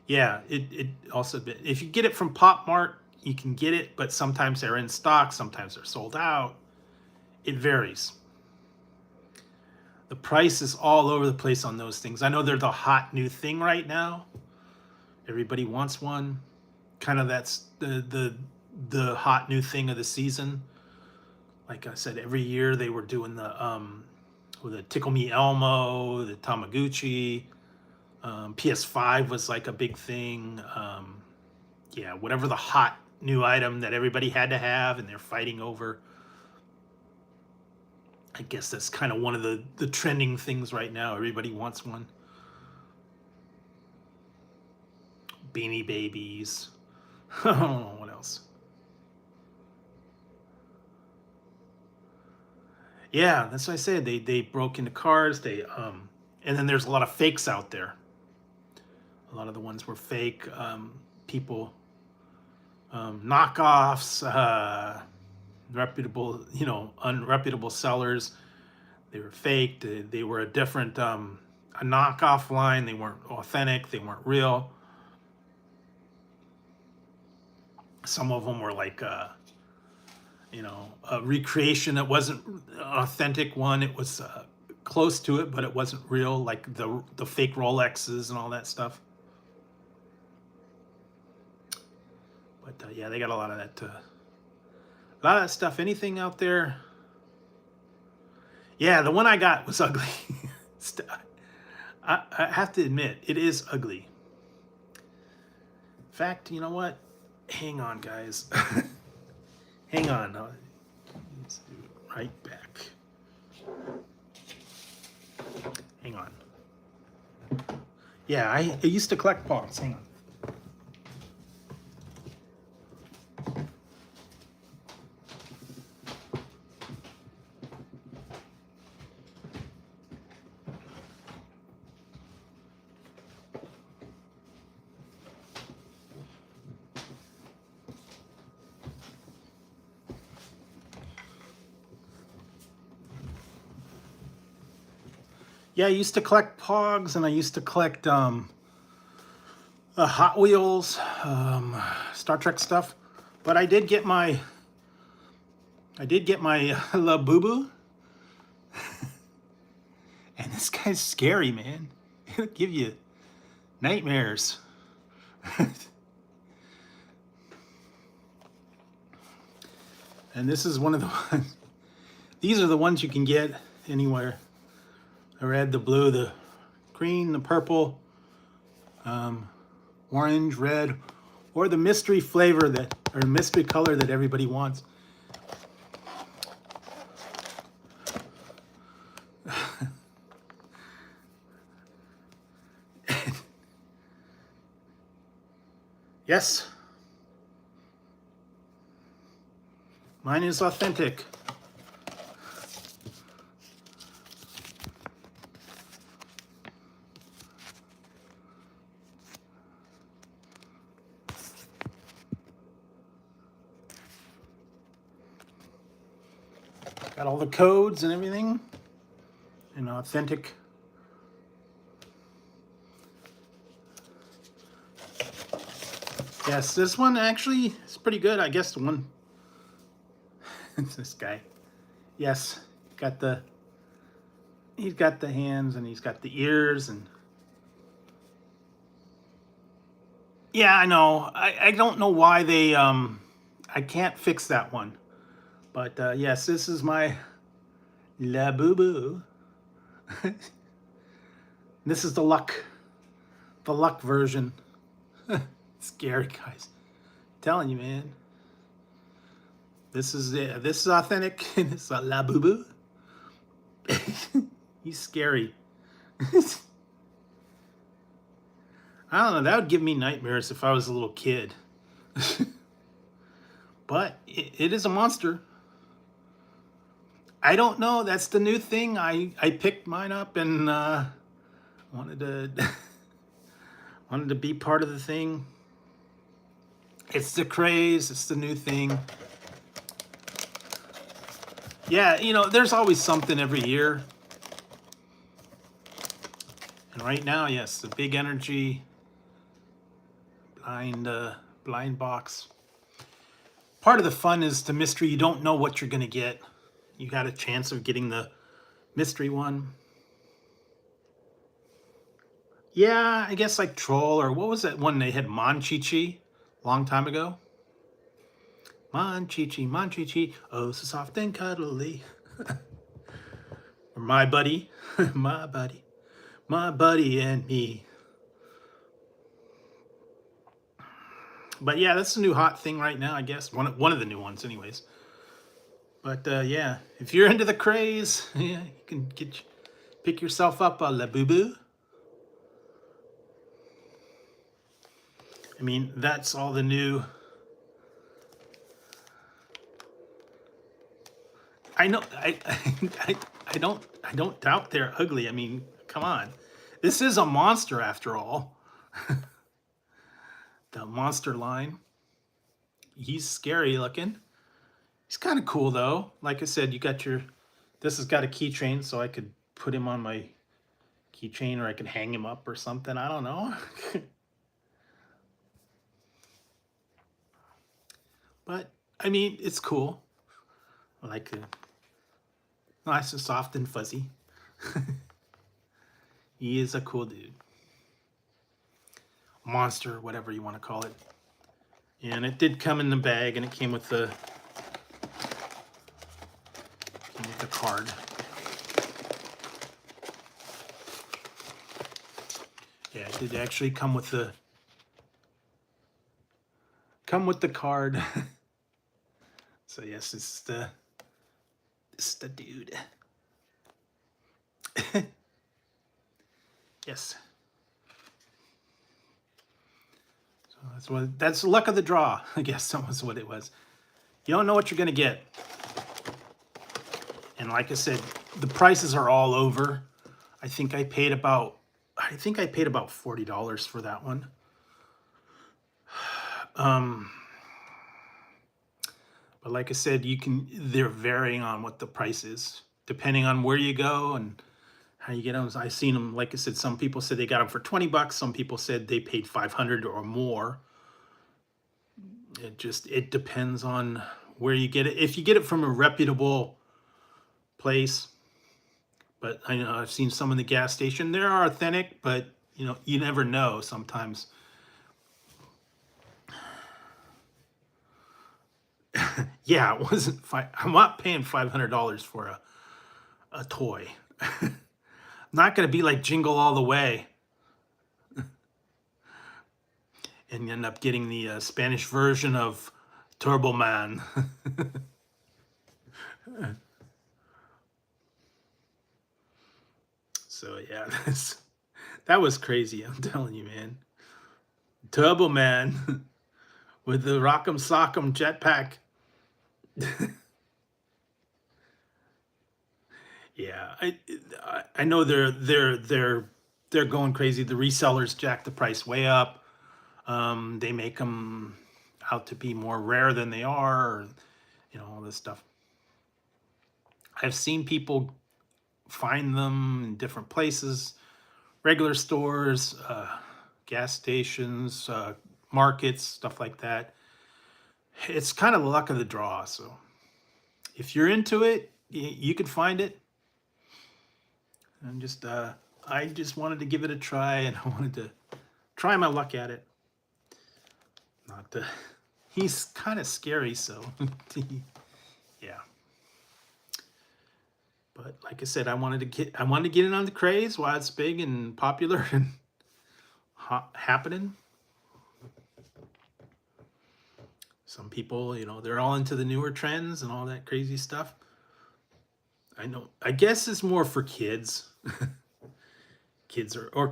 Yeah, it also, if you get it from Pop Mart, you can get it, but sometimes they're in stock, sometimes they're sold out. It varies. The price is all over the place on those things. I know they're the hot new thing right now. Everybody wants one. Kind of that's the hot new thing of the season. Like I said, every year they were doing the Tickle Me Elmo, the Tamagotchi. PS5 was like a big thing. Yeah, whatever the hot new item that everybody had to have, and they're fighting over. I guess that's kind of one of the trending things right now. Everybody wants one. Beanie Babies. I don't know what else. Yeah, that's what I said. They broke into cars. And then there's a lot of fakes out there. A lot of the ones were fake. People, knockoffs, unreputable sellers. They were faked. They were a different, a knockoff line. They weren't authentic. They weren't real. Some of them were like, a recreation that wasn't an authentic one. It was close to it, but it wasn't real, like the fake Rolexes and all that stuff. But yeah, they got a lot of that stuff. Anything out there Yeah, the one I got was ugly. I have to admit, it is ugly. In fact, you know what? Hang on, guys. Hang on. Let's do it right back. Hang on. Yeah, I used to collect pogs. Hang on. Yeah, I used to collect pogs, and I used to collect Hot Wheels, Star Trek stuff. But I did get my La Boo Boo, and this guy's scary, man. He'll give you nightmares. And this is one of the ones. These are the ones you can get anywhere. The red, the blue, the green, the purple, orange, red, or the mystery flavor or mystery color that everybody wants. Yes. Mine is authentic. Got all the codes and everything. And authentic. Yes, this one actually is pretty good. I guess the one. It's this guy. Yes, he's got the hands and he's got the ears and. Yeah, I know. I don't know why they I can't fix that one. But yes, this is my La Boo Boo. This is the luck version. Scary, guys. I'm telling you, man. This is authentic. This is a La Boo Boo. He's scary. I don't know. That would give me nightmares if I was a little kid. But it is a monster. I don't know. That's the new thing. I picked mine up and wanted to be part of the thing. It's the craze. It's the new thing. Yeah, you know, there's always something every year. And right now, yes, the big energy blind box. Part of the fun is the mystery. You don't know what you're going to get. You got a chance of getting the mystery one. Yeah, I guess like Troll, or what was that one they had, Mon-Chi-Chi, long time ago? Mon-Chi-Chi, oh, so soft and cuddly. Or My Buddy, my buddy and me. But yeah, that's a new hot thing right now, I guess. One of the new ones, anyways. But yeah, if you're into the craze, yeah, you can pick yourself up a La Boo Boo. I mean, that's all the new. I know. I don't doubt they're ugly. I mean, come on, this is a monster after all. The monster line. He's scary looking. He's kind of cool though. Like I said, you got your. This has got a keychain, so I could put him on my keychain, or I could hang him up or something. I don't know. But I mean, it's cool. I like it. Nice and soft and fuzzy. He is a cool dude. Monster, whatever you want to call it. And it did come in the bag, and it came with the card. Yeah, it did actually come with the card. So yes, this is the dude. Yes. So that's the luck of the draw. I guess that was what it was. You don't know what you're gonna get. And like I said, the prices are all over. I think I paid about $40 for that one. But like I said, they're varying on what the price is, depending on where you go and how you get them. I've seen them, like I said, some people said they got them for 20 bucks. Some people said they paid 500 or more. It depends on where you get it. If you get it from a reputable place, but I know I've seen some in the gas station. They're authentic, but you never know sometimes. Yeah, it wasn't I'm not paying $500 for a toy. I'm not going to be like Jingle All the Way and end up getting the Spanish version of Turbo Man. So yeah, that was crazy. I'm telling you, man. Turbo Man with the Rock'em Sock'em jetpack. Yeah, I know they're going crazy. The resellers jack the price way up. They make them out to be more rare than they are, or, all this stuff. I've seen people find them in different places, regular stores, gas stations, markets, stuff like that. It's kind of the luck of the draw. So if you're into it, you can find it. And I just wanted to give it a try, and I wanted to try my luck at it. He's kind of scary, so yeah. But like I said, I wanted to get in on the craze while it's big and popular and happening. Some people, they're all into the newer trends and all that crazy stuff. I know. I guess it's more for kids. Kids or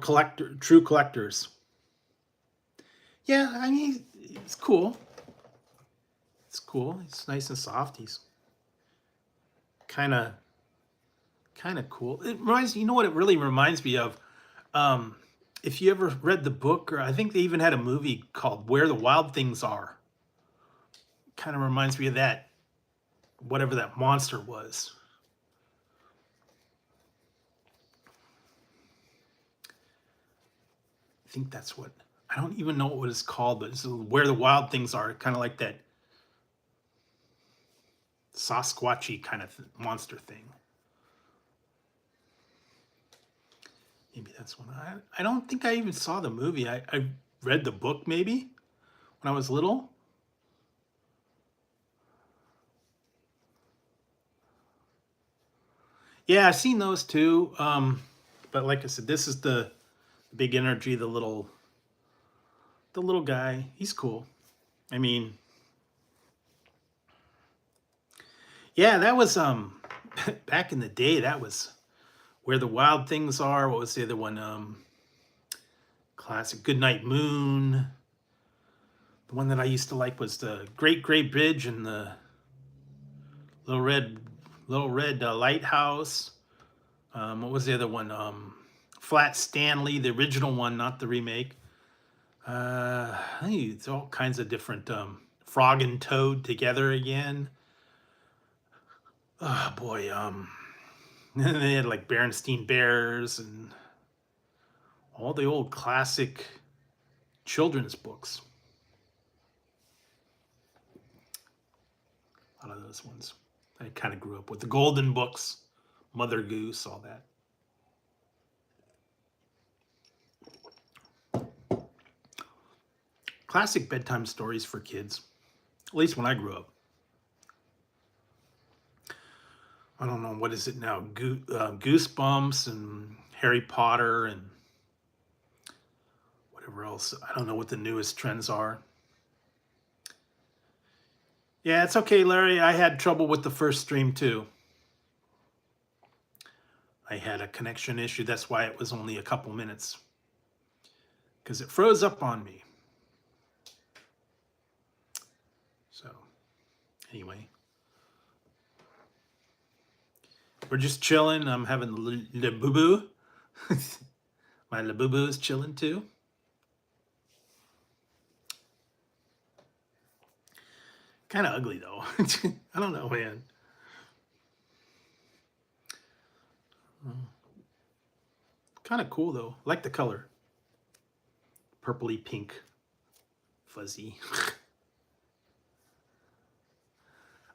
true collectors. Yeah, I mean, it's cool. It's cool. It's nice and soft. He's kind of cool. It reminds you know what it really reminds me of. If you ever read the book, or I think they even had a movie called Where the Wild Things Are. Kind of reminds me of that, whatever that monster was. I think that's what, I don't even know what it's called, but it's Where the Wild Things Are, kind of like that Sasquatchy kind of monster thing. Maybe that's one. I don't think I even saw the movie. I read the book maybe when I was little. Yeah, I've seen those too. But like I said, this is the big energy, the little guy. He's cool. I mean, yeah, that was back in the day. That was Where the Wild Things Are. What was the other one? Classic Goodnight Moon. The one that I used to like was the Great Gray Bridge and the Little Red Lighthouse. What was the other one? Flat Stanley, the original one, not the remake. It's all kinds of different. Frog and Toad Together Again. Oh boy. And they had like Berenstain Bears and all the old classic children's books. A lot of those ones. I kind of grew up with the Golden Books, Mother Goose, all that. Classic bedtime stories for kids, at least when I grew up. I don't know, what is it now? Goosebumps and Harry Potter and whatever else. I don't know what the newest trends are. Yeah, it's okay, Larry. I had trouble with the first stream too. I had a connection issue. That's why it was only a couple minutes, because it froze up on me. So anyway, we're just chilling. I'm having le boo-boo. My le boo-boo is chilling too. Kind of ugly though. I don't know, man. Kind of cool though. I like the color. Purpley pink. Fuzzy.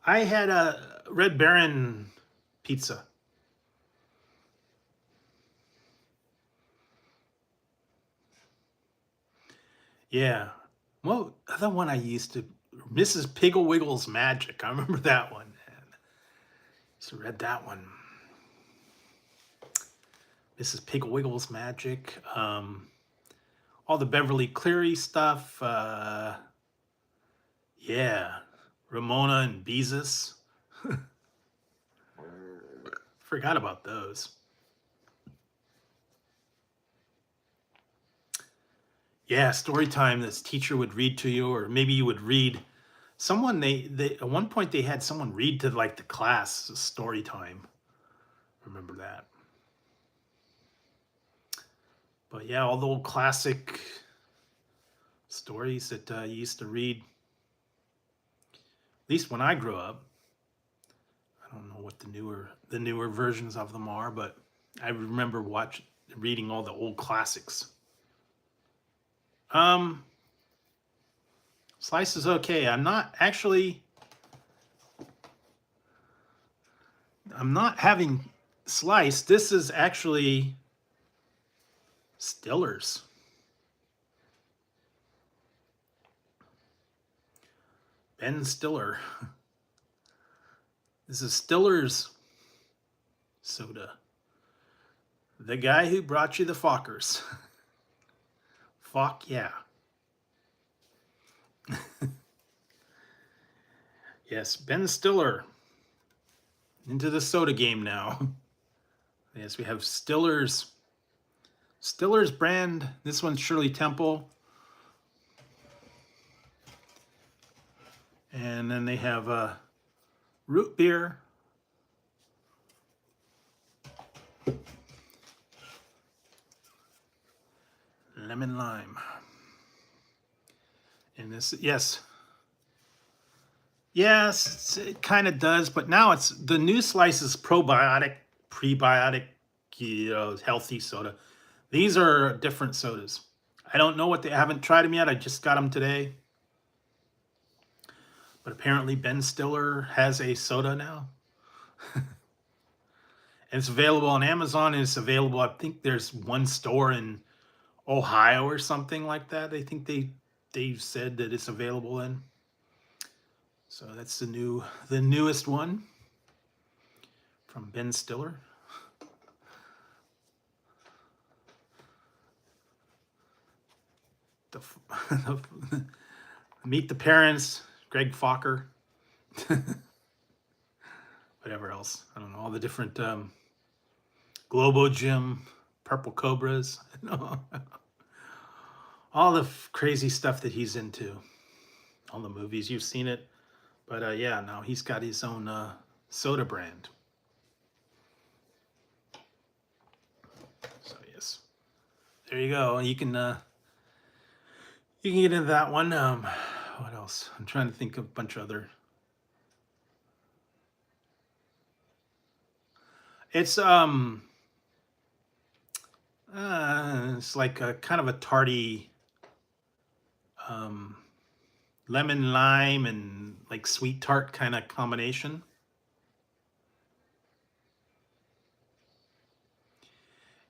I had a Red Baron pizza. Yeah. Well, the other one I used to, Mrs. Piggle Wiggle's Magic. I remember that one. Man. Used to read that one. Mrs. Piggle Wiggle's Magic. All the Beverly Cleary stuff. Yeah. Ramona and Beezus. Forgot about those. Yeah, story time this teacher would read to you, or maybe you would read. Someone, they at one point they had someone read to like the class story time. Remember that. But yeah, all the old classic stories that you used to read. At least when I grew up. I don't know what the newer versions of them are, but I remember reading all the old classics. Slice is okay. I'm not having slice. This is actually Stiller's. Ben Stiller. This is Stiller's soda. The guy who brought you the Fockers. Fuck yeah. Yes, Ben Stiller. Into the soda game now. Yes, we have Stiller's brand. This one's Shirley Temple. And then they have root beer. Lemon lime. And this, yes, it kind of does, but now it's the new slice is probiotic, prebiotic, healthy soda. These are different sodas. I don't know what I haven't tried them yet. I just got them today. But apparently Ben Stiller has a soda now. And it's available on Amazon, and it's available, I think there's one store in Ohio or something like that. I think they said that it's available in. So that's the newest one from Ben Stiller. Meet the Parents, Greg Focker. Whatever else. I don't know. All the different Globo Gym, Purple Cobras. All the crazy stuff that he's into. All the movies. You've seen it. But yeah, now he's got his own soda brand. So yes. There you go. You can get into that one. What else? I'm trying to think of a bunch of other. It's like a kind of a tarty lemon lime and like sweet tart kind of combination.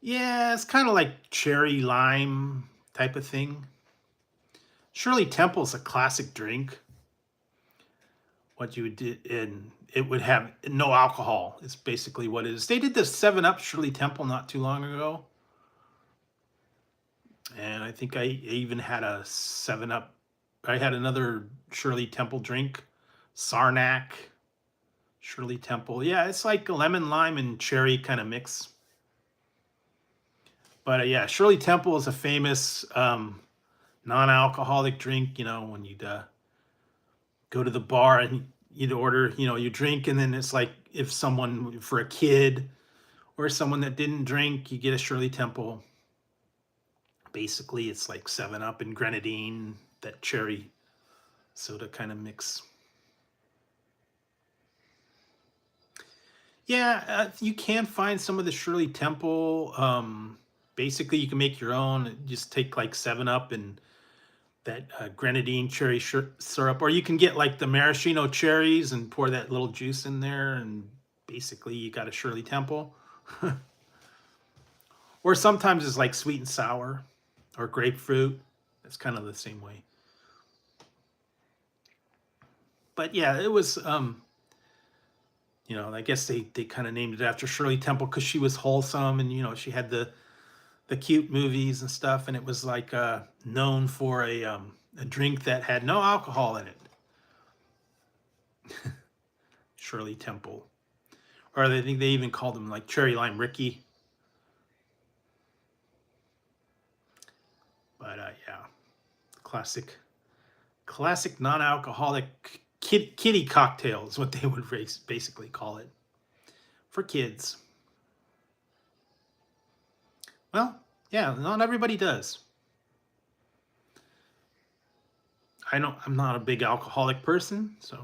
Yeah, it's kind of like cherry lime type of thing. Shirley Temple's a classic drink. What you did, and it would have no alcohol. It's basically what it is. They did the 7-Up Shirley Temple not too long ago. And I think I even had a 7-Up. I had another Shirley Temple drink, Sarnac, Shirley Temple. Yeah, it's like a lemon, lime, and cherry kind of mix. But yeah, Shirley Temple is a famous non-alcoholic drink. You know, when you'd go to the bar and you'd order, you know, you drink, and then it's like if someone, for a kid or someone that didn't drink, you get a Shirley Temple. Basically, it's like 7-Up and grenadine, that cherry soda kind of mix. Yeah, you can find some of the Shirley Temple. Basically, you can make your own. Just take like 7-Up and that grenadine cherry syrup, or you can get like the maraschino cherries and pour that little juice in there, and basically you got a Shirley Temple. Or sometimes it's like sweet and sour or grapefruit. It's kind of the same way. But yeah, it was, you know, I guess they kind of named it after Shirley Temple because she was wholesome, and, you know, she had the cute movies and stuff, and it was like known for a drink that had no alcohol in it. Shirley Temple. Or I think they even called them like Cherry Lime Ricky. But yeah, classic non-alcoholic kiddie cocktail is what they would basically call it for kids. Well, yeah, not everybody does. I'm not a big alcoholic person, so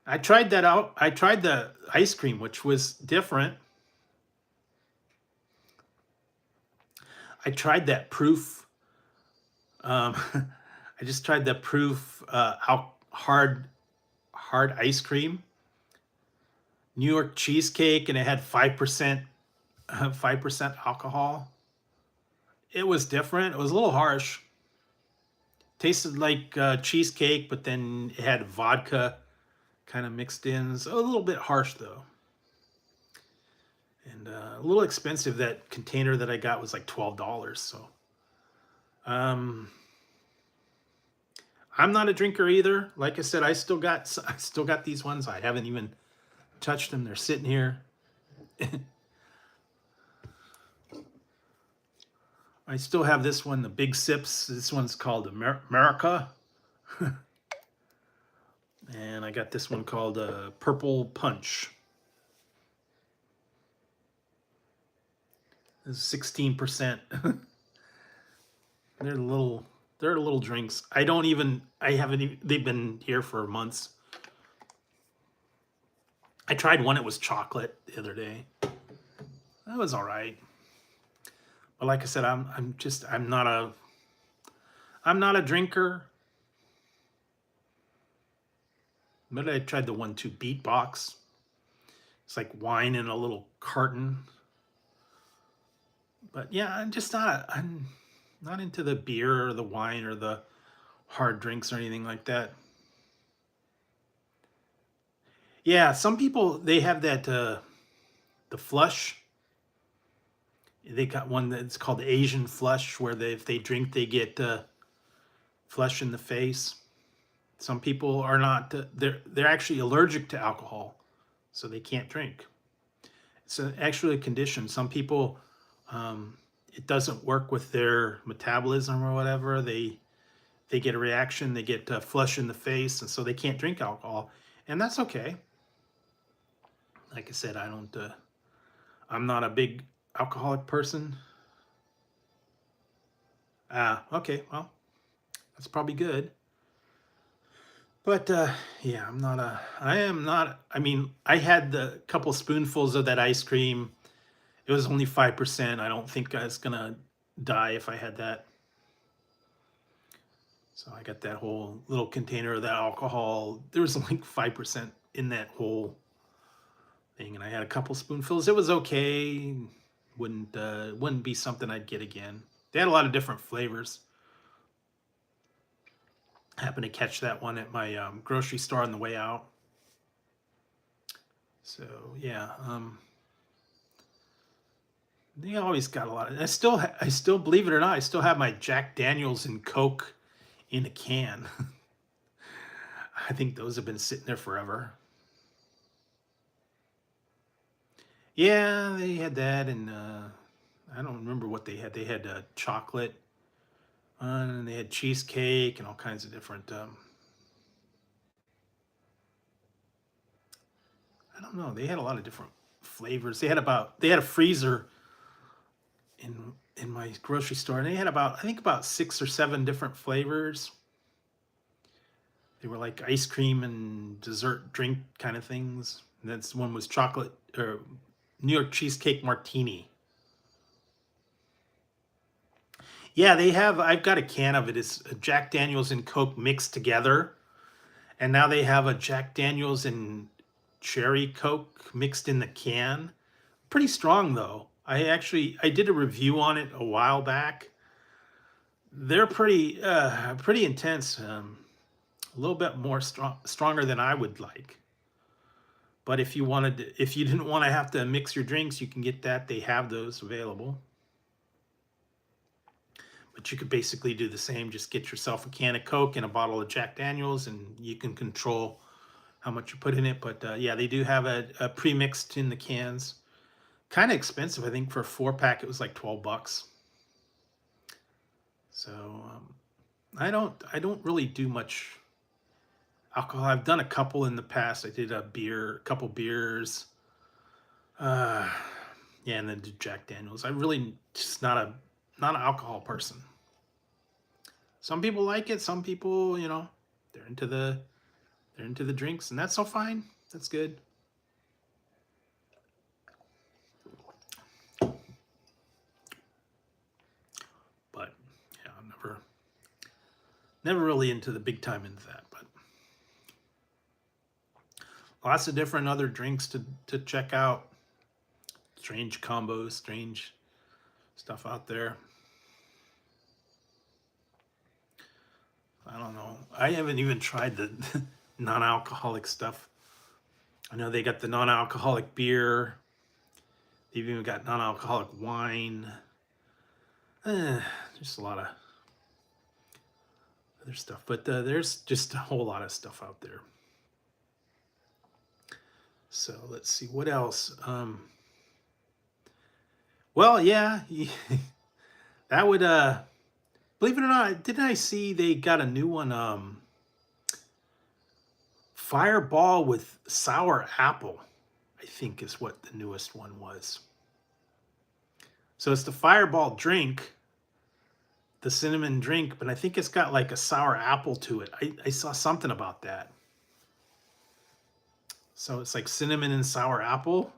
I tried that out. I tried the ice cream, which was different. I tried that proof. I just tried the proof hard ice cream, New York cheesecake, and it had 5% alcohol. It was different. It was a little harsh. Tasted like cheesecake, but then it had vodka kind of mixed in. So a little bit harsh though, and a little expensive. That container that I got was like $12. So, I'm not a drinker either. Like I said, I still got these ones. I haven't even touched them. They're sitting here. I still have this one, the Big Sips. This one's called America. And I got this one called Purple Punch. This is 16%. They're little drinks. I haven't even, they've been here for months. I tried one, it was chocolate the other day. That was all right. But like I said, I'm not a drinker. But I tried the 1-2 beatbox. It's like wine in a little carton. But yeah, I'm not into the beer or the wine or the hard drinks or anything like that. Yeah, some people, they have that the flush. They got one that's called the Asian flush, where if they drink, they get flush in the face. Some people are not. They're actually allergic to alcohol, so they can't drink. It's actually a condition. Some people, it doesn't work with their metabolism or whatever. They get a reaction. They get flush in the face, and so they can't drink alcohol, and that's okay. Like I said, I'm not a big alcoholic person. Okay, well, that's probably good. But yeah, I mean, I had the couple spoonfuls of that ice cream. It was only 5%. I don't think I was gonna die if I had that. So I got that whole little container of that alcohol. There was like 5% in that whole thing, and I had a couple spoonfuls. It was okay. Wouldn't be something I'd get again. They had a lot of different flavors. Happened to catch that one at my grocery store on the way out. So yeah, They always got a lot of. I still believe it or not, I still have my Jack Daniels and Coke in a can. I think those have been sitting there forever. Yeah, they had that, and I don't remember what they had. They had chocolate, and they had cheesecake, and all kinds of different. I don't know. They had a lot of different flavors. They had a freezer in my grocery store, and they had about, I think, about 6 or 7 different flavors. They were like ice cream and dessert drink kind of things. And that's one was chocolate or New York cheesecake martini. Yeah, they have. I've got a can of it. It's Jack Daniels and Coke mixed together, and now they have a Jack Daniels and cherry Coke mixed in the can. Pretty strong though. I did a review on it a while back. They're pretty intense. A little bit more stronger than I would like. But if you didn't want to have to mix your drinks, you can get that. They have those available. But you could basically do the same. Just get yourself a can of Coke and a bottle of Jack Daniels, and you can control how much you put in it. But yeah, they do have a pre-mixed in the cans. Kind of expensive, I think. For a 4-pack, it was like $12. So I don't really do much alcohol. I've done a couple in the past. I did a couple beers. Yeah, and then did Jack Daniels. I really just not an alcohol person. Some people like it. Some people, they're into the drinks, and that's so fine. That's good. But yeah, I'm never really into the big time into that. But lots of different other drinks to check out. Strange combos, strange stuff out there. I don't know. I haven't even tried the non-alcoholic stuff. I know they got the non-alcoholic beer. They've even got non-alcoholic wine. Just a lot of other stuff. But there's just a whole lot of stuff out there. So let's see what else. Well, yeah, that would believe it or not, didn't I see they got a new one? Fireball with sour apple, I think is what the newest one was. So it's the Fireball drink, the cinnamon drink, but I think it's got like a sour apple to it. I saw something about that. So it's like cinnamon and sour apple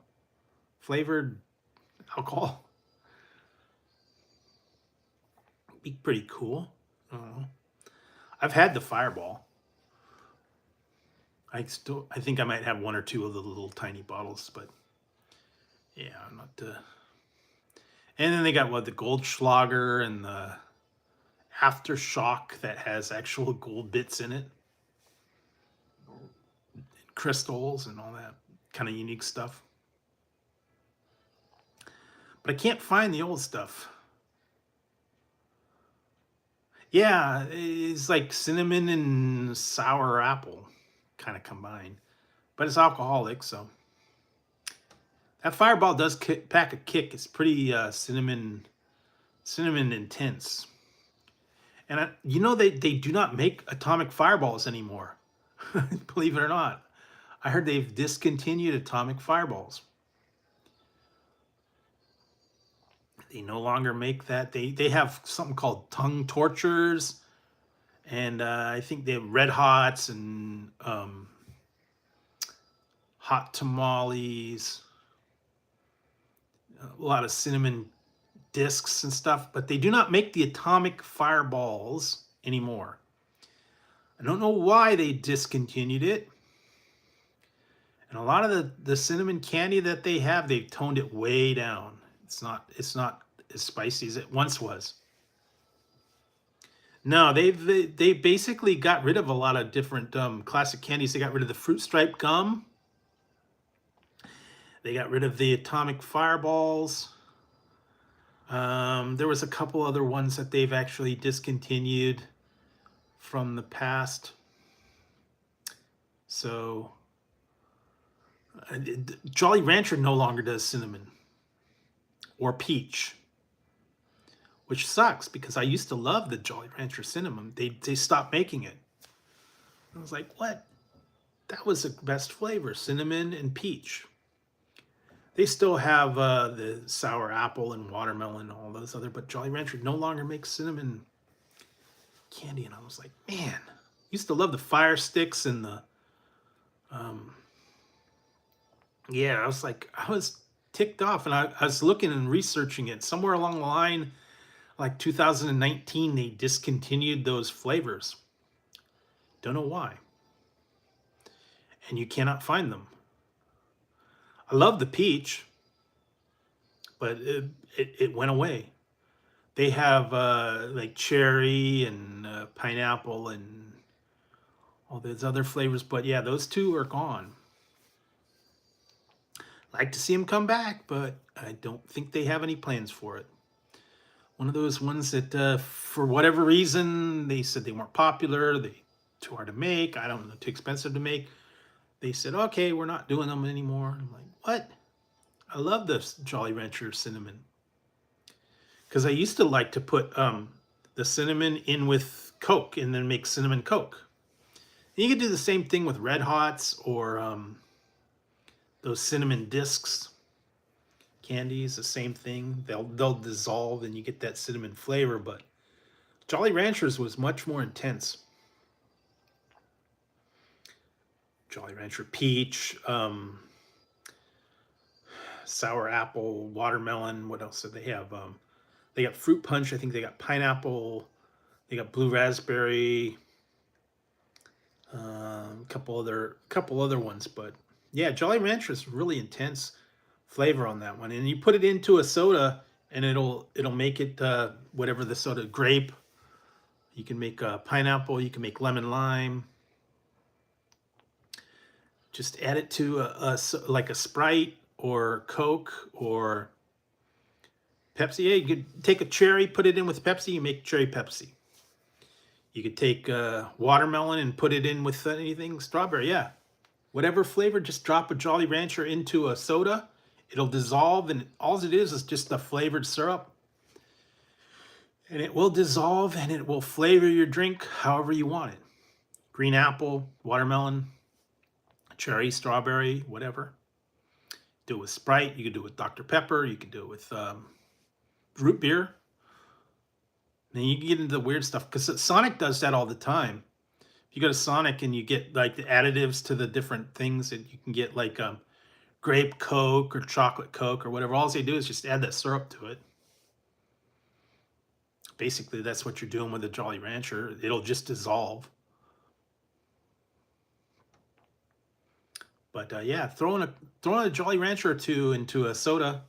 flavored alcohol. Be pretty cool. I've had the Fireball. I think I might have 1 or 2 of the little tiny bottles, but yeah, I'm not. And then they got the Goldschlager and the Aftershock that has actual gold bits in it, and crystals and all that kind of unique stuff. But I can't find the old stuff. Yeah, it's like cinnamon and sour apple kind of combined, but it's alcoholic, so that Fireball does pack a kick. It's pretty cinnamon intense. And they do not make atomic fireballs anymore. Believe it or not. I heard they've discontinued atomic fireballs. They no longer make that. They have something called tongue tortures, and I think they have red hots and hot tamales, a lot of cinnamon discs and stuff, but they do not make the atomic fireballs anymore. I don't know why they discontinued it. And a lot of the cinnamon candy that they have, they've toned it way down. It's not as spicy as it once was. No, they basically got rid of a lot of different classic candies. They got rid of the fruit stripe gum. They got rid of the atomic fireballs. There was a couple other ones that they've actually discontinued from the past. So Jolly Rancher no longer does cinnamon or peach, which sucks because I used to love the Jolly Rancher cinnamon. They stopped making it. I was like, what? That was the best flavor, cinnamon and peach. They still have the sour apple and watermelon and all those other, but Jolly Rancher no longer makes cinnamon candy. And I was like, man, used to love the fire sticks and the, yeah, I was ticked off, and I was looking and researching it. Somewhere along the line, like 2019, they discontinued those flavors. Don't know why. And you cannot find them. I love the peach, but it went away. They have like cherry and pineapple and all those other flavors, but yeah, those two are gone. Like to see them come back, but I don't think they have any plans for it. One of those ones that, for whatever reason, they said they weren't popular, they too hard to make, I don't know, too expensive to make. They said, okay, we're not doing them anymore. I'm like, what? I love this Jolly Rancher cinnamon. Because I used to like to put the cinnamon in with Coke and then make cinnamon Coke. And you could do the same thing with Red Hots or those cinnamon discs candies, the same thing. They'll dissolve and you get that cinnamon flavor, but Jolly Ranchers was much more intense. Jolly Rancher peach, sour apple, watermelon. What else did they have? They got fruit punch. I think they got pineapple. They got blue raspberry. Couple other ones, but yeah, Jolly Rancher is really intense flavor on that one. And you put it into a soda, and it'll make it whatever the soda, grape. You can make pineapple. You can make lemon lime. Just add it to like a Sprite or Coke or Pepsi. Yeah, you could take a cherry, put it in with Pepsi, you make cherry Pepsi. You could take watermelon and put it in with anything, strawberry, yeah. Whatever flavor, just drop a Jolly Rancher into a soda. It'll dissolve, and all it is just a flavored syrup. And it will dissolve, and it will flavor your drink however you want it. Green apple, watermelon, cherry, strawberry, whatever. Do it with Sprite. You could do it with Dr. Pepper. You could do it with root beer. Then you can get into the weird stuff because Sonic does that all the time. If you go to Sonic and you get like the additives to the different things, that you can get like grape Coke or chocolate Coke or whatever. All they do is just add that syrup to it. Basically, that's what you're doing with the Jolly Rancher. It'll just dissolve. But yeah, throwing a Jolly Rancher or two into a soda,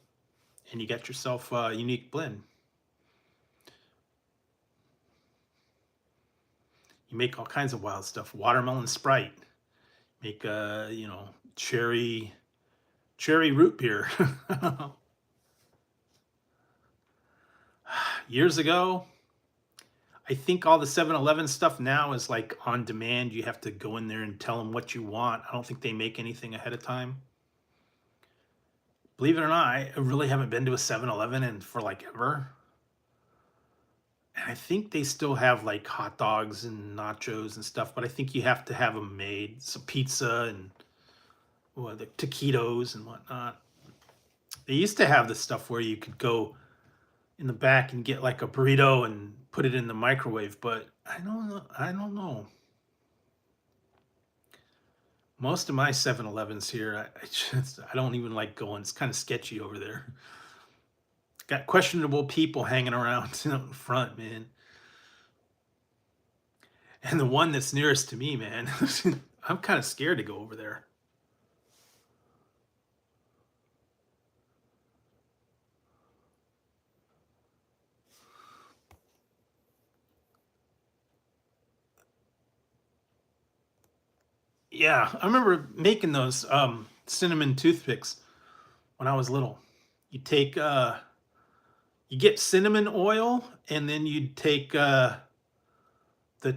and you got yourself a unique blend. You make all kinds of wild stuff. Watermelon Sprite. Make cherry root beer. Years ago, I think all the 7-Eleven stuff now is like on demand. You have to go in there and tell them what you want. I don't think they make anything ahead of time. Believe it or not, I really haven't been to a 7-Eleven in for like ever. And I think they still have like hot dogs and nachos and stuff, but I think you have to have them made. So pizza and the taquitos and whatnot. They used to have the stuff where you could go in the back and get like a burrito and put it in the microwave, but I don't know. Most of my 7-Elevens here, I don't even like going. It's kind of sketchy over there. Got questionable people hanging around in front, man. And the one that's nearest to me, man, I'm kind of scared to go over there. Yeah, I remember making those cinnamon toothpicks when I was little. You take You get cinnamon oil, and then you'd take the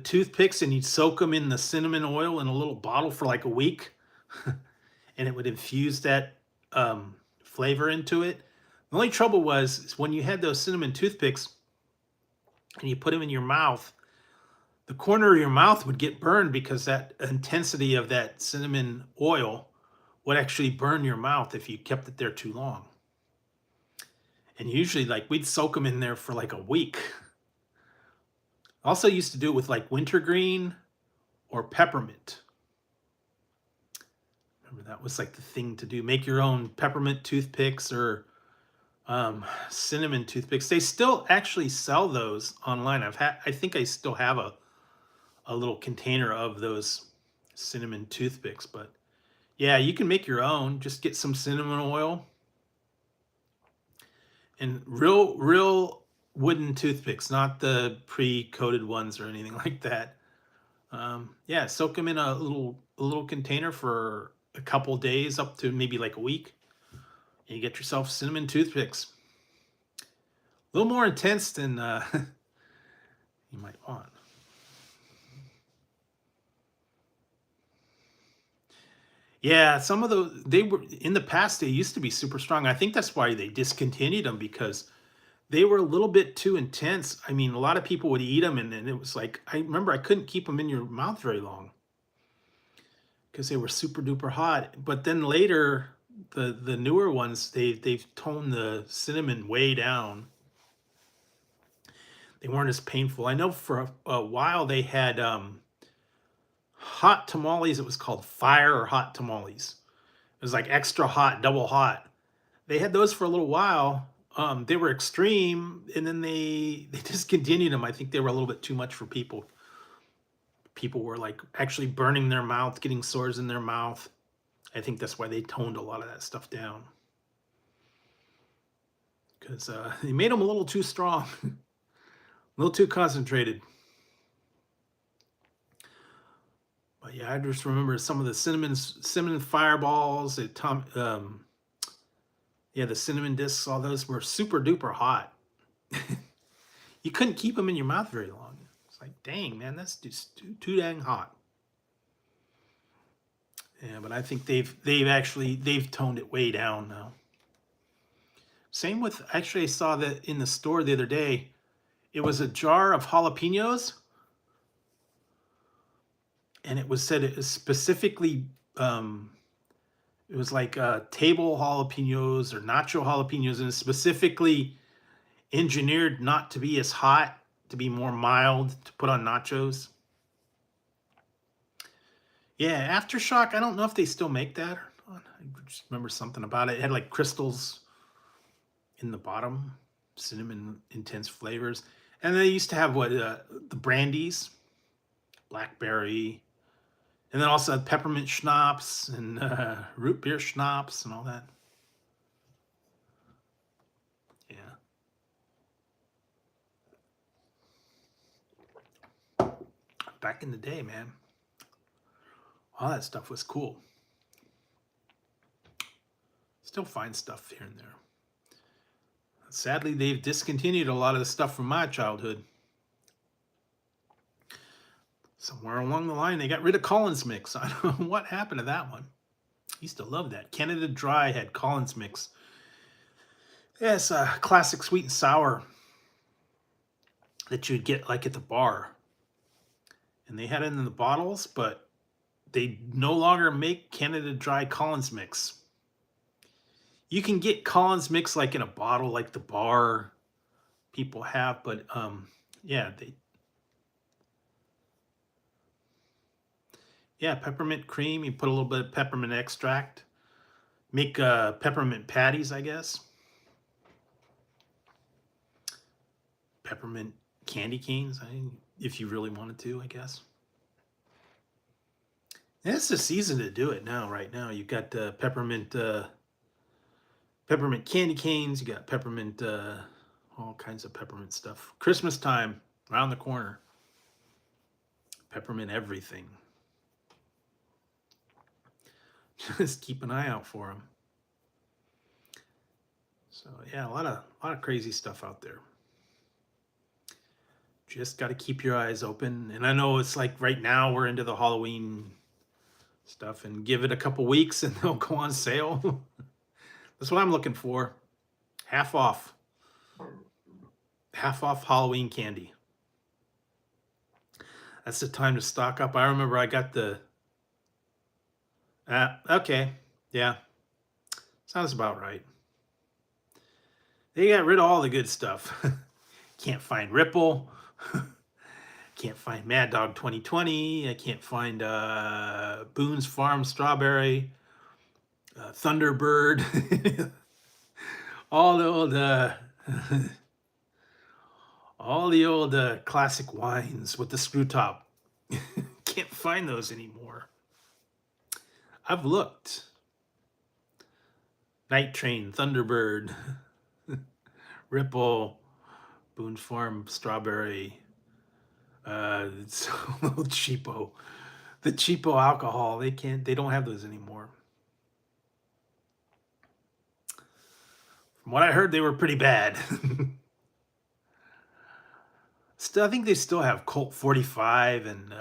toothpicks and you'd soak them in the cinnamon oil in a little bottle for like a week, and it would infuse that flavor into it. The only trouble was is when you had those cinnamon toothpicks and you put them in your mouth, the corner of your mouth would get burned because that intensity of that cinnamon oil would actually burn your mouth if you kept it there too long. And usually, like, we'd soak them in there for like a week. Also used to do it with like wintergreen or peppermint. Remember, that was like the thing to do. Make your own peppermint toothpicks or cinnamon toothpicks. They still actually sell those online. I think I still have a little container of those cinnamon toothpicks, but yeah, you can make your own. Just get some cinnamon oil and real wooden toothpicks, not the pre-coated ones or anything like that. Yeah, soak them in a little container for a couple days, up to maybe like a week, and you get yourself cinnamon toothpicks. A little more intense than you might want. Yeah, some of those, they were in the past, they used to be super strong. I think that's why they discontinued them, because they were a little bit too intense. I mean, a lot of people would eat them, and then it was like, I remember I couldn't keep them in your mouth very long because they were super duper hot. But then later, the newer ones, they've toned the cinnamon way down. They weren't as painful. I know for a while they had hot tamales. It was called fire or hot tamales. It was like extra hot, double hot. They had those for a little while. They were extreme, and then they discontinued them. I think they were a little bit too much for people. People were like actually burning their mouth, getting sores in their mouth. I think that's why they toned a lot of that stuff down, because they made them a little too strong, a little too concentrated. But yeah, I just remember some of the cinnamon fireballs. Yeah, the cinnamon discs. All those were super duper hot. You couldn't keep them in your mouth very long. It's like, dang, man, that's just too dang hot. Yeah, but I think they've toned it way down now. Same with, actually, I saw that in the store the other day. It was a jar of jalapenos, and it was said it was specifically it was like table jalapenos or nacho jalapenos, and it's specifically engineered not to be as hot, to be more mild, to put on nachos. Yeah, Aftershock, I don't know if they still make that or not. I just remember something about it. It had like crystals in the bottom, cinnamon intense flavors. And they used to have what, the brandies, blackberry, and then also peppermint schnapps and root beer schnapps and all that. Yeah. Back in the day, man, all that stuff was cool. Still find stuff here and there. Sadly, they've discontinued a lot of the stuff from my childhood. Somewhere along the line, they got rid of Collins Mix. I don't know what happened to that one. I used to love that. Canada Dry had Collins Mix. Yeah, it's a classic sweet and sour that you'd get like at the bar. And they had it in the bottles, but they no longer make Canada Dry Collins Mix. You can get Collins Mix like in a bottle, like the bar people have, but yeah, peppermint cream. You put a little bit of peppermint extract. Make peppermint patties, I guess. Peppermint candy canes, if you really wanted to, I guess. And it's the season to do it now. Right now, you've got peppermint candy canes. You got peppermint, all kinds of peppermint stuff. Christmas time around the corner. Peppermint everything. Just keep an eye out for them. So yeah, a lot of crazy stuff out there. Just got to keep your eyes open. And I know it's like right now we're into the Halloween stuff, and give it a couple weeks and they'll go on sale. That's what I'm looking for. Half off. Half off Halloween candy. That's the time to stock up. I remember I got the okay. Yeah. Sounds about right. They got rid of all the good stuff. Can't find Ripple. Can't find Mad Dog 2020. I can't find Boone's Farm Strawberry. Thunderbird. all the old all the old classic wines with the screw top. Can't find those anymore. I've looked. Night Train, Thunderbird, Ripple, Boone's Farm Strawberry. It's a little cheapo. The cheapo alcohol, they don't have those anymore. From what I heard, they were pretty bad. Still, I think they still have Colt 45 and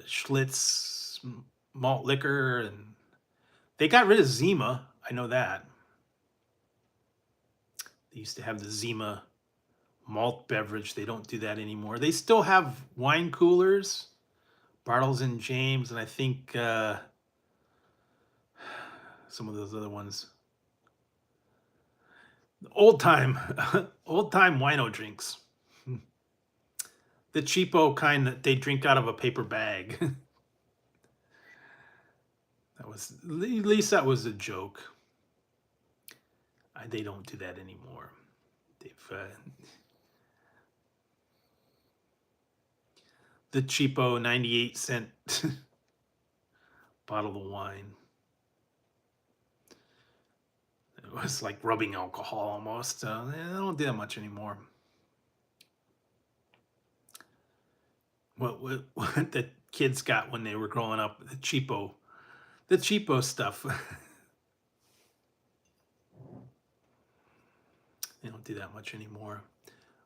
Schlitz malt liquor, and they got rid of Zima. I know that. They used to have the Zima malt beverage. They don't do that anymore. They still have wine coolers, Bartles and James, and I think some of those other ones. Old time wino drinks. The cheapo kind that they drink out of a paper bag. At least that was a joke. They don't do that anymore. They've the cheapo 98-cent bottle of wine. It was like rubbing alcohol almost. They don't do that much anymore. What the kids got when they were growing up, the cheapo stuff. They don't do that much anymore.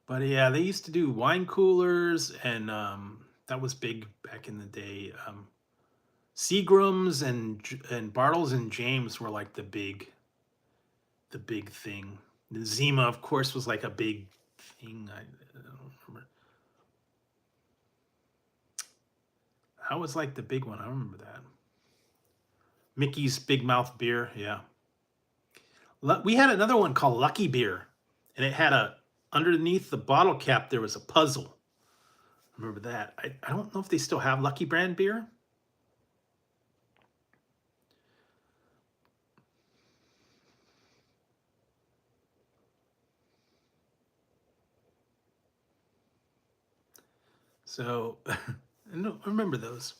But yeah, they used to do wine coolers, and that was big back in the day. Seagram's and Bartles and James were like the big thing. The Zima, of course, was like a big thing. I don't remember. That was like the big one. I remember that. Mickey's Big Mouth beer. Yeah. We had another one called Lucky Beer, and it had underneath the bottle cap, there was a puzzle. Remember that. I don't know if they still have Lucky brand beer. So, I remember those.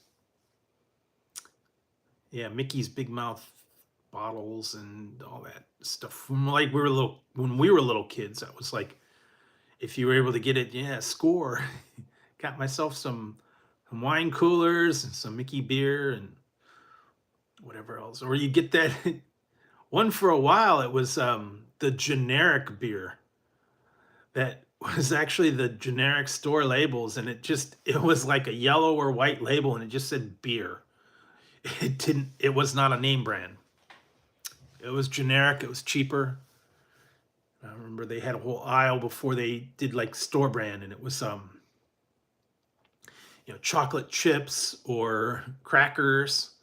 Yeah, Mickey's Big Mouth bottles and all that stuff. From like when we were little kids, that was like, if you were able to get it, yeah, score. Got myself some wine coolers and some Mickey beer and whatever else. Or you get that one for a while. It was the generic beer that was actually the generic store labels, and it was like a yellow or white label, and it just said beer. It was not a name brand. It was generic. It was cheaper. I remember they had a whole aisle before they did like store brand, and it was chocolate chips or crackers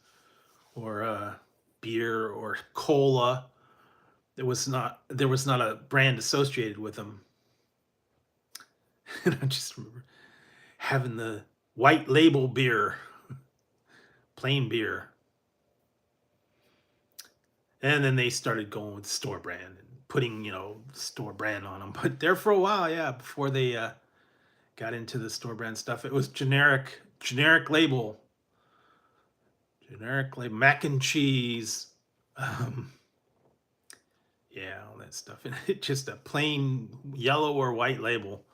or beer or cola. There was not a brand associated with them. And I just remember having the white label beer, plain beer. And then they started going with store brand and putting, store brand on them. But there for a while, yeah, before they got into the store brand stuff, it was generic label. Generic label, mac and cheese. Yeah, all that stuff. And it just a plain yellow or white label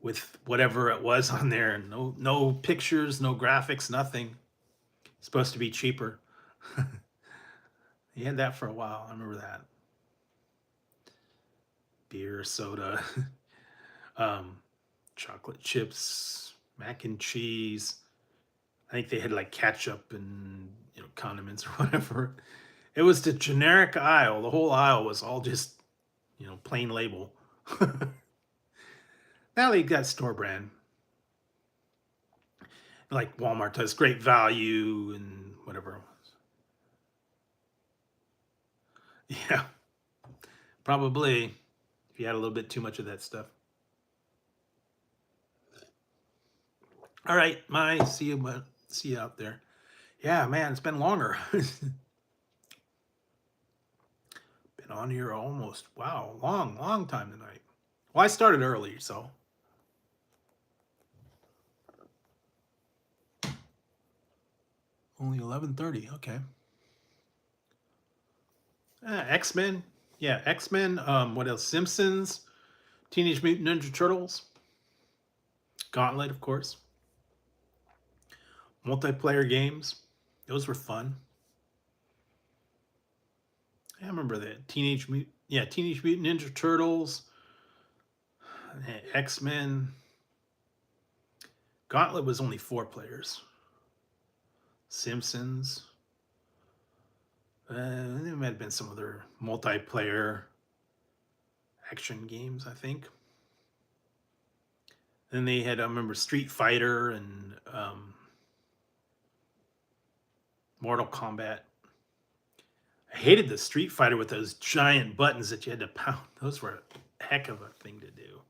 with whatever it was on there, and no pictures, no graphics, nothing. It's supposed to be cheaper. He had that for a while. I remember that. beer, soda, um, chocolate chips, mac and cheese. I think they had like ketchup and condiments or whatever. It was the generic aisle. The whole aisle was all just plain label. Now they got store brand, like Walmart does great value and whatever. Yeah, probably if you had a little bit too much of that stuff. All right, see you out there. Yeah, man, it's been longer. Been on here almost, wow, long time tonight. Well, I started early, so only 11:30. Okay. X-Men. Yeah, X-Men. What else? Simpsons, Teenage Mutant Ninja Turtles, Gauntlet, of course. Multiplayer games. Those were fun. I remember that. Teenage Mutant Ninja Turtles, X-Men. Gauntlet was only 4 players. Simpsons. There might have been some other multiplayer action games, I think. Then they had, I remember, Street Fighter and Mortal Kombat. I hated the Street Fighter with those giant buttons that you had to pound. Those were a heck of a thing to do.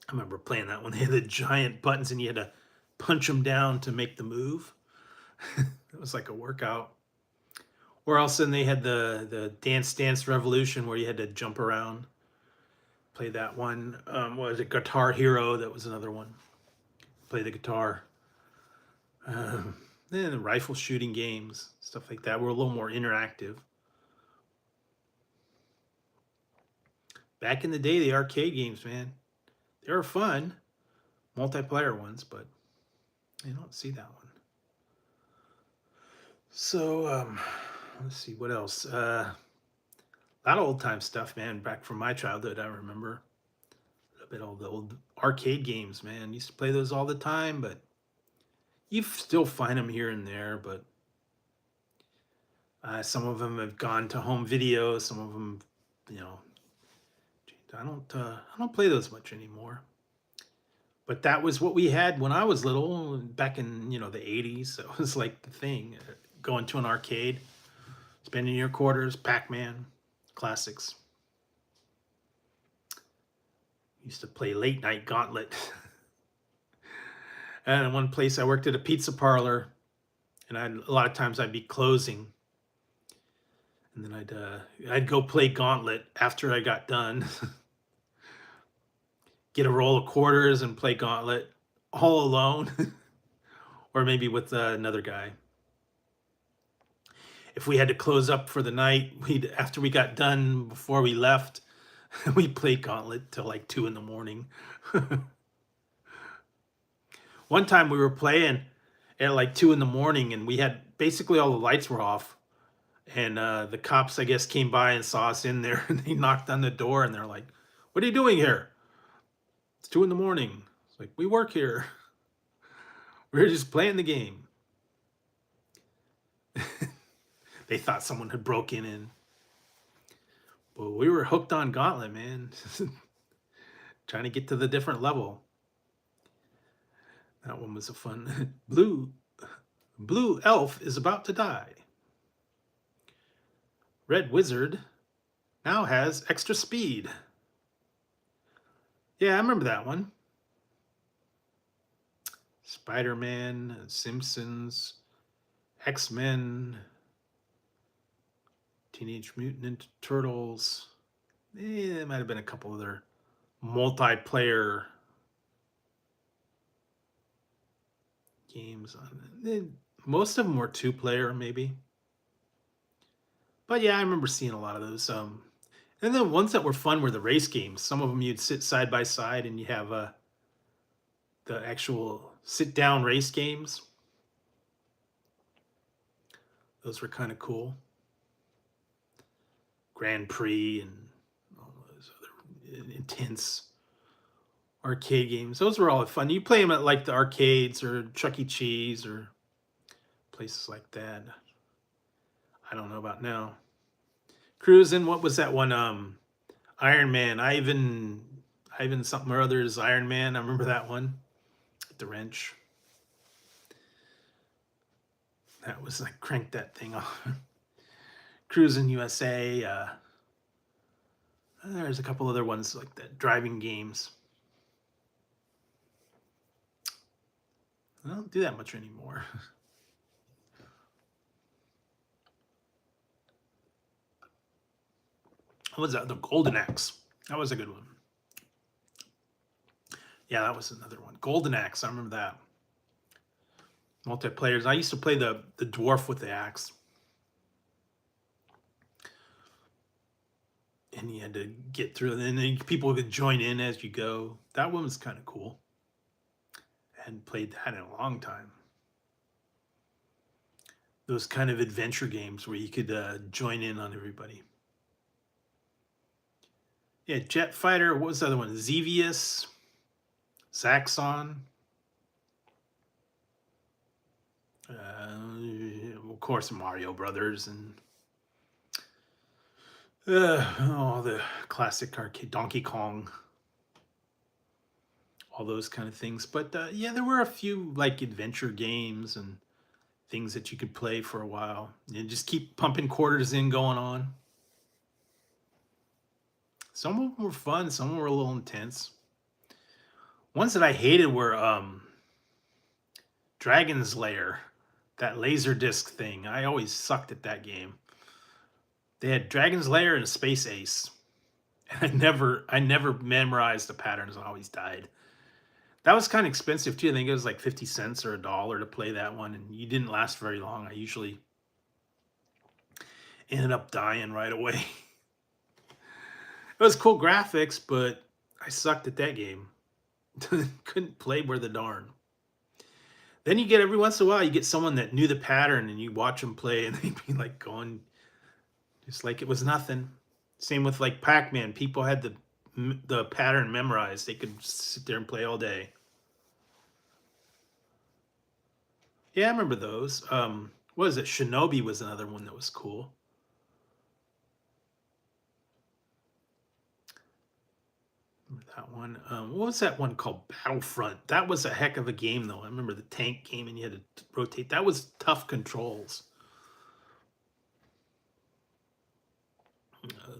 I remember playing that one. They had the giant buttons and you had to punch them down to make the move. It was like a workout. Or else then they had the Dance Revolution where you had to jump around. Play that one. What was it? Guitar Hero. That was another one. Play the guitar. Then the rifle shooting games, stuff like that, were a little more interactive. Back in the day, the arcade games, man, they were fun. Multiplayer ones, but I don't see that one. So, let's see, what else? A lot of old time stuff, man, back from my childhood, I remember. A bit of the old arcade games, man. Used to play those all the time, but you still find them here and there, but some of them have gone to home video. Some of them, I don't play those much anymore. But that was what we had when I was little, back in the 80s. So it was like the thing, going to an arcade, spending your quarters, Pac-Man, classics. Used to play late night Gauntlet. And in one place I worked at a pizza parlor, and a lot of times I'd be closing, and then I'd go play Gauntlet after I got done. Get a roll of quarters and play Gauntlet all alone, or maybe with another guy. If we had to close up for the night, after we got done, before we left, we played Gauntlet till like 2 in the morning. One time we were playing at like 2 in the morning, and we had basically all the lights were off, and the cops, I guess, came by and saw us in there, and they knocked on the door, and they're like, "What are you doing here? It's 2 in the morning." It's like, "We work here. We're just playing the game." They thought someone had broken in. But we were hooked on Gauntlet, man. Trying to get to the different level. That one was a fun. Blue elf is about to die. Red wizard now has extra speed. Yeah, I remember that one. Spider-Man, Simpsons, X-Men, Teenage Mutant Ninja Turtles. There might have been a couple other multiplayer games on it. Most of them were 2-player, maybe. But yeah, I remember seeing a lot of those. And the ones that were fun were the race games. Some of them you'd sit side by side and you have the actual sit-down race games. Those were kind of cool. Grand Prix and all those other intense arcade games. Those were all fun. You play them at like the arcades or Chuck E. Cheese or places like that. I don't know about now. Cruising, what was that one? Iron Man, Ivan something or other's Iron Man. I remember that one. The wrench. That was like crank that thing off. Cruising USA. There's a couple other ones like that. Driving games. I don't do that much anymore. What was that? The Golden Axe. That was a good one. Yeah, that was another one. Golden Axe. I remember that. Multiplayers. I used to play the dwarf with the axe. And you had to get through, and then people could join in as you go. That one was kind of cool. I hadn't played that in a long time. Those kind of adventure games where you could join in on everybody. Yeah, Jet Fighter. What was the other one? Xevious, Zaxxon. Of course, Mario Brothers and all the classic arcade, Donkey Kong, all those kind of things. But yeah, there were a few like adventure games and things that you could play for a while. You just keep pumping quarters in, going on. Some of them were fun. Some of them were a little intense. Ones that I hated were Dragon's Lair, that laser disc thing. I always sucked at that game. They had Dragon's Lair and Space Ace. And I never memorized the patterns. I always died. That was kind of expensive too. I think it was like 50 cents or $1 to play that one, and you didn't last very long. I usually ended up dying right away. It was cool graphics, but I sucked at that game. Couldn't play worth a darn. Then you get every once in a while, you get someone that knew the pattern and you watch them play and they'd be like going just like it was nothing. Same with like Pac-Man. People had the pattern memorized. They could sit there and play all day. Yeah, I remember those. What is it? Shinobi was another one that was cool. Remember that one? What was that one called? Battlefront. That was a heck of a game, though. I remember the tank game, and you had to rotate. That was tough controls.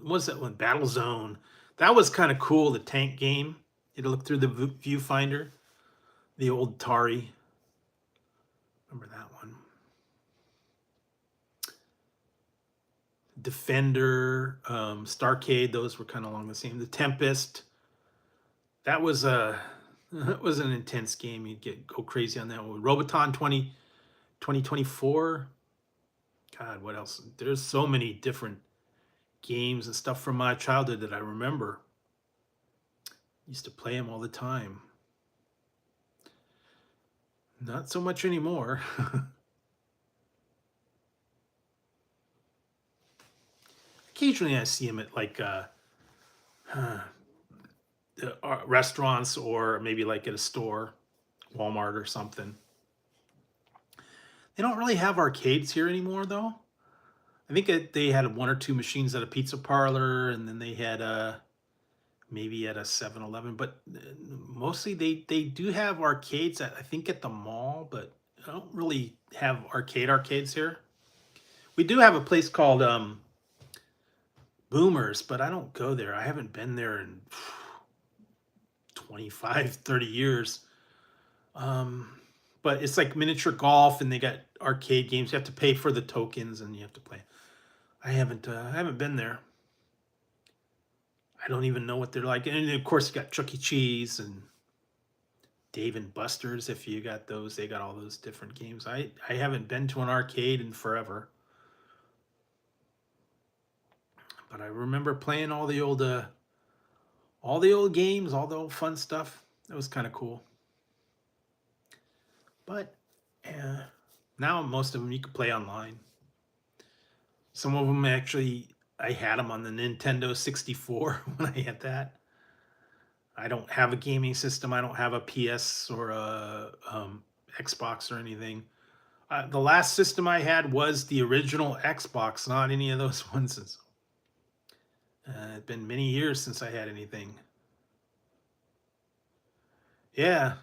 What was that one? Battle Zone. That was kind of cool. The tank game. You had to look through the viewfinder. The old Atari. Remember that one? Defender, Starcade. Those were kind of along the same. The Tempest. That was that was an intense game. You'd go crazy on that one. Roboton 2024. God, what else? There's so many different games and stuff from my childhood that I remember. Used to play them all the time. Not so much anymore. Occasionally I see them at like restaurants or maybe like at a store, Walmart or something. They don't really have arcades here anymore, though. I think they had one or two machines at a pizza parlor, and then they had maybe at a 7-Eleven. But mostly they do have arcades I think at the mall, but I don't really have arcades here. We do have a place called Boomers, but I don't go there. I haven't been there in 25, 30 years. But it's like miniature golf, and they got arcade games. You have to pay for the tokens, and you have to play. I haven't been there. I don't even know what they're like. And of course, you got Chuck E. Cheese and Dave and Buster's. If you got those, they got all those different games. I haven't been to an arcade in forever. But I remember playing all the old games, all the old fun stuff. That was kind of cool. But now most of them you can play online. Some of them actually I had them on the Nintendo 64 when I had that. I don't have a gaming system. I don't have a PS or a Xbox or anything. The last system I had was the original Xbox, not any of those ones. It's been many years since I had anything. Yeah.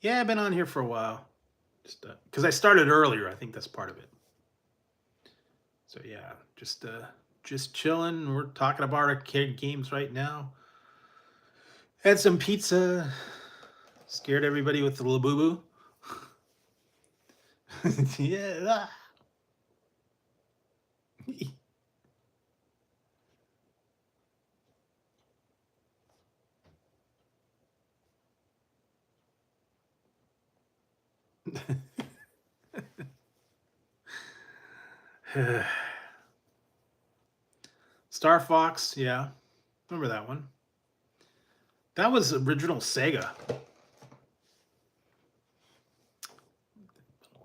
Yeah, I've been on here for a while. Just because I started earlier. I think that's part of it. So yeah, just chilling. We're talking about arcade games right now. Had some pizza. Scared everybody with the Labubu. Yeah. Star Fox, yeah. Remember that one? That was original Sega. A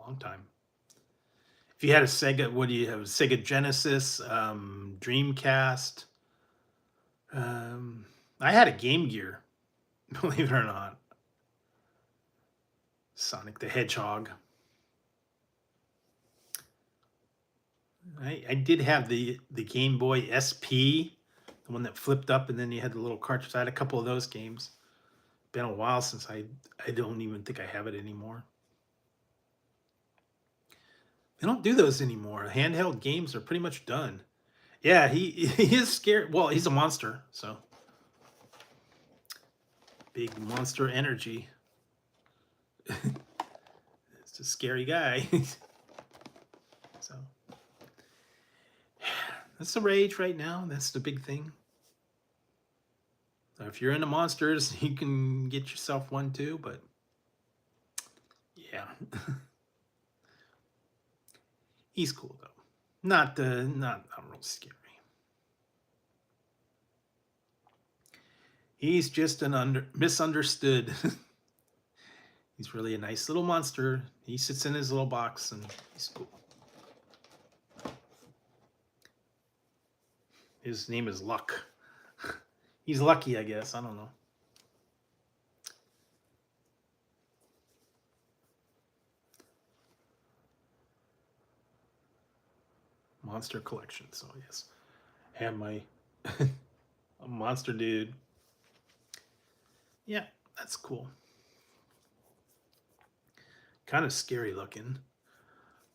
long time. If you had a Sega, what do you have? Sega Genesis, Dreamcast. I had a Game Gear, believe it or not. Sonic the Hedgehog. I did have the Game Boy SP, the one that flipped up and then you had the little cartridge. I had a couple of those games. Been a while since I don't even think I have it anymore. They don't do those anymore. Handheld games are pretty much done. Yeah, he is scary. Well, he's a monster, so big monster energy. It's a scary guy. So that's the rage right now. That's the big thing. So if you're into monsters, you can get yourself one too, but yeah. He's cool though. Not real scary. He's just an misunderstood. He's really a nice little monster. He sits in his little box and he's cool. His name is Luck. He's lucky, I guess. I don't know. Monster collection. So yes, have my a monster dude. Yeah, that's cool. Kind of scary looking.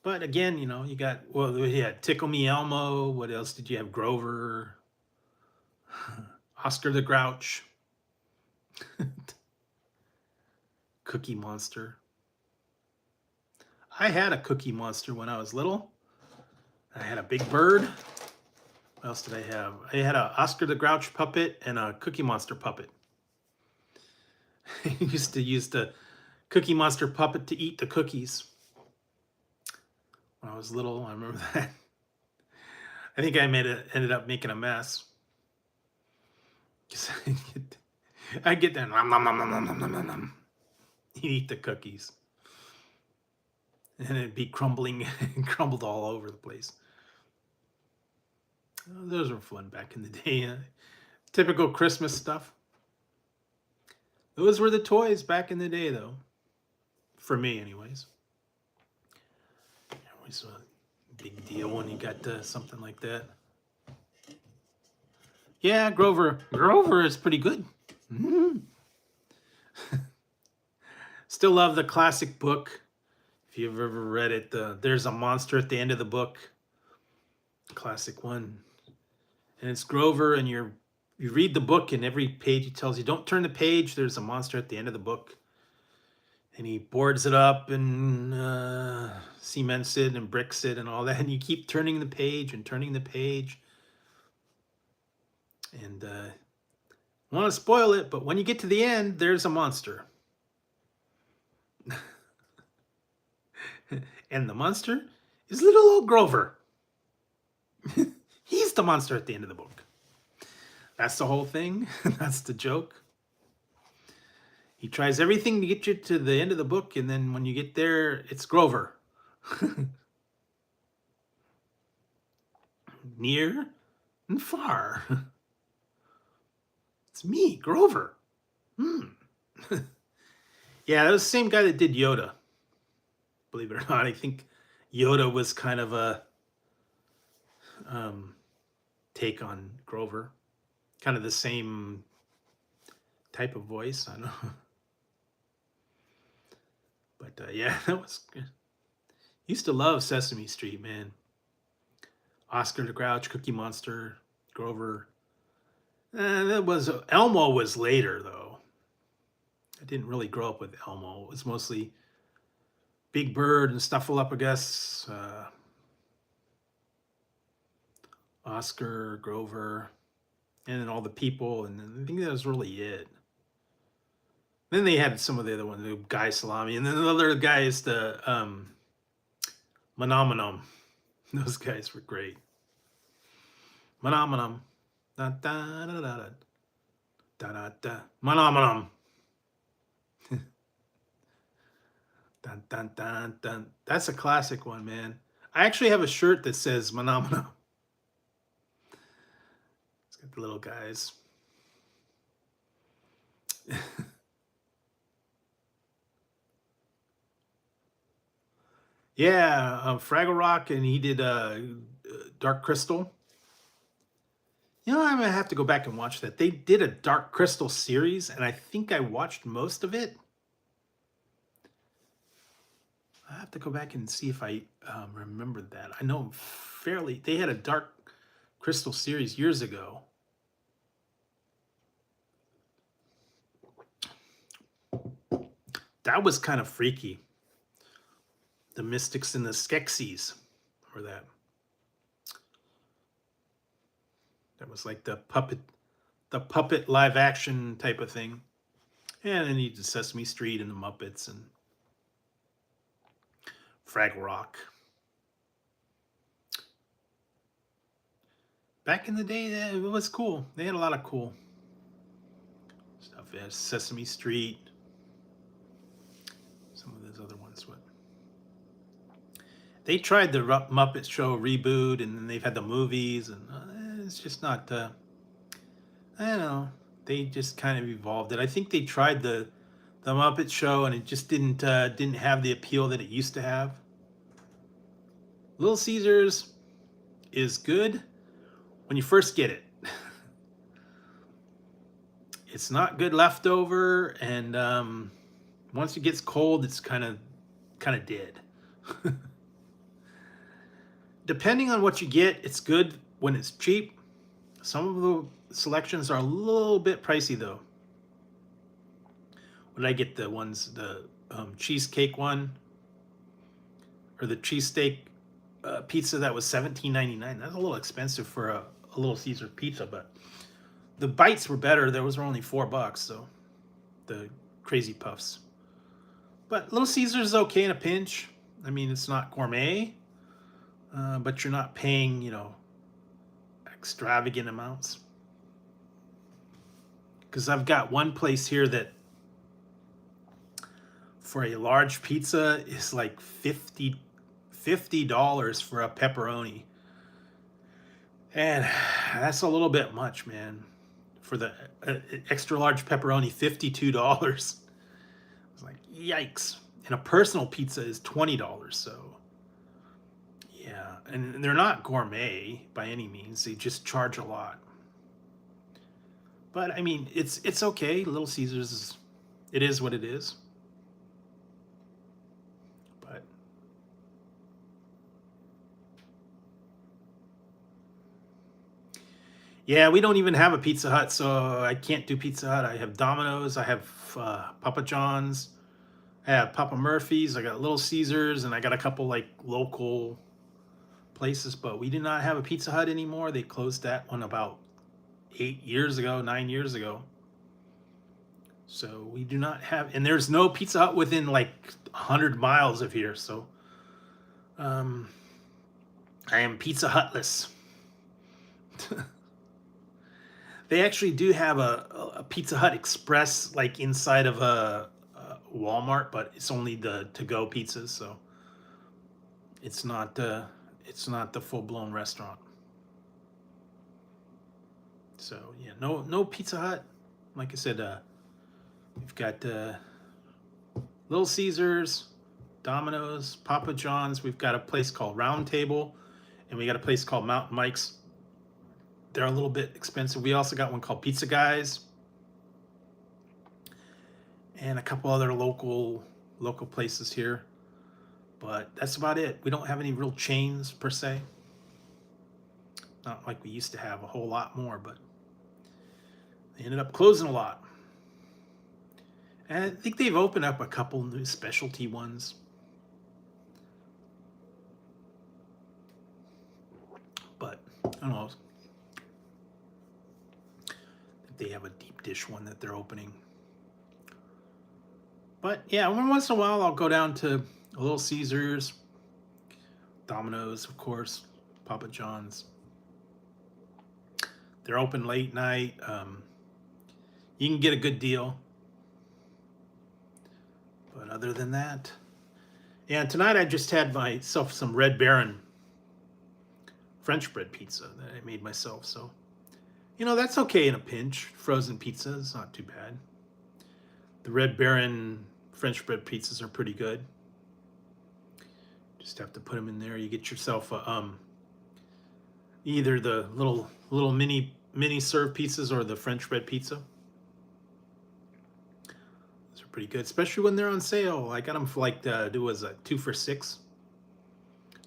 But again, you know, you got, well, yeah, Tickle Me Elmo. What else did you have? Grover. Oscar the Grouch. Cookie Monster. I had a Cookie Monster when I was little. I had a big bird. What else did I have? I had a Oscar the Grouch puppet and a Cookie Monster puppet. I used to use the Cookie Monster puppet to eat the cookies. When I was little, I remember that. I think I ended up making a mess. I get that. Nom, nom, nom, nom, nom, nom, nom, nom. He'd eat the cookies. And it'd be crumbling, crumbled all over the place. Oh, those were fun back in the day. Typical Christmas stuff. Those were the toys back in the day, though. For me, anyways. Always a big deal when you got something like that. Yeah, Grover. Grover is pretty good. Mm-hmm. Still love the classic book. If you've ever read it, there's a monster at the end of the book. Classic one. And it's Grover, and you read the book, and every page he tells you, don't turn the page, there's a monster at the end of the book. And he boards it up and cements it and bricks it and all that. And you keep turning the page and turning the page. And I want to spoil it, but when you get to the end, there's a monster. And the monster is little old Grover. He's the monster at the end of the book. That's the whole thing. That's the joke. He tries everything to get you to the end of the book, and then when you get there, it's Grover. near and far. It's me, Grover. Yeah, that was the same guy that did Yoda. Believe it or not, I think Yoda was kind of a take on Grover. Kind of the same type of voice. I don't know. But yeah, that was good. Used to love Sesame Street, man. Oscar the Grouch, Cookie Monster, Grover. That was Elmo was later though. I didn't really grow up with Elmo. It was mostly Big Bird and Snuffleupagus, Oscar, Grover, and then all the people, and then I think that was really it. Then they had some of the other ones, the Guy Salami, and then the other guys, the Monomonom. Those guys were great. Monomonom. Da da da da da da da da. Monomonom. Dun dun dun dun. That's a classic one, man. I actually have a shirt that says Monomonom. It's got the little guys. Yeah, Fraggle Rock, and he did Dark Crystal. You know, I'm gonna have to go back and watch that. They did a Dark Crystal series, and I think I watched most of it. I have to go back and see if I remembered that. I know fairly. They had a Dark Crystal series years ago. That was kind of freaky. The Mystics and the Skeksis. Remember that? That was like the puppet live action type of thing. And then you did Sesame Street and the Muppets and Fraggle Rock. Back in the day, it was cool. They had a lot of cool stuff. Yeah, Sesame Street. Some of those other ones. What? They tried the Muppet Show reboot, and then they've had the movies, and it's just not. I don't know. They just kind of evolved it. I think they tried the Muppet Show, and it just didn't have the appeal that it used to have. Little Caesars is good when you first get it. It's not good leftover, and once it gets cold, it's kind of dead. Depending on what you get, it's good when it's cheap. Some of the selections are a little bit pricey though. What did I get? The ones, the cheesecake one, or the cheesesteak pizza that was $17.99. That's a little expensive for a Little Caesar pizza, but the bites were better. Those were only $4, so the Crazy Puffs. But Little Caesars is okay in a pinch. I mean, it's not gourmet, but you're not paying, you know, extravagant amounts. Because I've got one place here that for a large pizza is like $50 for a pepperoni. And that's a little bit much, man. For the extra large pepperoni, $52. It's like, yikes. And a personal pizza is $20, so yeah. And they're not gourmet by any means. They just charge a lot. But I mean, it's okay. Little Caesars, it is what it is. But yeah, we don't even have a Pizza Hut, so I can't do Pizza Hut. I have Domino's, I have Papa John's, I have Papa Murphy's, I got Little Caesars, and I got a couple like local places, but we do not have a Pizza Hut anymore. They closed that one about 9 years ago. So we do not have, and there's no Pizza Hut within like 100 miles of here. So I am Pizza Hutless. They actually do have a Pizza Hut Express like inside of a Walmart, but it's only the to-go pizzas, so it's not the full-blown restaurant. So yeah, no Pizza Hut. Like I said, we've got Little Caesars, Domino's, Papa John's. We've got a place called Round Table, and we got a place called Mountain Mike's. They're a little bit expensive. We also got one called Pizza Guys, and a couple other local places here. But that's about it. We don't have any real chains per se. Not like we used to have a whole lot more, but they ended up closing a lot. And I think they've opened up a couple new specialty ones. But I don't know. I think they have a deep dish one that they're opening. But yeah, once in a while I'll go down to a Little Caesars, Domino's, of course, Papa John's. They're open late night. You can get a good deal. But other than that, yeah, tonight I just had myself some Red Baron French bread pizza that I made myself. So, you know, that's okay in a pinch. Frozen pizza is not too bad. The Red Baron French bread pizzas are pretty good. Just have to put them in there. You get yourself a, either the little mini serve pizzas or the French bread pizza. Those are pretty good, especially when they're on sale. I got them for like 2 for $6.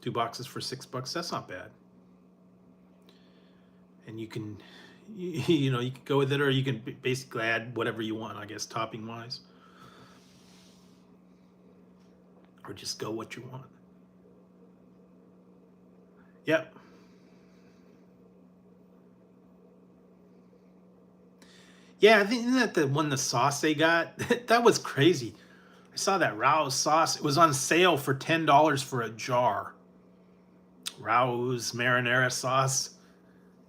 2 boxes for $6. That's not bad. And you can, you know, you can go with it, or you can basically add whatever you want, I guess, topping wise, or just go what you want. Yep. Yeah, I think isn't that the sauce they got? That was crazy. I saw that Rao's sauce. It was on sale for $10 for a jar. Rao's marinara sauce,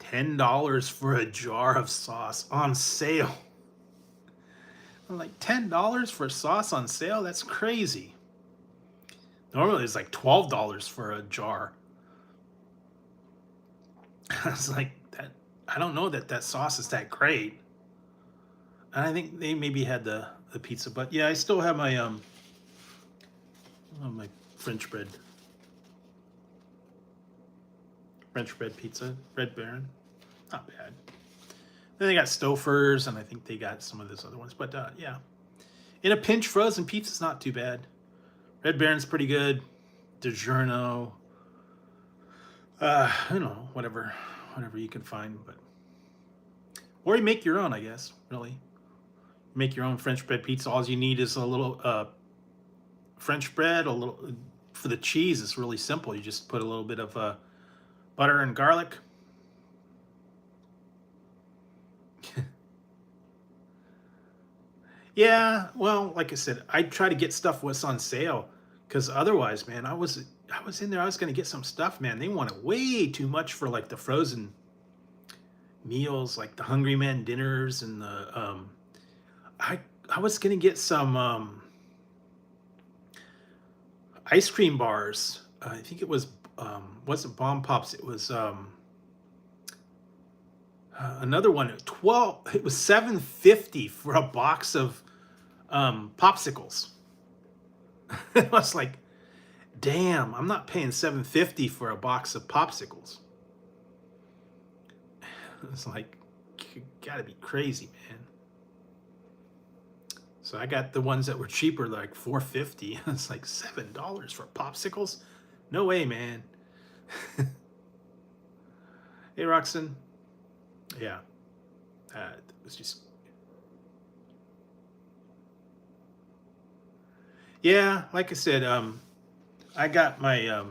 $10 for a jar of sauce on sale. I'm like, $10 for sauce on sale? That's crazy. Normally it's like $12 for a jar. I was like, that. I don't know that sauce is that great. And I think they maybe had the pizza, but yeah, I still have my my French bread pizza, Red Baron, not bad. Then they got Stouffer's, and I think they got some of those other ones. But yeah, in a pinch, frozen pizza's not too bad. Red Baron's pretty good. DiGiorno, I don't know, whatever you can find, but or you make your own, I guess. Really, make your own French bread pizza. All you need is a little French bread, a little for the cheese. It's really simple. You just put a little bit of butter and garlic. Yeah, well, like I said, I try to get stuff what's on sale, because otherwise, man, I was in there. I was going to get some stuff, man. They wanted way too much for like the frozen meals, like the Hungry Man dinners, and the I was going to get some ice cream bars. I think it was wasn't Bomb Pops. It was another one. It was $7.50 for a box of popsicles. I was like, damn, I'm not paying $7.50 for a box of popsicles. It's like, you gotta be crazy, man. So I got the ones that were cheaper, like $4.50. It's like $7 for popsicles. No way, man. Hey, Roxanne. Yeah, it was just. Yeah, like I said, I got my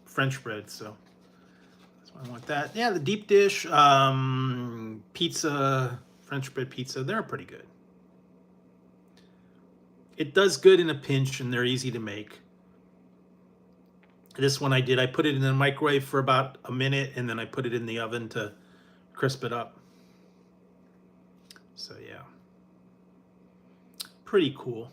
French bread, so that's why I want that. Yeah, the deep dish pizza, French bread pizza, they're pretty good. It does good in a pinch, and they're easy to make. This one I put it in the microwave for about a minute, and then I put it in the oven to crisp it up. So yeah, pretty cool.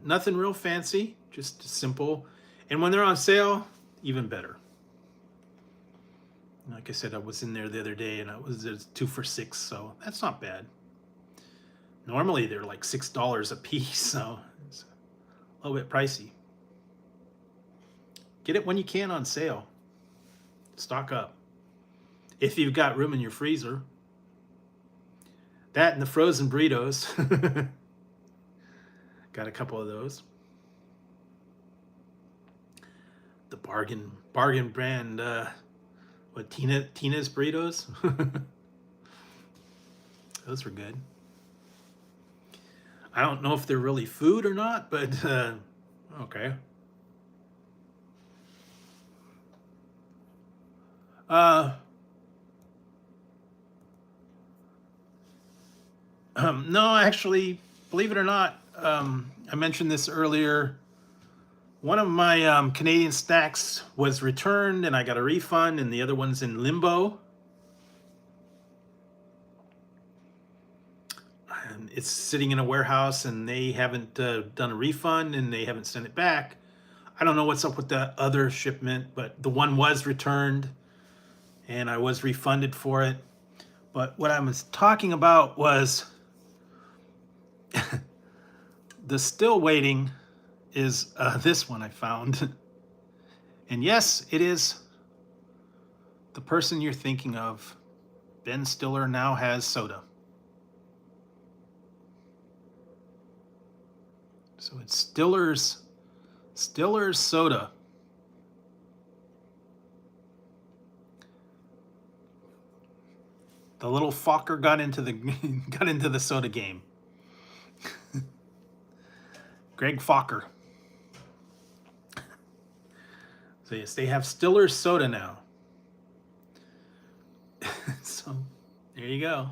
Nothing real fancy, just simple. And when they're on sale, even better. Like I said, I was in there the other day and it's 2 for $6, so that's not bad. Normally they're like $6 a piece, so it's a little bit pricey. Get it when you can on sale. Stock up. If you've got room in your freezer. That and the frozen burritos. Got a couple of those. The bargain brand, what, Tina's burritos? Those were good. I don't know if they're really food or not, but okay. No, actually, believe it or not, I mentioned this earlier. One of my Canadian snacks was returned and I got a refund, and the other one's in limbo. And it's sitting in a warehouse and they haven't done a refund and they haven't sent it back. I don't know what's up with the other shipment, but the one was returned and I was refunded for it. But what I was talking about was the still waiting is this one I found. And yes, it is the person you're thinking of. Ben Stiller now has soda. So it's Stiller's soda. The little fucker got into the soda game. Greg Fokker. So yes, they have Stiller's soda now. So there you go.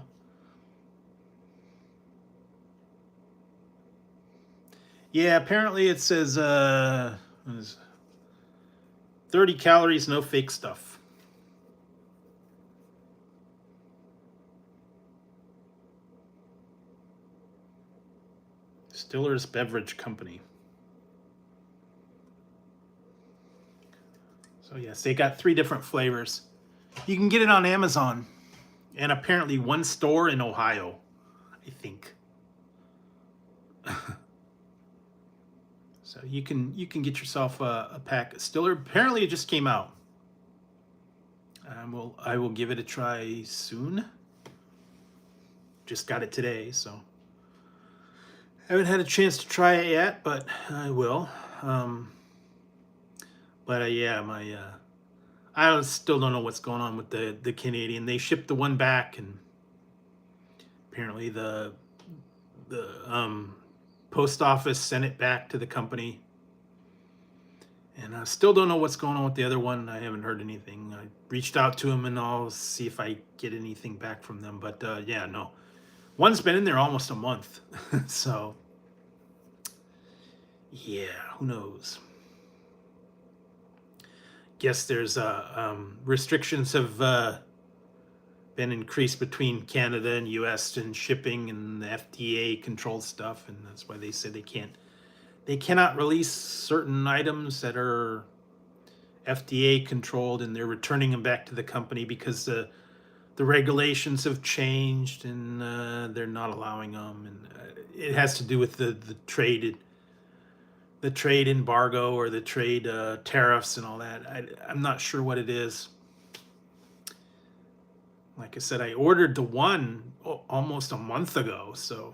Yeah, apparently it says 30 calories, no fake stuff. Stiller's Beverage Company. So yes, they got 3 different flavors. You can get it on Amazon, and apparently one store in Ohio, I think. So you can get yourself a pack of Stiller. Apparently it just came out. I will give it a try soon. Just got it today, so haven't had a chance to try it yet, but I will. Yeah, I still don't know what's going on with the Canadian. They shipped the one back, and apparently the post office sent it back to the company. And I still don't know what's going on with the other one. I haven't heard anything. I reached out to them, and I'll see if I get anything back from them. But yeah, no. One's been in there almost a month. So, yeah, who knows? Guess there's restrictions have been increased between Canada and US and shipping, and the FDA controls stuff, and that's why they said they cannot release certain items that are FDA controlled, and they're returning them back to the company because the regulations have changed, and they're not allowing them, and it has to do with the trade embargo or the trade tariffs and all that. I'm not sure what it is. Like I said, I ordered the one almost a month ago, so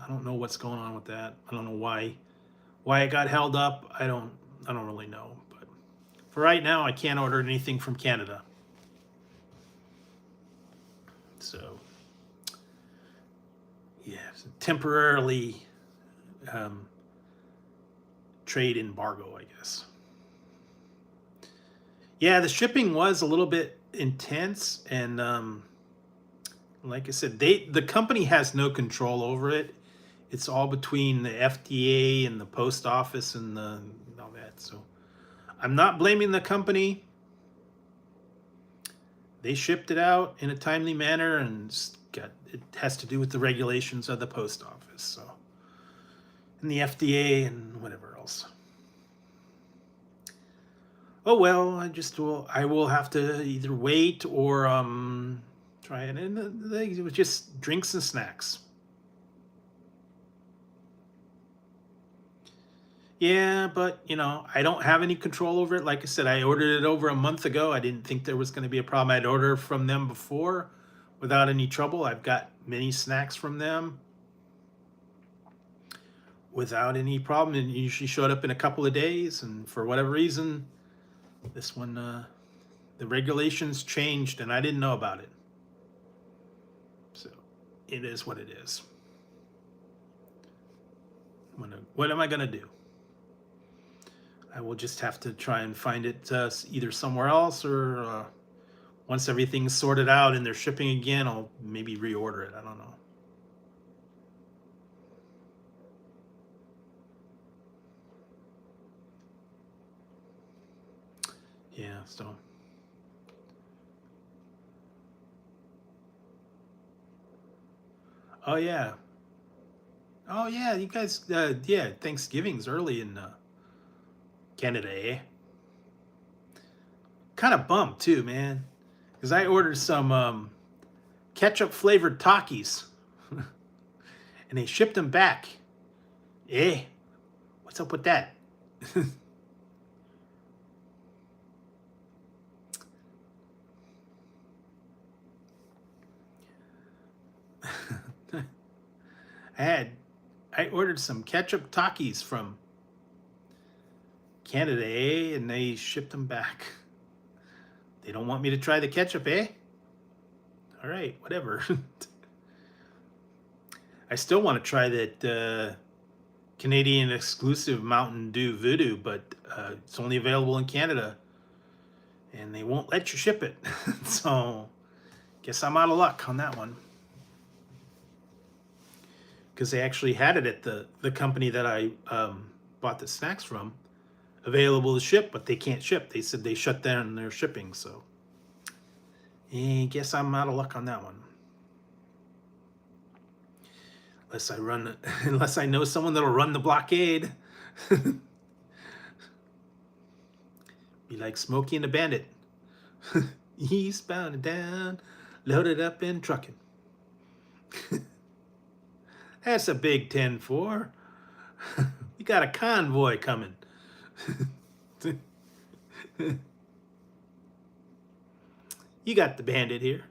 I don't know what's going on with that. I don't know why it got held up. I don't really know. But for right now, I can't order anything from Canada. So yeah, temporarily trade embargo, I guess. Yeah, the shipping was a little bit intense, and like I said, the company has no control over it. It's all between the FDA and the post office and all that. So I'm not blaming the company. They shipped it out in a timely manner, and it has to do with the regulations of the post office, so, and the FDA and whatever else. Oh well, I will have to either wait or try it. And it was just drinks and snacks. Yeah, but I don't have any control over it. Like I said, I ordered it over a month ago. I didn't think there was going to be a problem. I'd ordered from them before without any trouble. I've got many snacks from them without any problem, and it usually showed up in a couple of days. And for whatever reason, this one, the regulations changed, and I didn't know about it. So it is what it is. What am I going to do? I will just have to try and find it either somewhere else or once everything's sorted out and they're shipping again, I'll maybe reorder it. I don't know. Yeah, so. Oh, yeah. Oh, yeah, you guys, yeah, Thanksgiving's early in Canada, eh? Kind of bummed, too, man. Because I ordered some ketchup flavored Takis and they shipped them back. Eh? What's up with that? I ordered some ketchup Takis from Canada, eh? And they shipped them back. They don't want me to try the ketchup, eh? All right, whatever. I still want to try that Canadian exclusive Mountain Dew Voodoo, but it's only available in Canada, and they won't let you ship it. So, guess I'm out of luck on that one. Because they actually had it at the company that I bought the snacks from, available to ship, but they can't ship. They said they shut down their shipping, so guess I'm out of luck on that one. Unless I know someone that'll run the blockade. Be like Smokey and the Bandit. Eastbound and down, loaded up and trucking. That's a big 10-4. We got a convoy coming. You got the Bandit here.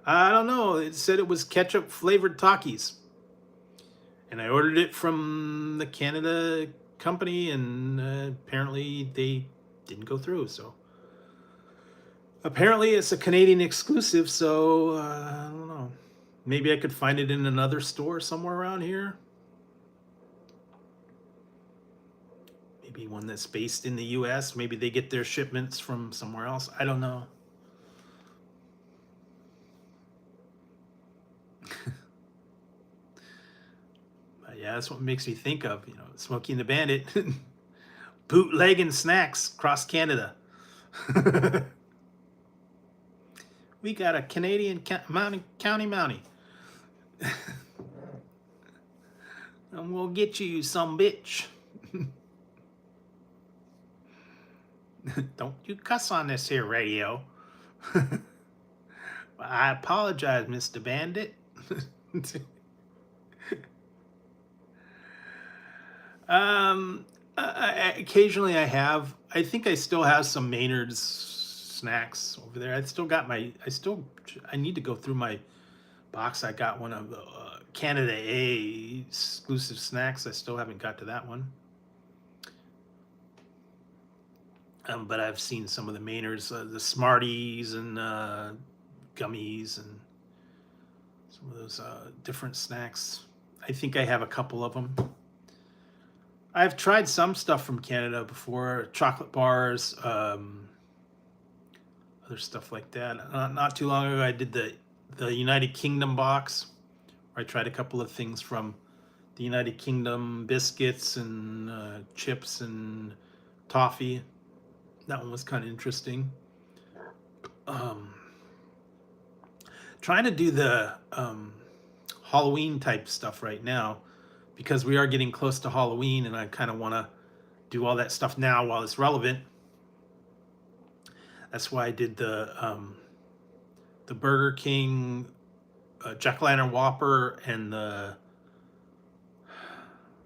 I don't know. It said it was ketchup flavored Takis. And I ordered it from the Canada company, and apparently they didn't go through. So apparently it's a Canadian exclusive. So I don't know. Maybe I could find it in another store somewhere around here. Maybe one that's based in the US. Maybe they get their shipments from somewhere else. I don't know. Yeah, that's what makes me think of, Smokey and the Bandit. Bootlegging snacks across Canada. We got a Canadian county mountie. And we'll get you some bitch. Don't you cuss on this here radio. I apologize, Mr. Bandit. Occasionally I think I still have some Maynard's snacks over there. I need to go through my box. I got one of the Canada A exclusive snacks. I still haven't got to that one. But I've seen some of the Maynard's, the Smarties and gummies and some of those different snacks. I think I have a couple of them. I've tried some stuff from Canada before, chocolate bars, other stuff like that. Not too long ago, I did the United Kingdom box, where I tried a couple of things from the United Kingdom, biscuits and chips and toffee. That one was kind of interesting. Trying to do the Halloween type stuff right now, because we are getting close to Halloween, and I kind of want to do all that stuff now while it's relevant. That's why I did the Burger King Jack-o'-lantern Whopper and the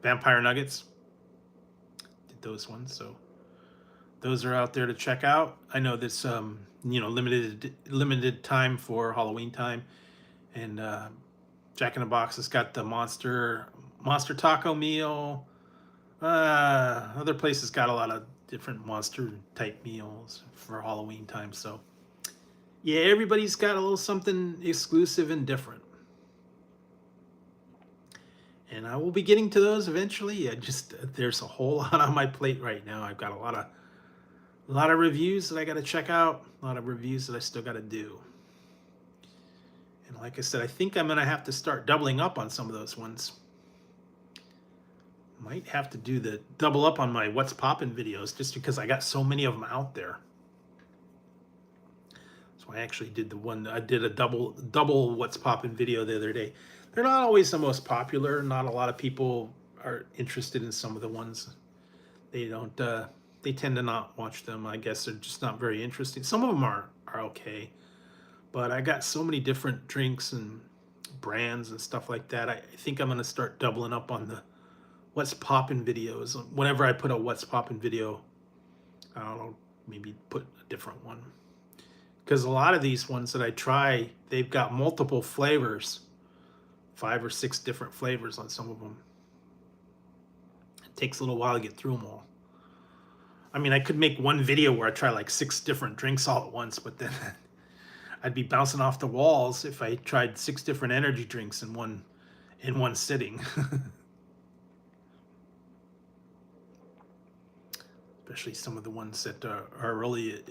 Vampire Nuggets. Did those ones, so those are out there to check out. I know this limited time for Halloween time, and Jack in the Box has got the monster taco meal. Other places got a lot of different monster type meals for Halloween time. So yeah, everybody's got a little something exclusive and different. And I will be getting to those eventually. There's a whole lot on my plate right now. I've got a lot of reviews that I got to check out, a lot of reviews that I still got to do. And like I said, I think I'm going to have to start doubling up on some of those ones. Might have to do the double up on my What's Poppin' videos just because I got so many of them out there. So I actually did I did a double What's Poppin' video the other day. They're not always the most popular. Not a lot of people are interested in some of the ones. They don't. They tend to not watch them. I guess they're just not very interesting. Some of them are okay, but I got so many different drinks and brands and stuff like that. I think I'm gonna start doubling up on the What's Poppin' videos. Whenever I put a What's Poppin' video, I don't know, maybe put a different one. Because a lot of these ones that I try, they've got multiple flavors. 5 or 6 different flavors on some of them. It takes a little while to get through them all. I mean, I could make one video where I try like 6 different drinks all at once, but then I'd be bouncing off the walls if I tried 6 different energy drinks in one sitting. Especially some of the ones that are really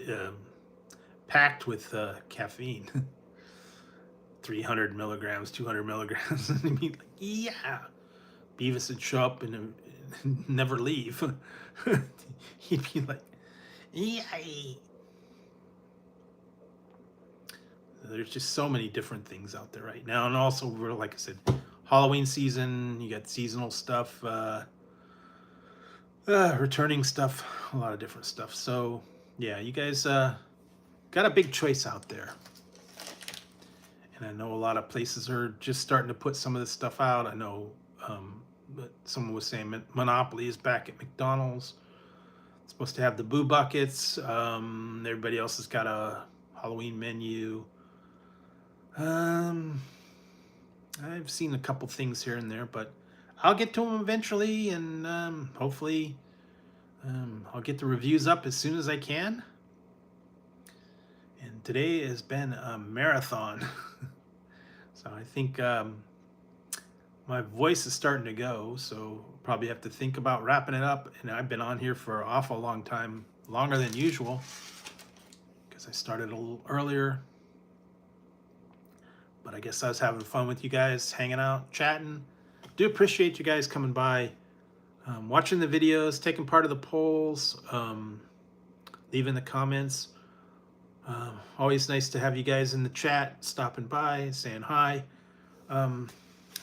packed with caffeine. 300 milligrams, 200 milligrams. I mean, like, yeah. Beavis would show up and never leave. He'd be like, yay. There's just so many different things out there right now. And also, we're, like I said, Halloween season, you got seasonal stuff, returning stuff, a lot of different stuff. So, yeah, you guys got a big choice out there. And I know a lot of places are just starting to put some of this stuff out. I know but someone was saying Monopoly is back at McDonald's. It's supposed to have the Boo Buckets. Everybody else has got a Halloween menu. I've seen a couple things here and there, but I'll get to them eventually, and hopefully I'll get the reviews up as soon as I can. And today has been a marathon. So I think my voice is starting to go, so probably have to think about wrapping it up. And I've been on here for an awful long time, longer than usual, because I started a little earlier. But I guess I was having fun with you guys, hanging out, chatting. Do appreciate you guys coming by, watching the videos, taking part of the polls, leaving the comments. Always nice to have you guys in the chat, stopping by, saying hi.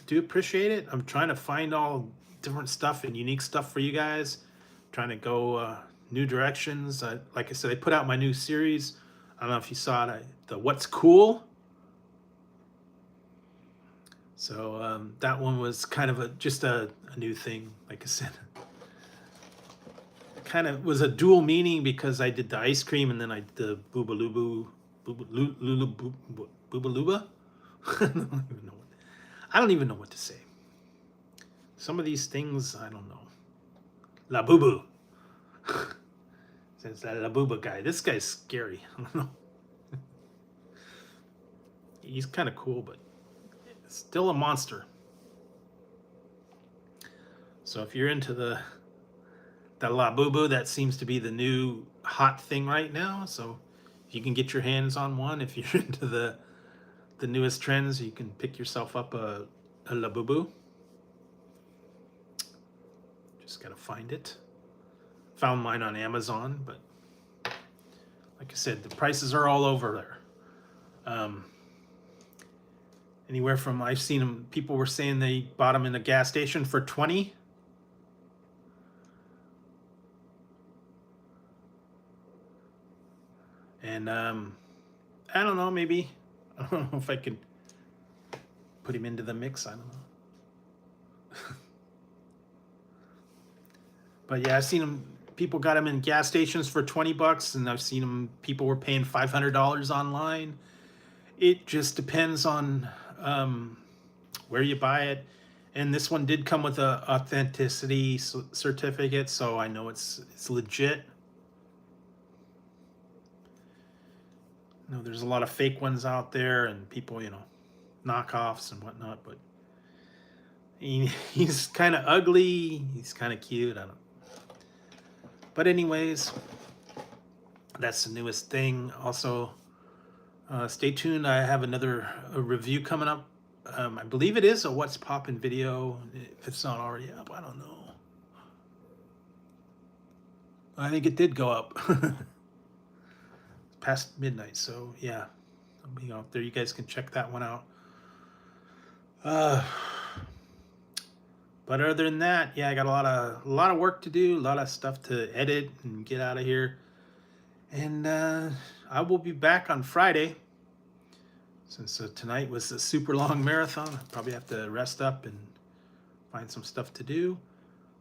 Do appreciate it. I'm trying to find all different stuff and unique stuff for you guys. Trying to go new directions. Like I said, I put out my new series. I don't know if you saw it, the What's Cool. So that one was kind of just a new thing. Like I said, kind of was a dual meaning because I did the ice cream and then I did the Boobaloo. Boobalooba? I don't even know what to say. Some of these things, I don't know. La Boo Boo. Since that La Boo Boo guy. This guy's scary. I don't know. He's kind of cool, but still a monster. So if you're into the La Boo Boo, that seems to be the new hot thing right now. So if you can get your hands on one, if you're into the newest trends, you can pick yourself up a La Boo Boo. Just gotta find it. Found mine on Amazon, but like I said, the prices are all over there. Anywhere from, I've seen them, people were saying they bought them in a gas station for 20. And I don't know, maybe, I don't know if I could put him into the mix, I don't know. But yeah, I've seen them, people got them in gas stations for 20 bucks, and I've seen them, people were paying $500 online. It just depends on where you buy it. And this one did come with a authenticity certificate, so I know it's legit. You know, there's a lot of fake ones out there, and people, you know, knockoffs and whatnot. But he's kind of ugly. He's kind of cute. I don't. But anyways, that's the newest thing. Also, stay tuned. I have another review coming up. I believe it is a What's Poppin' video. If it's not already up, I don't know. I think it did go up. Past midnight, so yeah. I'll be out there. You guys can check that one out. But other than that, yeah, I got a lot of work to do, a lot of stuff to edit and get out of here. And I will be back on Friday. Since tonight was a super long marathon, I probably have to rest up and find some stuff to do.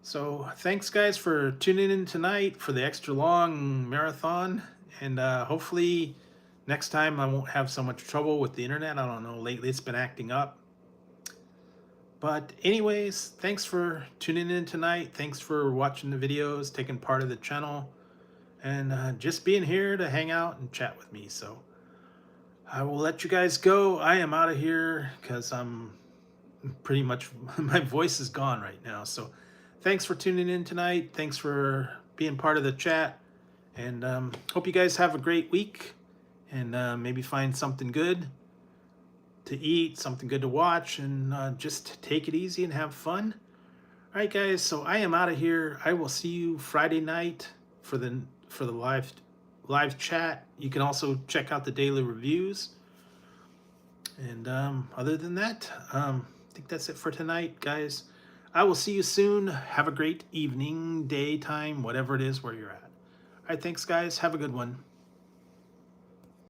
So thanks guys for tuning in tonight for the extra long marathon. And hopefully next time I won't have so much trouble with the internet. I don't know, lately it's been acting up. But anyways, thanks for tuning in tonight. Thanks for watching the videos, taking part of the channel, and just being here to hang out and chat with me. So I will let you guys go. I am out of here because I'm pretty much, my voice is gone right now. So thanks for tuning in tonight. Thanks for being part of the chat. And hope you guys have a great week, and maybe find something good to eat, something good to watch, and just take it easy and have fun. All right, guys, so I am out of here. I will see you Friday night for the live chat. You can also check out the daily reviews. And other than that, I think that's it for tonight, guys. I will see you soon. Have a great evening, daytime, whatever it is where you're at. All right, thanks, guys. Have a good one.